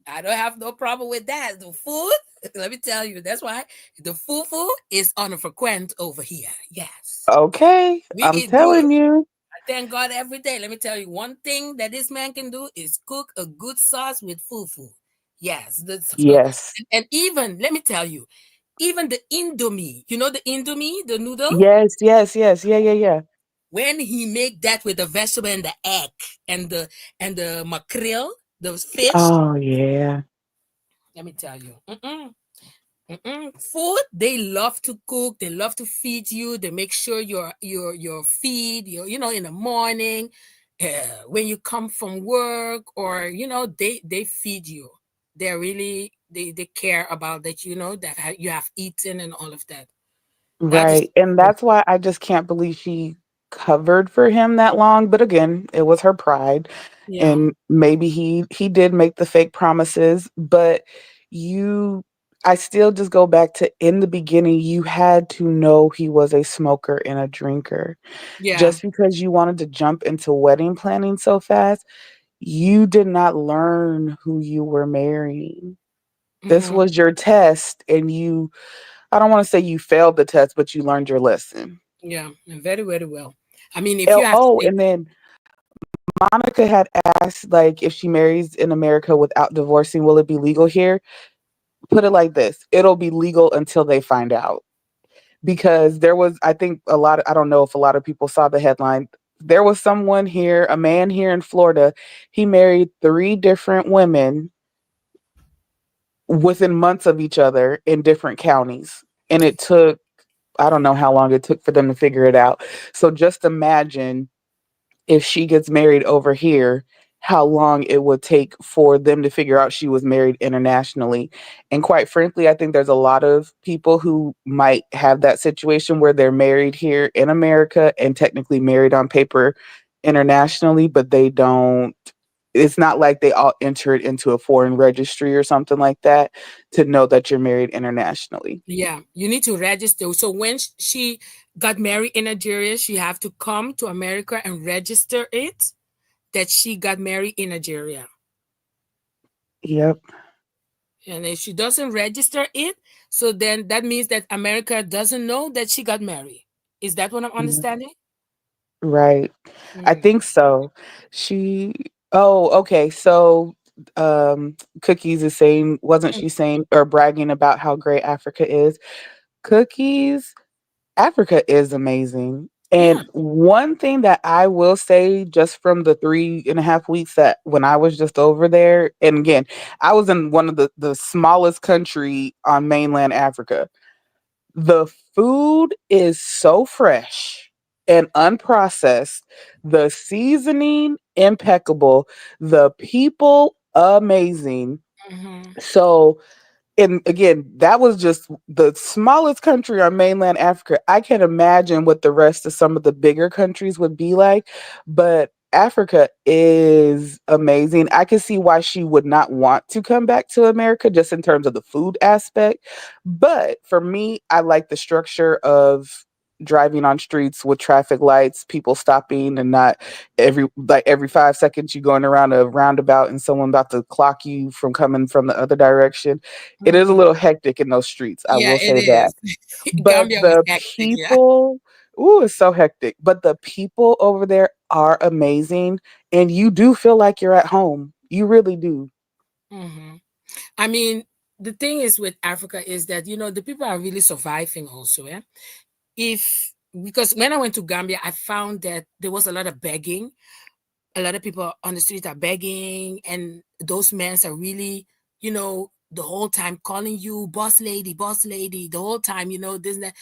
S2: I don't have no problem with that. The food, let me tell you, that's why the fufu is unfrequent over here. Yes,
S4: Okay,
S2: we
S4: I'm
S2: eat good.
S4: telling you.
S2: I thank God every day. Let me tell you, one thing that this man can do is cook a good sauce with fufu. Yes,
S4: Yes.
S2: and even let me tell you, even the Indomie, you know the Indomie, the noodle,
S4: Yes, yes, yes. Yeah, yeah, yeah.
S2: when he make that with the vegetable and the egg and the mackerel, the fish,
S4: Oh yeah.
S2: let me tell you, food, they love to cook, they love to feed you, they make sure your feed, in the morning, when you come from work, or they feed you. They're really, they care about that, that you have eaten and all of that. That is
S4: Right. And that's why I just can't believe she covered for him that long. But again, it was her pride.
S2: yeah,
S4: And maybe he did make the fake promises, but you I still just go back to in the beginning, you had to know he was a smoker and a drinker.
S2: yeah,
S4: Just because you wanted to jump into wedding planning so fast, you did not learn who you were marrying. This
S2: hmm,
S4: was your test, and I don't want to say you failed the test, but you learned your lesson.
S2: yeah, and very, very well. I mean, if you have to
S4: Oh,
S2: think,
S4: and then Monica had asked, like, if she marries in America without divorcing, will it be legal here? Put it like this: it'll be legal until they find out. Because there was, I think, I don't know if a lot of people saw the headline. There was someone here, a man here in Florida. He married three different women within months of each other in different counties. And it took, I don't know how long it took for them to figure it out. So just imagine if she gets married over here, how long it would take for them to figure out she was married internationally. And quite frankly, I think there's a lot of people who might have that situation where they're married here in America and technically married on paper internationally, but they don't. It's not like they all enter it into a foreign registry or something like that to know that you're married internationally.
S2: yeah, you need to register. So when she got married in Nigeria, she have to come to America and register it that she got married in Nigeria.
S4: Yep.
S2: And if she doesn't register it, so then that means that America doesn't know that she got married. Is that what I'm understanding?
S4: Right. I
S2: Mm.
S4: think so. She Oh, okay. So Cookies is saying, wasn't she saying or bragging about how great Africa is? Cookies, Africa is amazing.
S2: Yeah.
S4: And one thing that I will say, just from the 3.5 weeks that when I was just over there, and again, I was in one of the smallest country on mainland Africa. The food is so fresh and unprocessed. The seasoning impeccable. The people amazing.
S2: Hmm.
S4: So, and again, that was just the smallest country on mainland Africa. I can imagine what the rest of some of the bigger countries would be like, but Africa is amazing. I can see why she would not want to come back to America just in terms of the food aspect. But for me, I like the structure of driving on streets with traffic lights, people stopping and not every 5 seconds you going around a roundabout and someone about to clock you from coming from the other direction. It is a
S2: Hmm.
S4: little hectic in those streets, I
S2: Yeah,
S4: will
S2: it
S4: say that.
S2: is.
S4: But
S2: Gambia was
S4: the
S2: hectic. Yeah.
S4: people, ooh, it's so hectic. But the people over there are amazing, and you do feel like you're at home. You really do.
S2: Hmm. I mean, the thing is with Africa is that the people are really surviving also. Yeah, if because when I went to Gambia, I found that there was a lot of begging. A lot of people on the street are begging, and those men are really, you know, the whole time calling you boss lady, the whole time, this and that.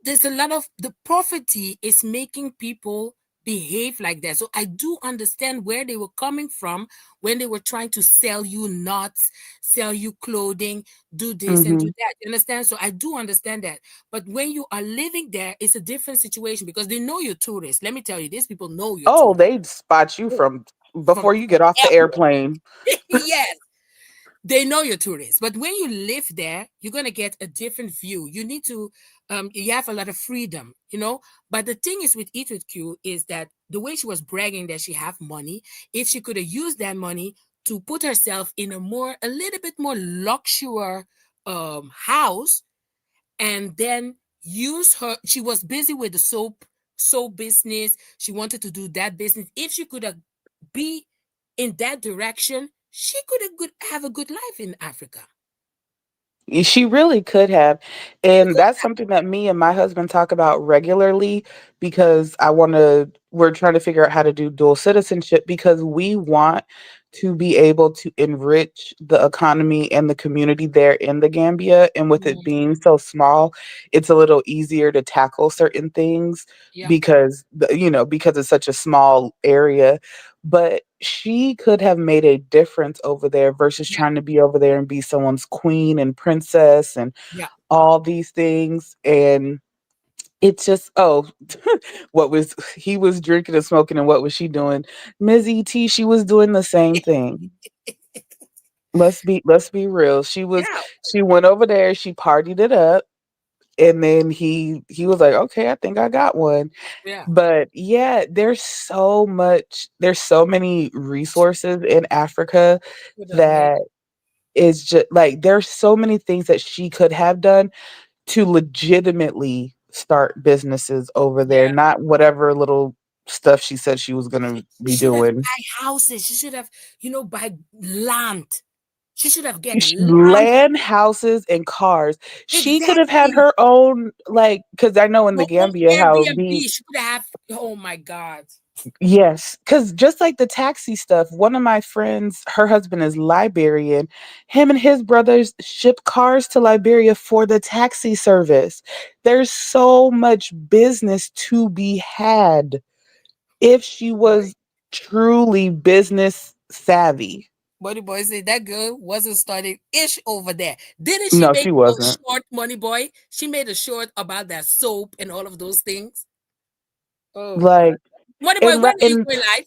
S2: There's a lot of the poverty is making people behave like that. So I do understand where they were coming from when they were trying to sell you nuts, sell you clothing, do this and do
S4: Hmm.
S2: that. You understand? So I do understand that. But when you are living there, it's a different situation because they know you're tourists. Let me tell you, these people know you're
S4: Oh,
S2: tourists
S4: they'd spot you from
S2: from
S4: before you get off the
S2: airport.
S4: airplane.
S2: Yes, they know you're tourists, but when you live there, you're gonna get a different view. You need to, you have a lot of freedom. But the thing is with Eat with Q is that the way she was bragging that she have money, if she could have used that money to put herself in a little bit more luxury house, and then she was busy with the soap business. She wanted to do that business. If she could have be in that direction, she could have a good life in Africa.
S4: She really could have. And that's something that me and my husband talk about regularly because we're trying to figure out how to do dual citizenship because we want to be able to enrich the economy and the community there in the Gambia. And with it
S2: Mm,
S4: being so small, it's a little easier to tackle certain things
S2: yeah,
S4: because, because it's such a small area. But she could have made a difference over there versus
S2: yeah,
S4: trying to be over there and be someone's queen and princess and
S2: yeah.
S4: all these things. And it's just, oh, what was he was drinking and smoking, and what was she doing? Ms. Et, she was doing the same thing. Let's be real.
S2: Yeah,
S4: She went over there, she partied it up, and then he was like, okay, I think I got one.
S2: yeah.
S4: But yeah, there's so many resources in Africa
S2: Could have made
S4: that is just like there's so many things that she could have done to legitimately start businesses over there,
S2: yeah.
S4: not whatever little stuff she said she was gonna
S2: She
S4: be
S2: should have
S4: doing.
S2: buy houses. She should have, buy land. She should have get land.
S4: Land, houses, and cars. She could have had
S2: Exactly.
S4: her own, like, because I know in
S2: Her
S4: the
S2: own
S4: Gambia how
S2: Airbnb.
S4: the
S2: She could have. Oh my God.
S4: yes, because just like the taxi stuff, one of my friends, her husband is Liberian. Him and his brothers ship cars to Liberia for the taxi service. There's so much business to be had if she
S2: Boy,
S4: was truly business savvy.
S2: Money boy said that girl wasn't starting ish over there. Didn't she
S4: No,
S2: make
S4: she
S2: a little
S4: wasn't.
S2: short, money boy? She made a short about that soap and all of those things. Oh God.
S4: Like,
S2: Money boy,
S4: and
S2: when
S4: right,
S2: are you
S4: and
S2: going live?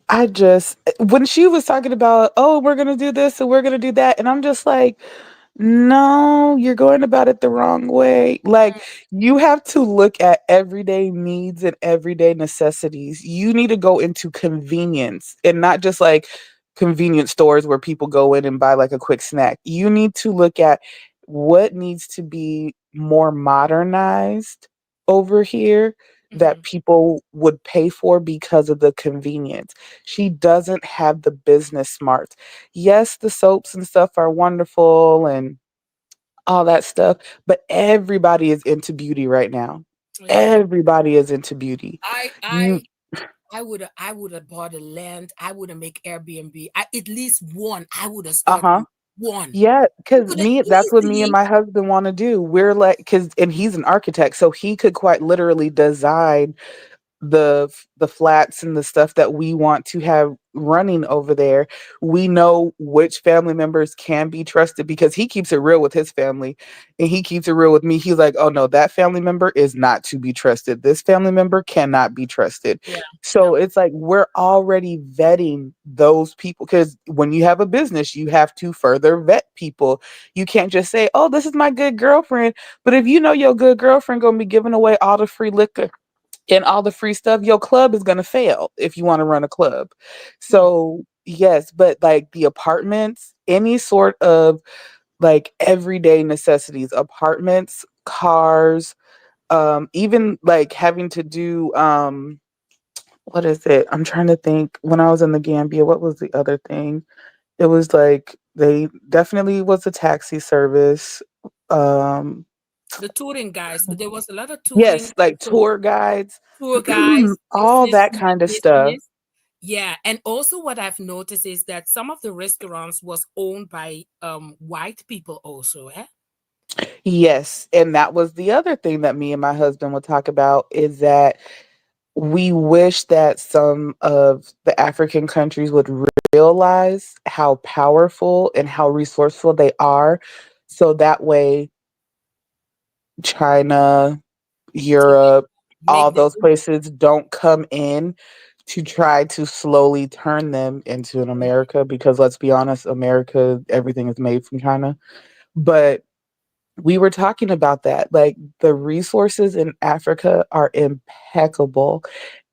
S4: I just when she was talking about, oh, we're gonna do this and we're gonna do that, and I'm just like, no, you're going about it the wrong way. Like, you have to look at everyday needs and everyday necessities. You need to go into convenience and not just like convenience stores where people go in and buy like a quick snack. You need to look at what needs to be more modernized over here
S2: Mm-hmm.
S4: that people would pay for because of the convenience. She doesn't have the business smarts. Yes, the soaps and stuff are wonderful and all that stuff, but everybody is into beauty right now.
S2: Yeah.
S4: Everybody is into beauty.
S2: I
S4: You
S2: I I would have bought a land. I would have make Airbnb. At least one. I would have started
S4: uh-huh.
S2: with one.
S4: Yeah,
S2: You
S4: cuz
S2: could have
S4: me that's what me and
S2: easily.
S4: my husband want to do. We're like cuz and he's an architect, so he could quite literally design the flats and the stuff that we want to have running over there. We know which family members can be trusted because he keeps it real with his family and he keeps it real with me. He's like, "Oh no, that family member is not to be trusted. This family member cannot be trusted."
S2: Yeah. Yeah.
S4: So it's like we're already vetting those people cuz when you have a business, you have to further vet people. You can't just say, "Oh, this is my good girlfriend." But if you know your good girlfriend going to be giving away all the free liquor and all the free stuff, your club is going to fail if you want to run a club.
S2: Hmm.
S4: So, yes, but like the apartments, any sort of like everyday necessities, apartments, cars, even like having to do what is it? I'm trying to think when I was in the Gambia, what was the other thing? It was like they definitely was a taxi service. Um
S2: The touring guys. There was a lot of touring
S4: yes, like
S2: also.
S4: tour guides,
S2: Tour guys,
S4: all that
S2: women
S4: kind of stuff.
S2: business. Yeah, and also what I've noticed is that some of the restaurants was owned by white people also, eh?
S4: Yes, and that was the other thing that me and my husband would talk about is that we wish that some of the African countries would realize how powerful and how resourceful they are. So that way, China,
S2: Yeah,
S4: Europe, all
S2: make the
S4: those places don't come in to try to slowly turn them into an America. Because let's be honest, America, everything is made from China. But we were talking about that. Like the resources in Africa are impeccable.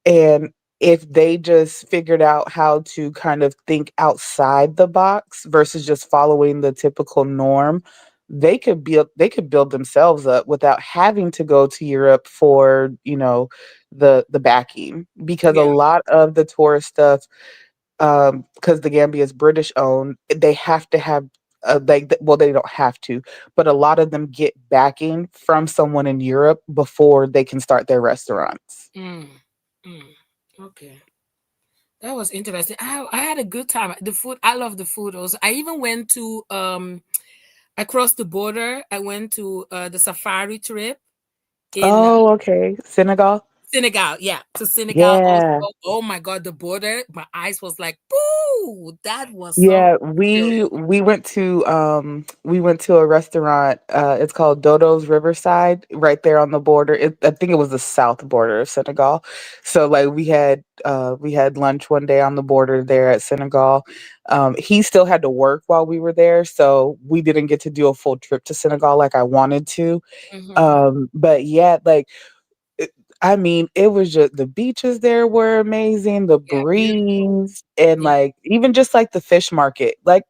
S4: And if they just figured out how to kind of think outside the box versus just following the typical norm, they could build themselves up without having to go to Europe for, the backing. Because a
S2: yeah,
S4: lot of the tourist stuff, because the Gambia is British owned, they have to have well, they don't have to, but a lot of them get backing from someone in Europe before they can start their restaurants.
S2: mm, mm. Okay. That was interesting. I had a good time. The food, I love the food also. I even went to across the border. I went to the safari trip in
S4: Oh, okay. Senegal?
S2: Senegal. Yeah, to Senegal
S4: Yeah.
S2: also. Oh my God, the border. My eyes was like, boo! That was some
S4: Yeah,
S2: experience.
S4: we went to a restaurant. It's called Dodo's Riverside, right there on the border. I think it was the south border of Senegal. So like we had lunch one day on the border there at Senegal. He still had to work while we were there, so we didn't get to do a full trip to Senegal like I wanted to.
S2: Hmm.
S4: But yeah, like it I mean, it was just the beaches there were amazing, the
S2: Yeah, beautiful.
S4: breeze, and,
S2: Yeah.
S4: like, even just, like, the fish market. Like,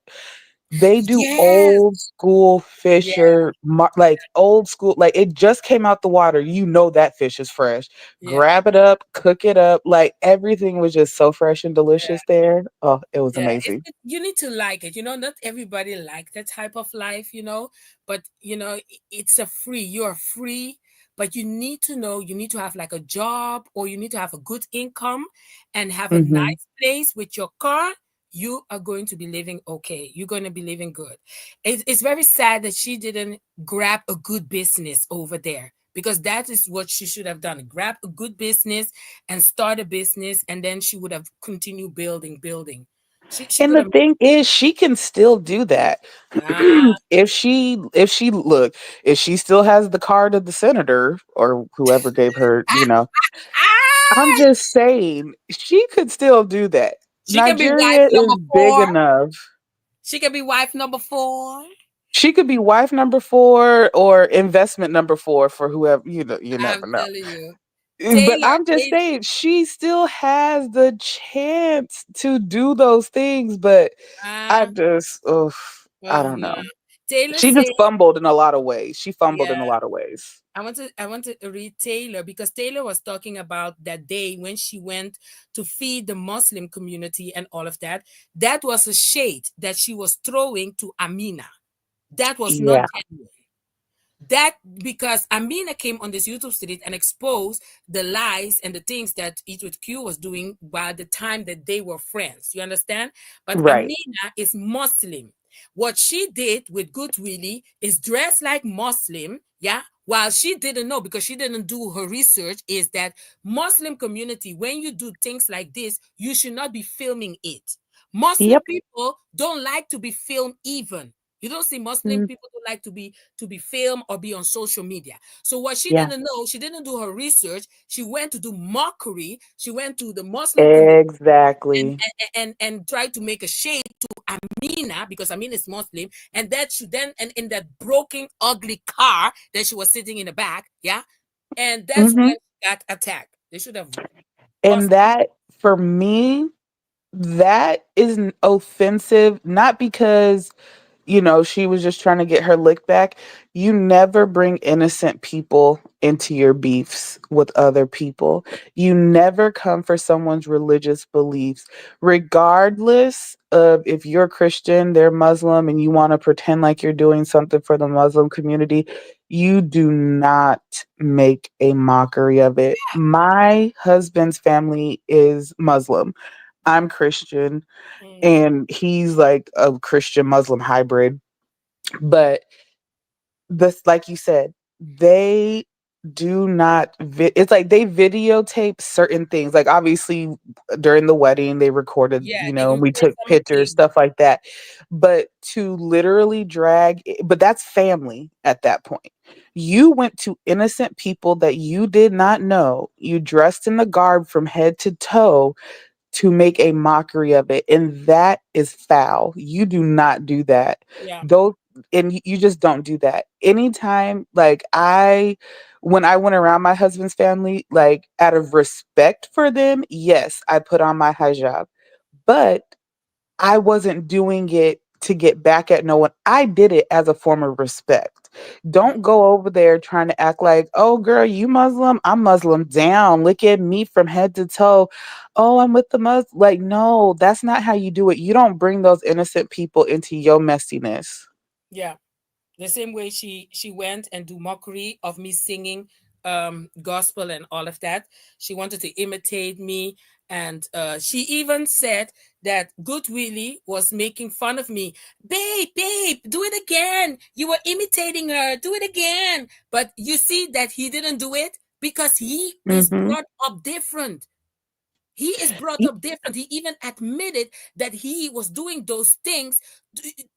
S4: they do
S2: Yes.
S4: old school
S2: Yeah.
S4: old school like, it just came out the water, you know that fish is fresh.
S2: Yeah.
S4: Grab it up, cook it up, like, everything was just so fresh and
S2: Yeah.
S4: delicious there. Oh, it was
S2: Yeah,
S4: amazing.
S2: you need to like it. Not everybody like that type of life, but it's a free. You're free, but you need to know you need to have like a job or you need to have a good income and have a
S4: Mhm.
S2: nice place with your car. You are going to be living okay. You're going to be living good. It's very sad that she didn't grab a good business over there because that is what she should have done. Grab a good business and start a business, and then she would have continued building. She
S4: And
S2: could
S4: the
S2: have.
S4: thing is, she can still do that.
S2: Ah,
S4: If she still has the card of the senator or whoever gave her, I'm
S2: ah,
S4: just saying, she could still do that.
S2: she can be wife
S4: Nigeria
S2: number
S4: is big
S2: 4.
S4: enough.
S2: She can be wife number 4.
S4: She could be wife number 4 or investment number 4 for whoever, you
S2: I'm
S4: never know.
S2: telling you,
S4: But
S2: Taylor.
S4: I'm just saying, she still has the chance to do those things, but I
S2: Ah,
S4: just, ugh, I
S2: oh
S4: don't
S2: no.
S4: know.
S2: Taylor
S4: She
S2: said,
S4: just fumbled in a lot of ways. She fumbled in
S2: yeah.
S4: a lot of ways.
S2: I want to read Taylor because Taylor was talking about that day when she went to feed the Muslim community and all of that. That was a shade that she was throwing to Amina. That was not
S4: Yeah,
S2: genuine. That because Amina came on this YouTube series and exposed the lies and the things that Eat with Q was doing by the time that they were friends. You understand? But
S4: right.
S2: Amina is Muslim. What she did with Good Willie is dress like Muslim, yeah. While she didn't know because she didn't do her research, is that Muslim community, when you do things like this, you should not be filming it. Muslim
S4: Yep.
S2: people don't like to be filmed even. You don't see Muslim
S4: Mm,
S2: people don't like to be filmed or be on social media. So what she
S4: yeah,
S2: didn't know, she didn't do her research. She went to do mockery. She went to the Muslim community and
S4: exactly.
S2: and tried to make a shade to Amina because Amina is Muslim, and that she then and in that broken, ugly car that she was sitting in the back, yeah, and that's
S4: Hmm.
S2: when she got attacked. They should have
S4: And
S2: bust.
S4: that, for me, that is offensive, not because she was just trying to get her lick back. You never bring innocent people into your beefs with other people. You never come for someone's religious beliefs, regardless of if you're Christian, they're Muslim, and you want to pretend like you're doing something for the Muslim community. You do not make a mockery of it. My husband's family is Muslim. I'm Christian
S2: Mm,
S4: and he's like a Christian Muslim hybrid. But this, like you said, they do not it's like they videotape certain things, like obviously during the wedding they recorded,
S2: yeah,
S4: you
S2: they're
S4: know,
S2: gonna
S4: and we
S2: share
S4: took
S2: some
S4: pictures,
S2: things.
S4: stuff like that. But to literally but that's family at that point. You went to innocent people that you did not know, you dressed in the garb from head to toe to make a mockery of it, and that is foul. You do not do that.
S2: Yeah,
S4: Those and you just don't do that. Anytime, like when I went around my husband's family, like out of respect for them, yes, I put on my hijab, but I wasn't doing it to get back at no one. I did it as a form of respect.
S2: mm,
S4: Don't go over there trying to act like, oh, girl, you Muslim? I'm Muslim down. Look at me from head to toe. Oh, I'm with the Muslim. Like, no, that's not how you do it. You don't bring those innocent people into your messiness.
S2: yeah. The same way she went and do mockery of me singing gospel and all of that. She wanted to imitate me, and she even said that Good Willie was making fun of me. Babe, do it again. You were imitating her. Do it again. But you see that he didn't do it because he is
S4: Hmm.
S2: brought up different. He is brought up different. He even admitted that he was doing those things,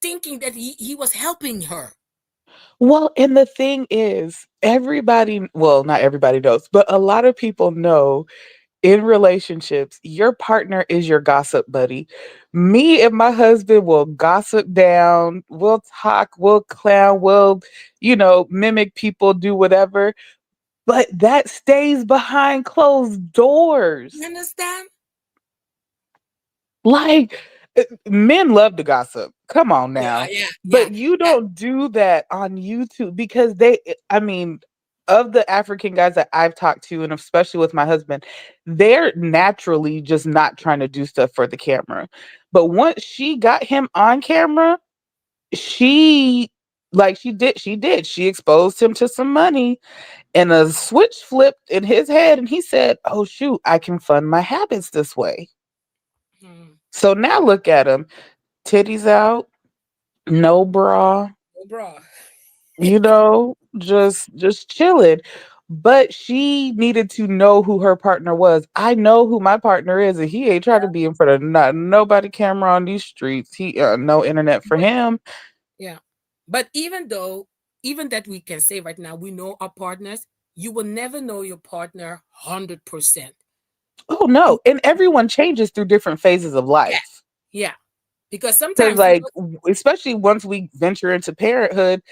S2: thinking that he was helping her.
S4: Well, and the thing is, well, not everybody knows, but a lot of people know in relationships, your partner is your gossip buddy. Me and my husband will gossip down, we'll talk, we'll clown, we'll, mimic people, do whatever, but that stays behind closed
S2: You
S4: doors.
S2: understand?
S4: Like, men love to gossip. Come on
S2: Yeah,
S4: now.
S2: yeah, yeah,
S4: But you
S2: yeah.
S4: don't do that on YouTube because I mean, of the African guys that I've talked to, and especially with my husband, they're naturally just not trying to do stuff for the camera. But once she got him on camera, she she exposed him to some money and a switch flipped in his head and he said, oh shoot, I can fund my habits this way.
S2: Hmm.
S4: So now look at him, titties out, no bra,
S2: Oh, bro.
S4: just chilling. But she needed to know who her partner was. I know who my partner is, and he ain't trying to be in front of not nobody camera on these streets. He no internet for
S2: But
S4: him.
S2: yeah, but even that we can say right now, we know our partners. You will never know your partner 100%.
S4: Oh
S2: You,
S4: no, and everyone changes through different phases of
S2: yeah,
S4: life.
S2: yeah, because
S4: Because
S2: sometimes
S4: like especially once we venture into parenthood,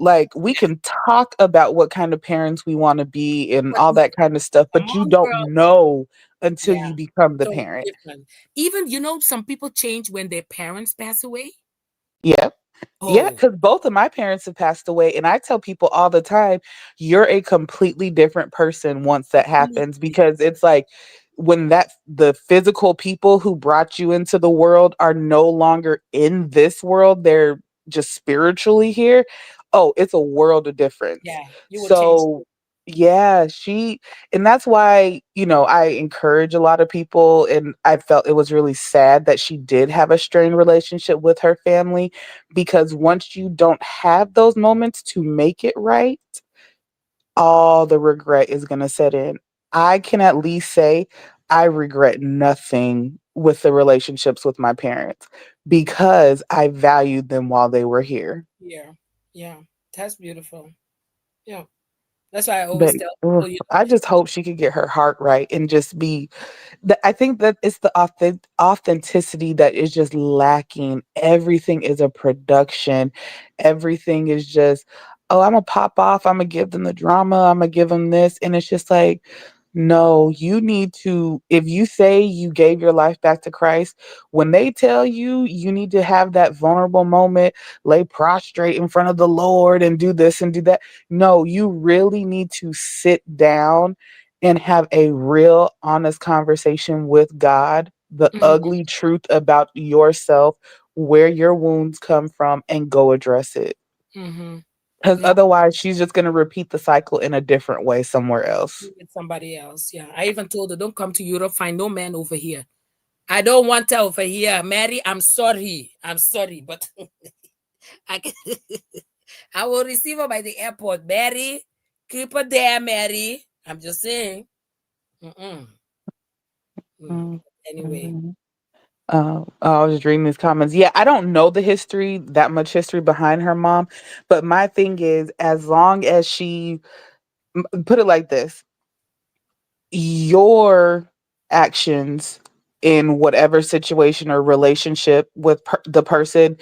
S4: like we can talk about what kind of parents we want to be and
S2: but
S4: all that kind of stuff,
S2: come
S4: but you
S2: on,
S4: don't
S2: girl.
S4: know until
S2: Yeah,
S4: you become the
S2: so
S4: parent.
S2: different. Even some people change when their parents pass away.
S4: Yeah. Yeah,
S2: Oh,
S4: because both of my parents have passed away, and I tell people all the time, you're a completely different person once that happens
S2: completely.
S4: because it's like when the physical people who brought you into the world are no longer in this world, they're just spiritually here. Oh, it's a world of difference.
S2: Yeah, you will change.
S4: So, yeah, and that's why, I encourage a lot of people, and I felt it was really sad that she did have a strained relationship with her family because once you don't have those moments to make it right, all the regret is going to set in. I can at least say I regret nothing with the relationships with my parents because I valued them while they were here.
S2: Yeah, yeah, that's beautiful. Yeah, that's why I
S4: But
S2: always tell
S4: ugh,
S2: people,
S4: I just hope she could get her heart right and just be I think that it's the authenticity that is just lacking. Everything is a production. Everything is just, oh, I'm gonna pop off. I'm gonna give them the drama. I'm gonna give them this, and it's just like, no, you need to. If you say you gave your life back to Christ, when they tell you you need to have that vulnerable moment, lay prostrate in front of the Lord and do this and do that. No, you really need to sit down and have a real honest conversation with God, the
S2: Mhm,
S4: ugly truth about yourself, where your wounds come from, and go address it.
S2: mhm.
S4: Because
S2: Yeah,
S4: otherwise, she's just going to repeat the cycle in a different way somewhere
S2: be
S4: else.
S2: with somebody else. Yeah, I even told her, don't come to Europe, find no man over here. I don't want her over here. Mary, I'm sorry. I'm sorry, but I can, I will receive her by the airport. Mary, keep her there, Mary. I'm just saying. Mm-mm. Mm.
S4: Mm,
S2: Anyway.
S4: mhm. I was just reading these comments. Yeah, I don't know the history, that much history behind her mom, but my thing is, as long as she, put it like this, your actions in whatever situation or relationship with the person,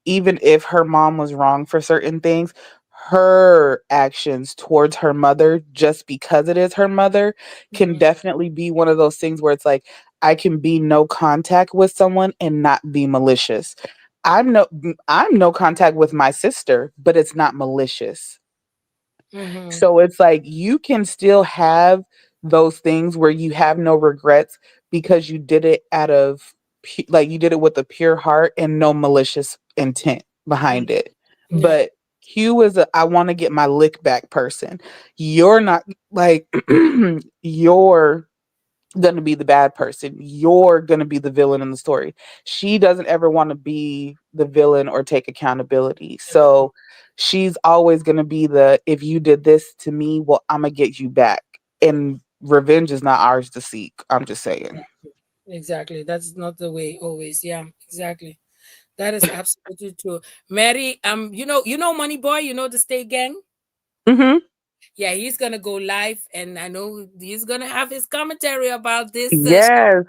S4: even if her mom was wrong for certain things, her actions towards her mother, just because it is her mother, can
S2: Mhm.
S4: definitely be one of those things where it's like, I can be no contact with someone and not be malicious. I'm no contact with my sister, but it's not malicious.
S2: Mhm.
S4: So it's like you can still have those things where you have no regrets because you did it out of like you did it with a pure heart and no malicious intent
S2: Mm.
S4: behind it.
S2: Yeah.
S4: But Q is a I want to get my lick back person. You're not like you're going to be the bad person. You're going to be the villain in the story. She doesn't ever want to be the villain or take accountability.
S2: Mhm.
S4: So she's always going to be the if you did this to me, well, I'm going to get you back. And revenge is not ours to seek. I'm just saying.
S2: Exactly. That's not the way always. Yeah, exactly. That is absolutely true. Mary, you know Money Boy, you know the State Gang?
S4: Mhm.
S2: Yeah, he's gonna go live, and I know he's gonna have his commentary about this.
S4: Yes.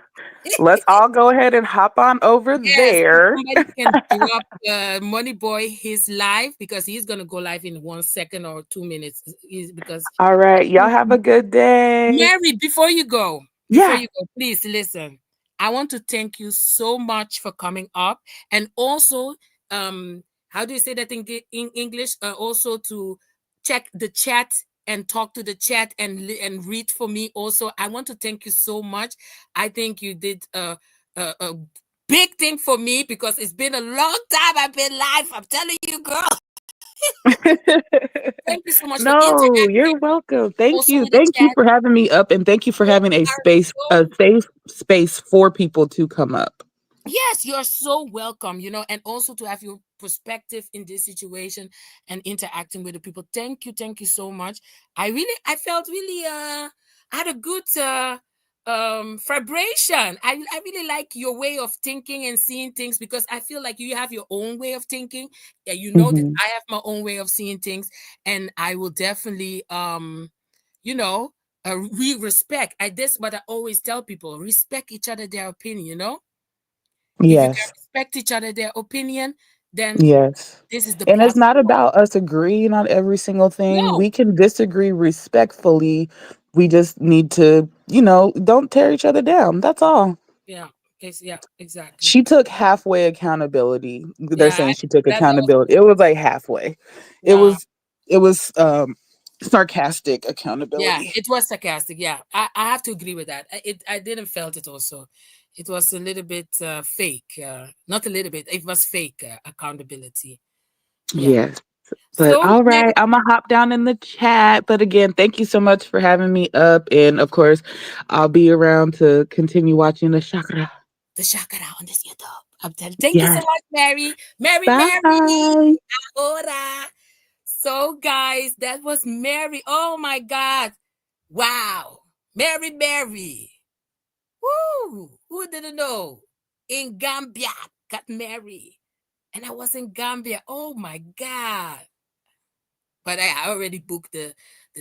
S4: Let's all go ahead and hop on over
S2: Yes, if
S4: there.
S2: somebody can drop Money Boy his live, because he's gonna go live in 1 second or 2 minutes. Because
S4: All right. Y'all have a good day.
S2: Mary, before
S4: Yeah.
S2: you go, please listen. I want to thank you so much for coming up, and also, how do you say that in English? Also to check the chat and talk to the chat and read for me. Also, I want to thank you so much. I think you did a big thing for me, because it's been a long time I've been live. I'm telling you, girl. Thank you so much for
S4: No,
S2: interacting
S4: you're welcome. Thank
S2: also
S4: you.
S2: with the
S4: Thank you
S2: chat.
S4: for having me up and thank you for
S2: You
S4: having
S2: are
S4: a
S2: so
S4: safe space for people to come up.
S2: Yes, you're so welcome, and also to have your perspective in this situation and interacting with the people. Thank you so much. I felt really I had a good vibration. I really like your way of thinking and seeing things, because I feel like you have your own way of thinking. Yeah, you know that
S4: Mhm.
S2: I have my own way of seeing things, and I will definitely you know we respect. I This what I always tell people: respect each other, their opinion, if you can
S4: Yes.
S2: respect each other, their opinion, then
S4: Yes.
S2: this is the
S4: And it's not
S2: platform.
S4: about us agreeing on every single thing.
S2: No,
S4: We can disagree respectfully. We just need to, don't tear each other down. That's all.
S2: yeah, yeah, exactly.
S4: She took halfway accountability. They're
S2: Yeah,
S4: saying she took
S2: that was
S4: accountability. It was like halfway. It
S2: yeah,
S4: was it was sarcastic
S2: yeah.
S4: accountability.
S2: It was sarcastic. Yeah, I have to agree with that. I didn't felt it also. It was a little bit fake. Not a little bit. It was fake accountability. Yeah.
S4: Yes. But
S2: So
S4: all
S2: Mary,
S4: right, I'm gonna hop down in the chat. But again, thank you so much for having me up. And of course, I'll be around to continue watching the chakra.
S2: the Shakaraaaaa on this YouTube. I'm telling. Thank you so
S4: Yes.
S2: much, Mary. Mary.
S4: Bye.
S2: Ahora. So, guys, that was Mary. Oh my God. Wow. Mary. Woo. Who didn't know? In Gambia, got married. And I was in Gambia. Oh my God. But I already booked the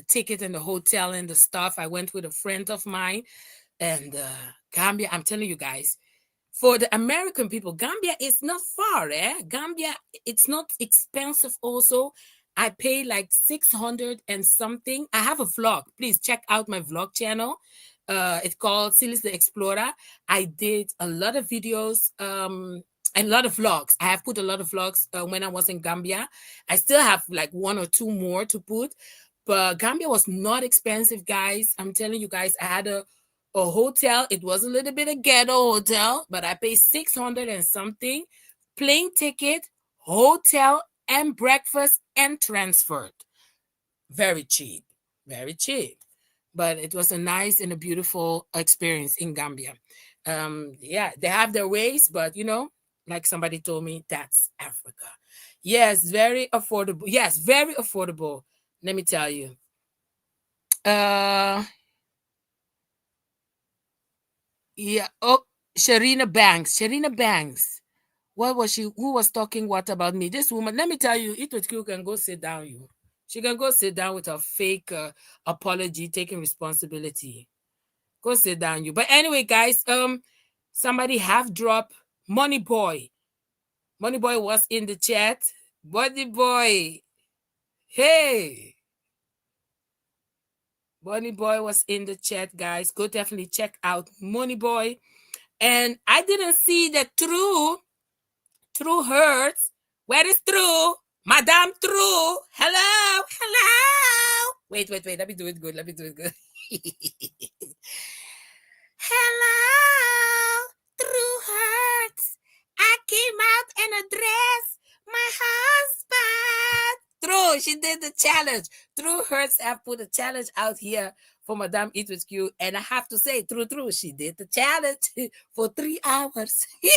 S2: ticket and the hotel and the stuff. I went with a friend of mine. And Gambia, I'm telling you guys, for the American people, Gambia is not far, Gambia, it's not expensive also. I pay like 600 and something. I have a vlog. Please check out my vlog channel. It's called Silas the Explorer. I did a lot of videos and a lot of vlogs. I have put a lot of vlogs when I was in Gambia. I still have like one or two more to put. But Gambia was not expensive, guys. I'm telling you guys, I had a hotel. It was a little bit of ghetto hotel, but I paid 600 and something. Plane ticket, hotel, and breakfast and transferred. Very cheap. Very cheap. but it was a nice and a beautiful experience in Gambia. Yeah, they have their ways, but like somebody told me, that's Africa. Yes, very affordable. Yes, very affordable. Let me tell you. Yeah. Oh, Sharina Banks. Sharina Banks. What was she? Who was talking what about me? This woman, let me tell you, Itwetku can go sit down, you. She can go sit down with her fake apology, taking responsibility. Go sit down, you. But anyway, guys, somebody have dropped Money Boy. Money Boy was in the chat. Money Boy. Hey. Money Boy was in the chat, guys. Go definitely check out Money Boy. And I didn't see that True Hurts. Where is True? Madame True. Hello. Hello. Wait. Let me do it good. Hello. True Hurts. I came out and addressed my husband. True, she did the challenge. True Hurts have put a challenge out here for Madame Eat with Q. And I have to say, true, she did the challenge for 3 hours. 3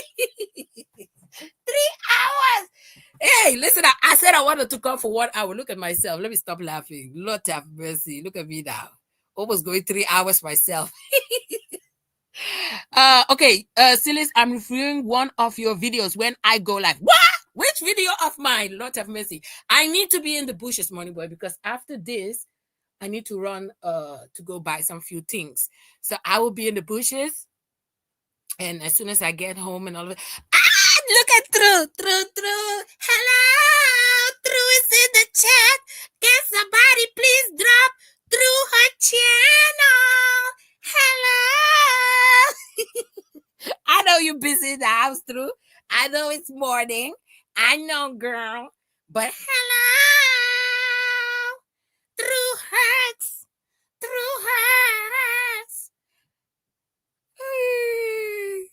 S2: hours. Hey, listen, I said I wanted to come for 1 hour. Look at myself. Let me stop laughing. Lord have mercy. Look at me now. Almost going 3 hours myself. Okay, Silas, I'm reviewing one of your videos when I go live. What? Which video of mine? Lord have mercy. I need to be in the bushes, Money Boy, because after this, I need to run to go buy some few things. So I will be in the bushes. And as soon as I get home and all of it, look at True. Hello, True is in the chat. Can somebody please drop through her channel? Hello. I know you're busy in the house, True. I know it's morning. I know, girl. But hello. True hurts.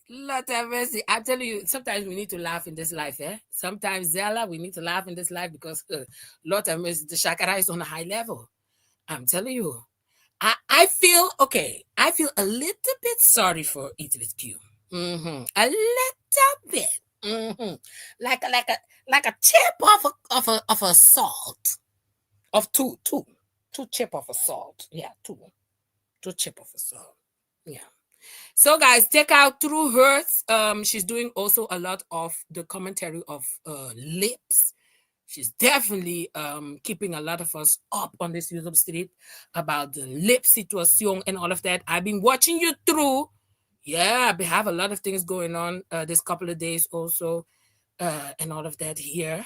S2: Lord have mercy. I'm telling you, sometimes we need to laugh in this life, eh? Sometimes, Zella, we need to laugh in this life because, Lord have mercy, the Shakaraaaaa is on a high level. I'm telling you. I feel, okay, I feel a little bit sorry for Eat With Q. A little bit. Like a chip of a salt. Of two chip of a salt. Yeah, two chip of a salt. Yeah. So guys, check out True Hurts. She's doing also a lot of the commentary of lips. She's definitely keeping a lot of us up on this YouTube street about the lip situation and all of that. I've been watching you through. Yeah, we have a lot of things going on this couple of days also, and all of that here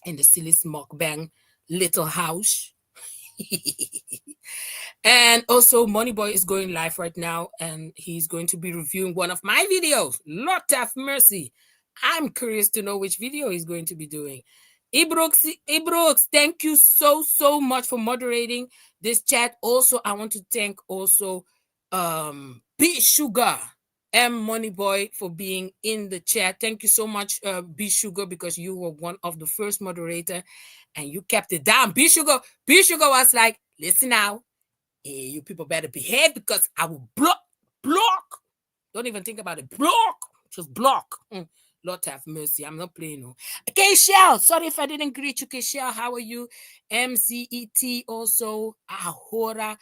S2: in the silly mukbang little house. And also Money Boy is going live right now and he's going to be reviewing one of my videos. Lord have mercy. I'm curious to know which video he's going to be doing. Ibrooks, thank you so much for moderating this chat. Also, I want to thank also B Sugar and Money Boy for being in the chat. Thank you so much, B Sugar, because you were one of the first moderator and you kept it down. B Sugar was like, listen now, you people better behave because I will block. Don't even think about it. Just block. Lord have mercy. I'm not playing. No. K-Shell. Sorry if I didn't greet you, K-Shell. How are you? MCET also. Ahora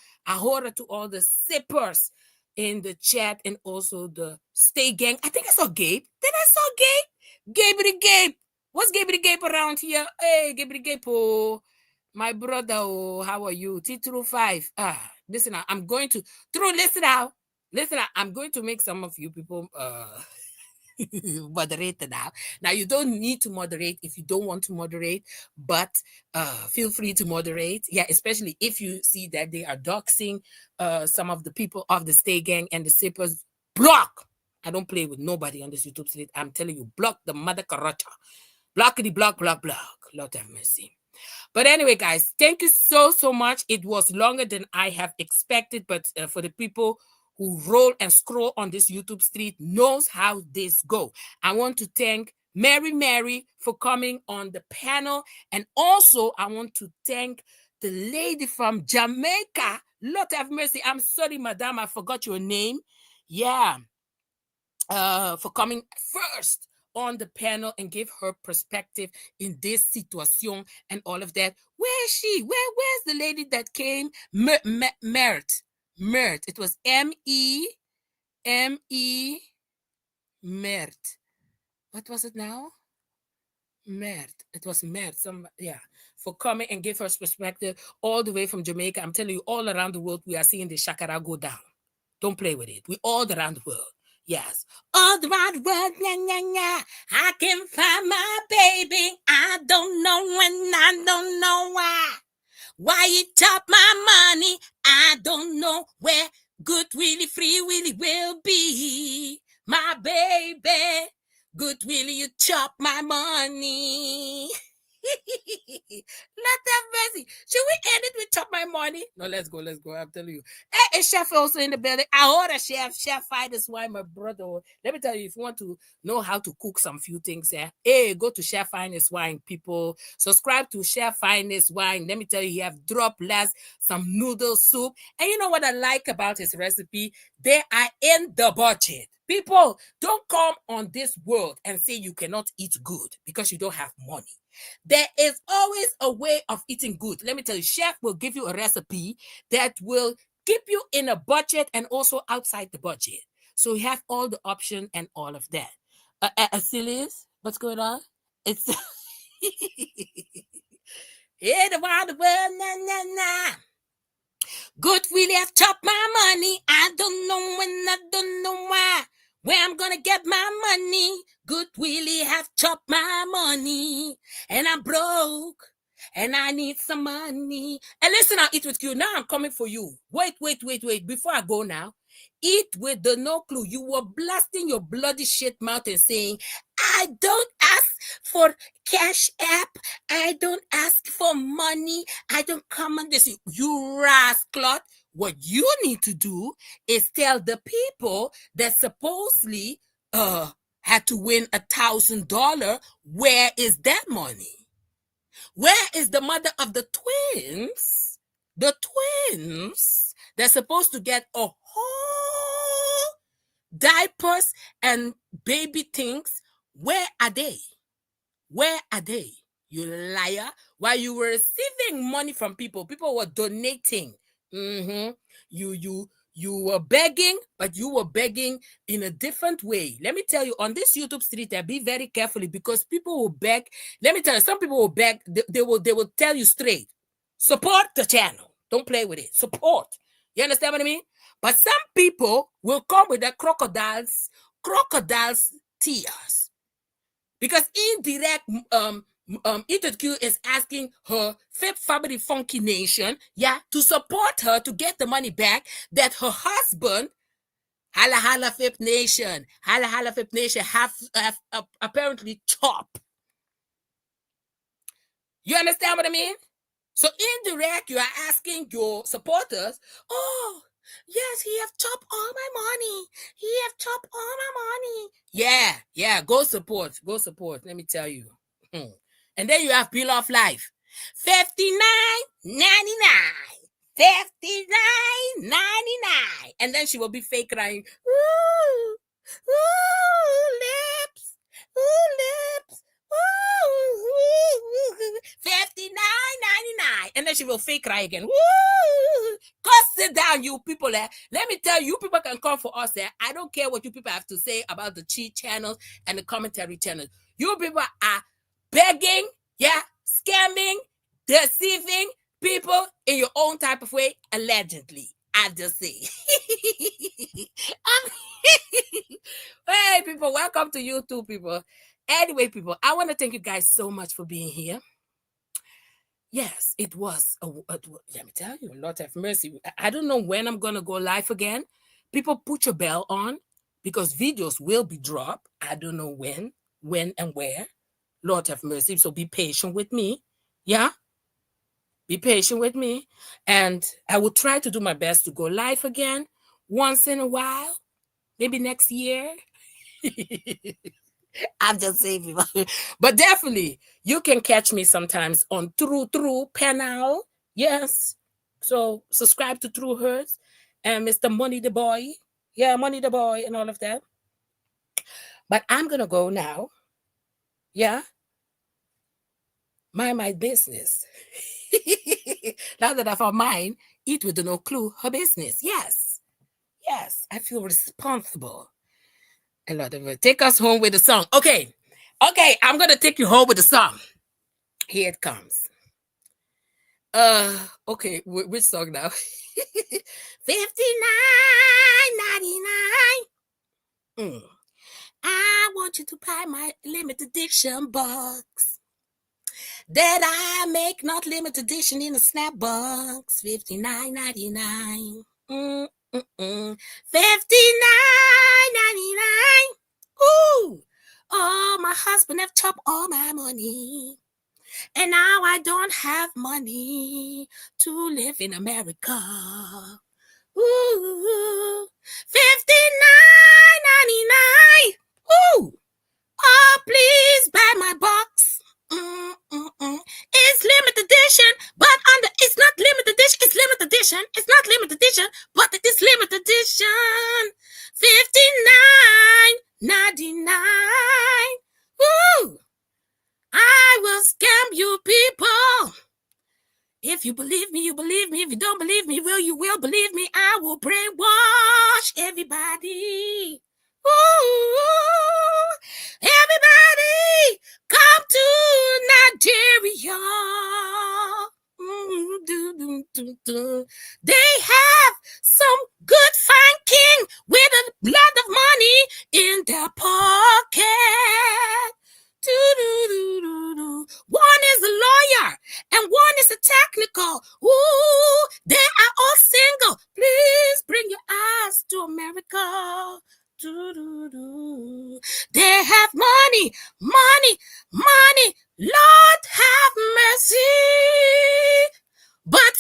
S2: to all the sippers in the chat and also the Stay Gang. I think I saw Gabe. Did I saw Gabe? Gabe. What's Gabe around here? Hey, Gabe. Oh, my brother. Oh, how are you? T-True5. Listen, I'm going to. Listen out. I'm going to make some of you people moderate now. Now, you don't need to moderate if you don't want to moderate, but feel free to moderate. Yeah, especially if you see that they are doxing some of the people of the Stay Gang and the Sippers. Block! I don't play with nobody on this YouTube street. I'm telling you, block the mother karata. Blockity block. Lord have mercy. But anyway, guys, thank you so much. It was longer than I have expected, but for the people who roll and scroll on this YouTube street knows how this go. I want to thank Mary for coming on the panel. And also, I want to thank the lady from Jamaica. Lord have mercy. I'm sorry, madam, I forgot your name. Yeah. For coming first on the panel and give her perspective in this situation and all of that. Where is she? Where's the lady that came? Mert. It was M-E Mert. What was it now? Mert. It was Mert. For coming and give her perspective all the way from Jamaica. I'm telling you, all around the world, we are seeing the Shakaraaaaa go down. Don't play with it. We all around the world. Yes. All around the world, I can find my baby. I don't know when, I don't know why. Why you chop my money? I don't know where good Willie, free Willie will be. My baby, good Willie, you chop my money. Let have mercy. Should we end it with chop my money? No, let's go. I'm telling you. Hey, chef also in the building. I order chef Finest Wine, my brother. Let me tell you, if you want to know how to cook some few things, hey, go to Chef Finest Wine, people. Subscribe to Chef Finest Wine. Let me tell you, he have dropped last some noodle soup. And you know what I like about his recipe? They are in the budget. People, don't come on this world and say you cannot eat good because you don't have money. There is always a way of eating good. Let me tell you, chef will give you a recipe that will keep you in a budget and also outside the budget. So you have all the option and all of that. Asilis, what's going on? It's in the world, nah. Good really have chopped my money. I don't know when, I don't know why. Where I'm gonna get my money. Good really have chopped my money. And I'm broke. And I need some money. And listen, I'll eat with you. Now I'm coming for you. Wait. Before I go now, eat with the no clue. You were blasting your bloody shit mouth and saying, I don't ask for cash app. I don't ask for money. I don't come on this. You rascal. What you need to do is tell the people that supposedly had to win $1,000. Where is that money? Where is the mother of the twins? The twins they're supposed to get a whole diapers and baby things. Where are they? Where are they? You liar. While you were receiving money from people were donating. You were begging, but you were begging in a different way. Let me tell you, on this YouTube street, be very carefully because people will beg. Let me tell you, some people will beg. They will tell you straight, support the channel. Don't play with it. Support. You understand what I mean? But some people will come with their crocodiles tears. Because indirect Q is asking her Fifth Family Funky Nation, to support her to get the money back that her husband, Hala Fifth Nation, have apparently chopped. You understand what I mean? So indirect, you are asking your supporters, oh, yes, he have chopped all my money. He have chopped all my money. Yeah, go support. Let me tell you. And then you have Bill of Life. $59.99. $59.99. And then she will be fake crying. Ooh, lips. $59.99. And then she will fake cry again. Woo! Go sit down, you people. Let me tell you, people can come for us. I don't care what you people have to say about the cheat channels and the commentary channels. You people are begging, scamming, deceiving people in your own type of way, allegedly. I just say. Hey, people, welcome to YouTube, people. Anyway, people, I want to thank you guys so much for being here. Yes, it was. Let me tell you, Lord have mercy. I don't know when I'm going to go live again. People, put your bell on because videos will be dropped. I don't know when and where. Lord have mercy. So be patient with me. Yeah? Be patient with me. And I will try to do my best to go live again once in a while. Maybe next year. I'm just saying, people. But definitely, you can catch me sometimes on True Panel. Yes. So subscribe to True Herds and Mr. Money the Boy. Yeah, Money the Boy and all of that. But I'm going to go now. Yeah. Mind my business. Now that I found mine, eat with no clue her business. Yes. Yes. I feel responsible. A lot of it. Take us home with the song. Okay. Okay. I'm going to take you home with the song. Here it comes. Okay. Which song now? 59.99. I want you to buy my limited edition box that I make, not limited edition in a snap box. 59.99. 59.99. Ooh. Oh, my husband have chopped all my money. And now I don't have money to live in America. Ooh, 59.99. Ooh, oh, please buy my box. It's limited edition, but it's not limited edition. It's limited edition. It's not limited edition, but it is limited edition. 59.99. Ooh, I will scam you people. If you believe me, you believe me. If you don't believe me, you will believe me. I will brainwash everybody. Ooh, everybody, come to Nigeria. They have some good fine king with a lot of money in their pocket. One is a lawyer and one is a technical. Ooh, they are all single. Please bring your eyes to America. They have money, money, money. Lord have mercy. But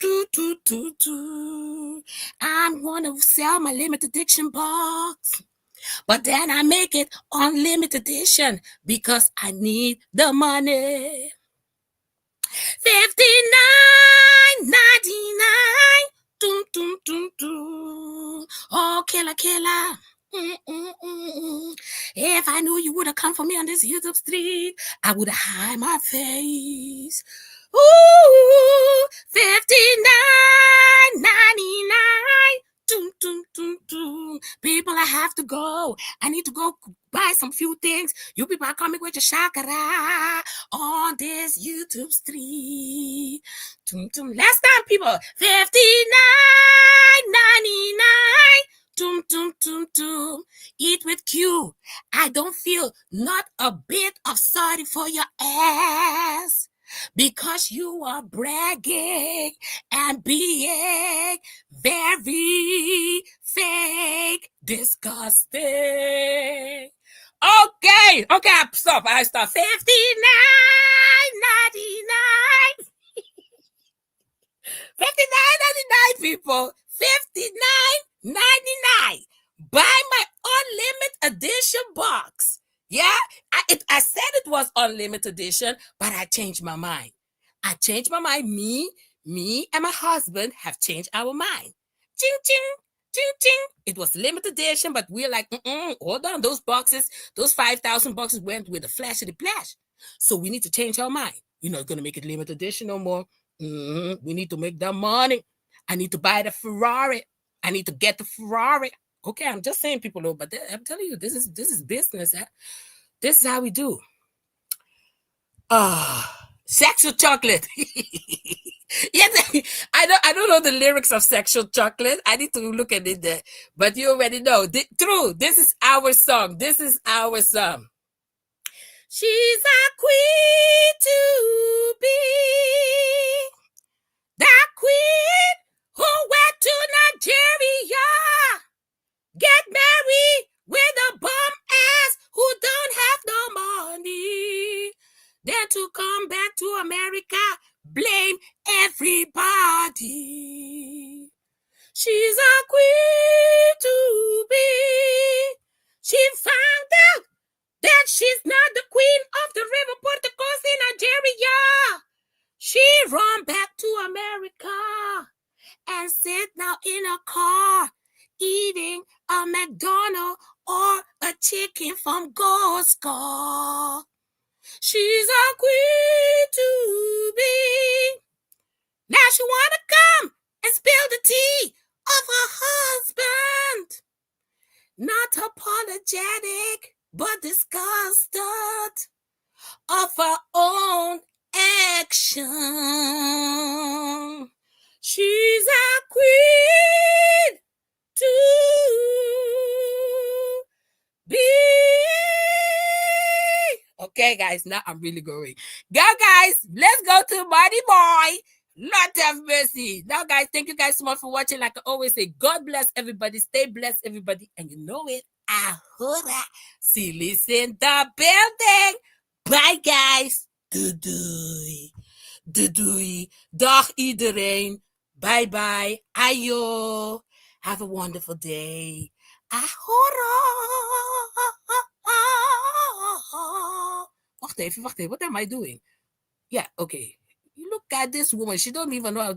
S2: 59.99. I'm gonna sell my limited edition box. But then I make it unlimited edition because I need the money. 59.99. Oh, killer. If I knew you would have come for me on this YouTube street, I would have hide my face. Ooh, 59.99. People, I have to go. I need to go buy some few things. You people are coming with your Shakaraaaaa on this YouTube street. Last time, people, 59.99. Eat with Q. I don't feel not a bit of sorry for your ass. Because you are bragging and being very fake, disgusting. Okay, I stop. 59.99. 59.99, people. 59.99. Buy my unlimited edition box. Yeah, I said it was unlimited edition, but I changed my mind. Me and my husband have changed our mind. Ching, ching, ching, ching. It was limited edition, but we're like, hold on. Those boxes, those 5,000 boxes went with the flash of the flash. So we need to change our mind. We're not going to make it limited edition no more. We need to make that money. I need to buy the Ferrari. I need to get the Ferrari. Okay, I'm just saying, people know, but I'm telling you, this is business. This is how we do. Sexual chocolate. Yes, I don't know the lyrics of Sexual Chocolate. I need to look at it there. But you already know. True, this is our song. She's a queen to be. That queen who went to Nigeria. Get married with a bum ass who don't have no money. Then to come back to America, blame everybody. She's a queen to be. She found out that she's not the queen of the river Puerto Coast in Nigeria. She run back to America and sit now in a car eating a McDonald's or a chicken from Costco. She's a queen to be. Now she wanna come and spill the tea of her husband. Not apologetic, but disgusted of her own action. She's a queen to be. Okay, guys, now I'm really going. Go, guys. Let's go to Mighty Boy. Lord have mercy. Now, guys, thank you guys so much for watching. Like I always say, God bless everybody. Stay blessed, everybody. And you know it. Ahora. See, listen, the building. Bye, guys. Doei. Doei. Dag iedereen. Bye-bye. Ayo. Have a wonderful day. Ahora. Wacht even. What am I doing? Yeah, okay. You look at this woman. She don't even know how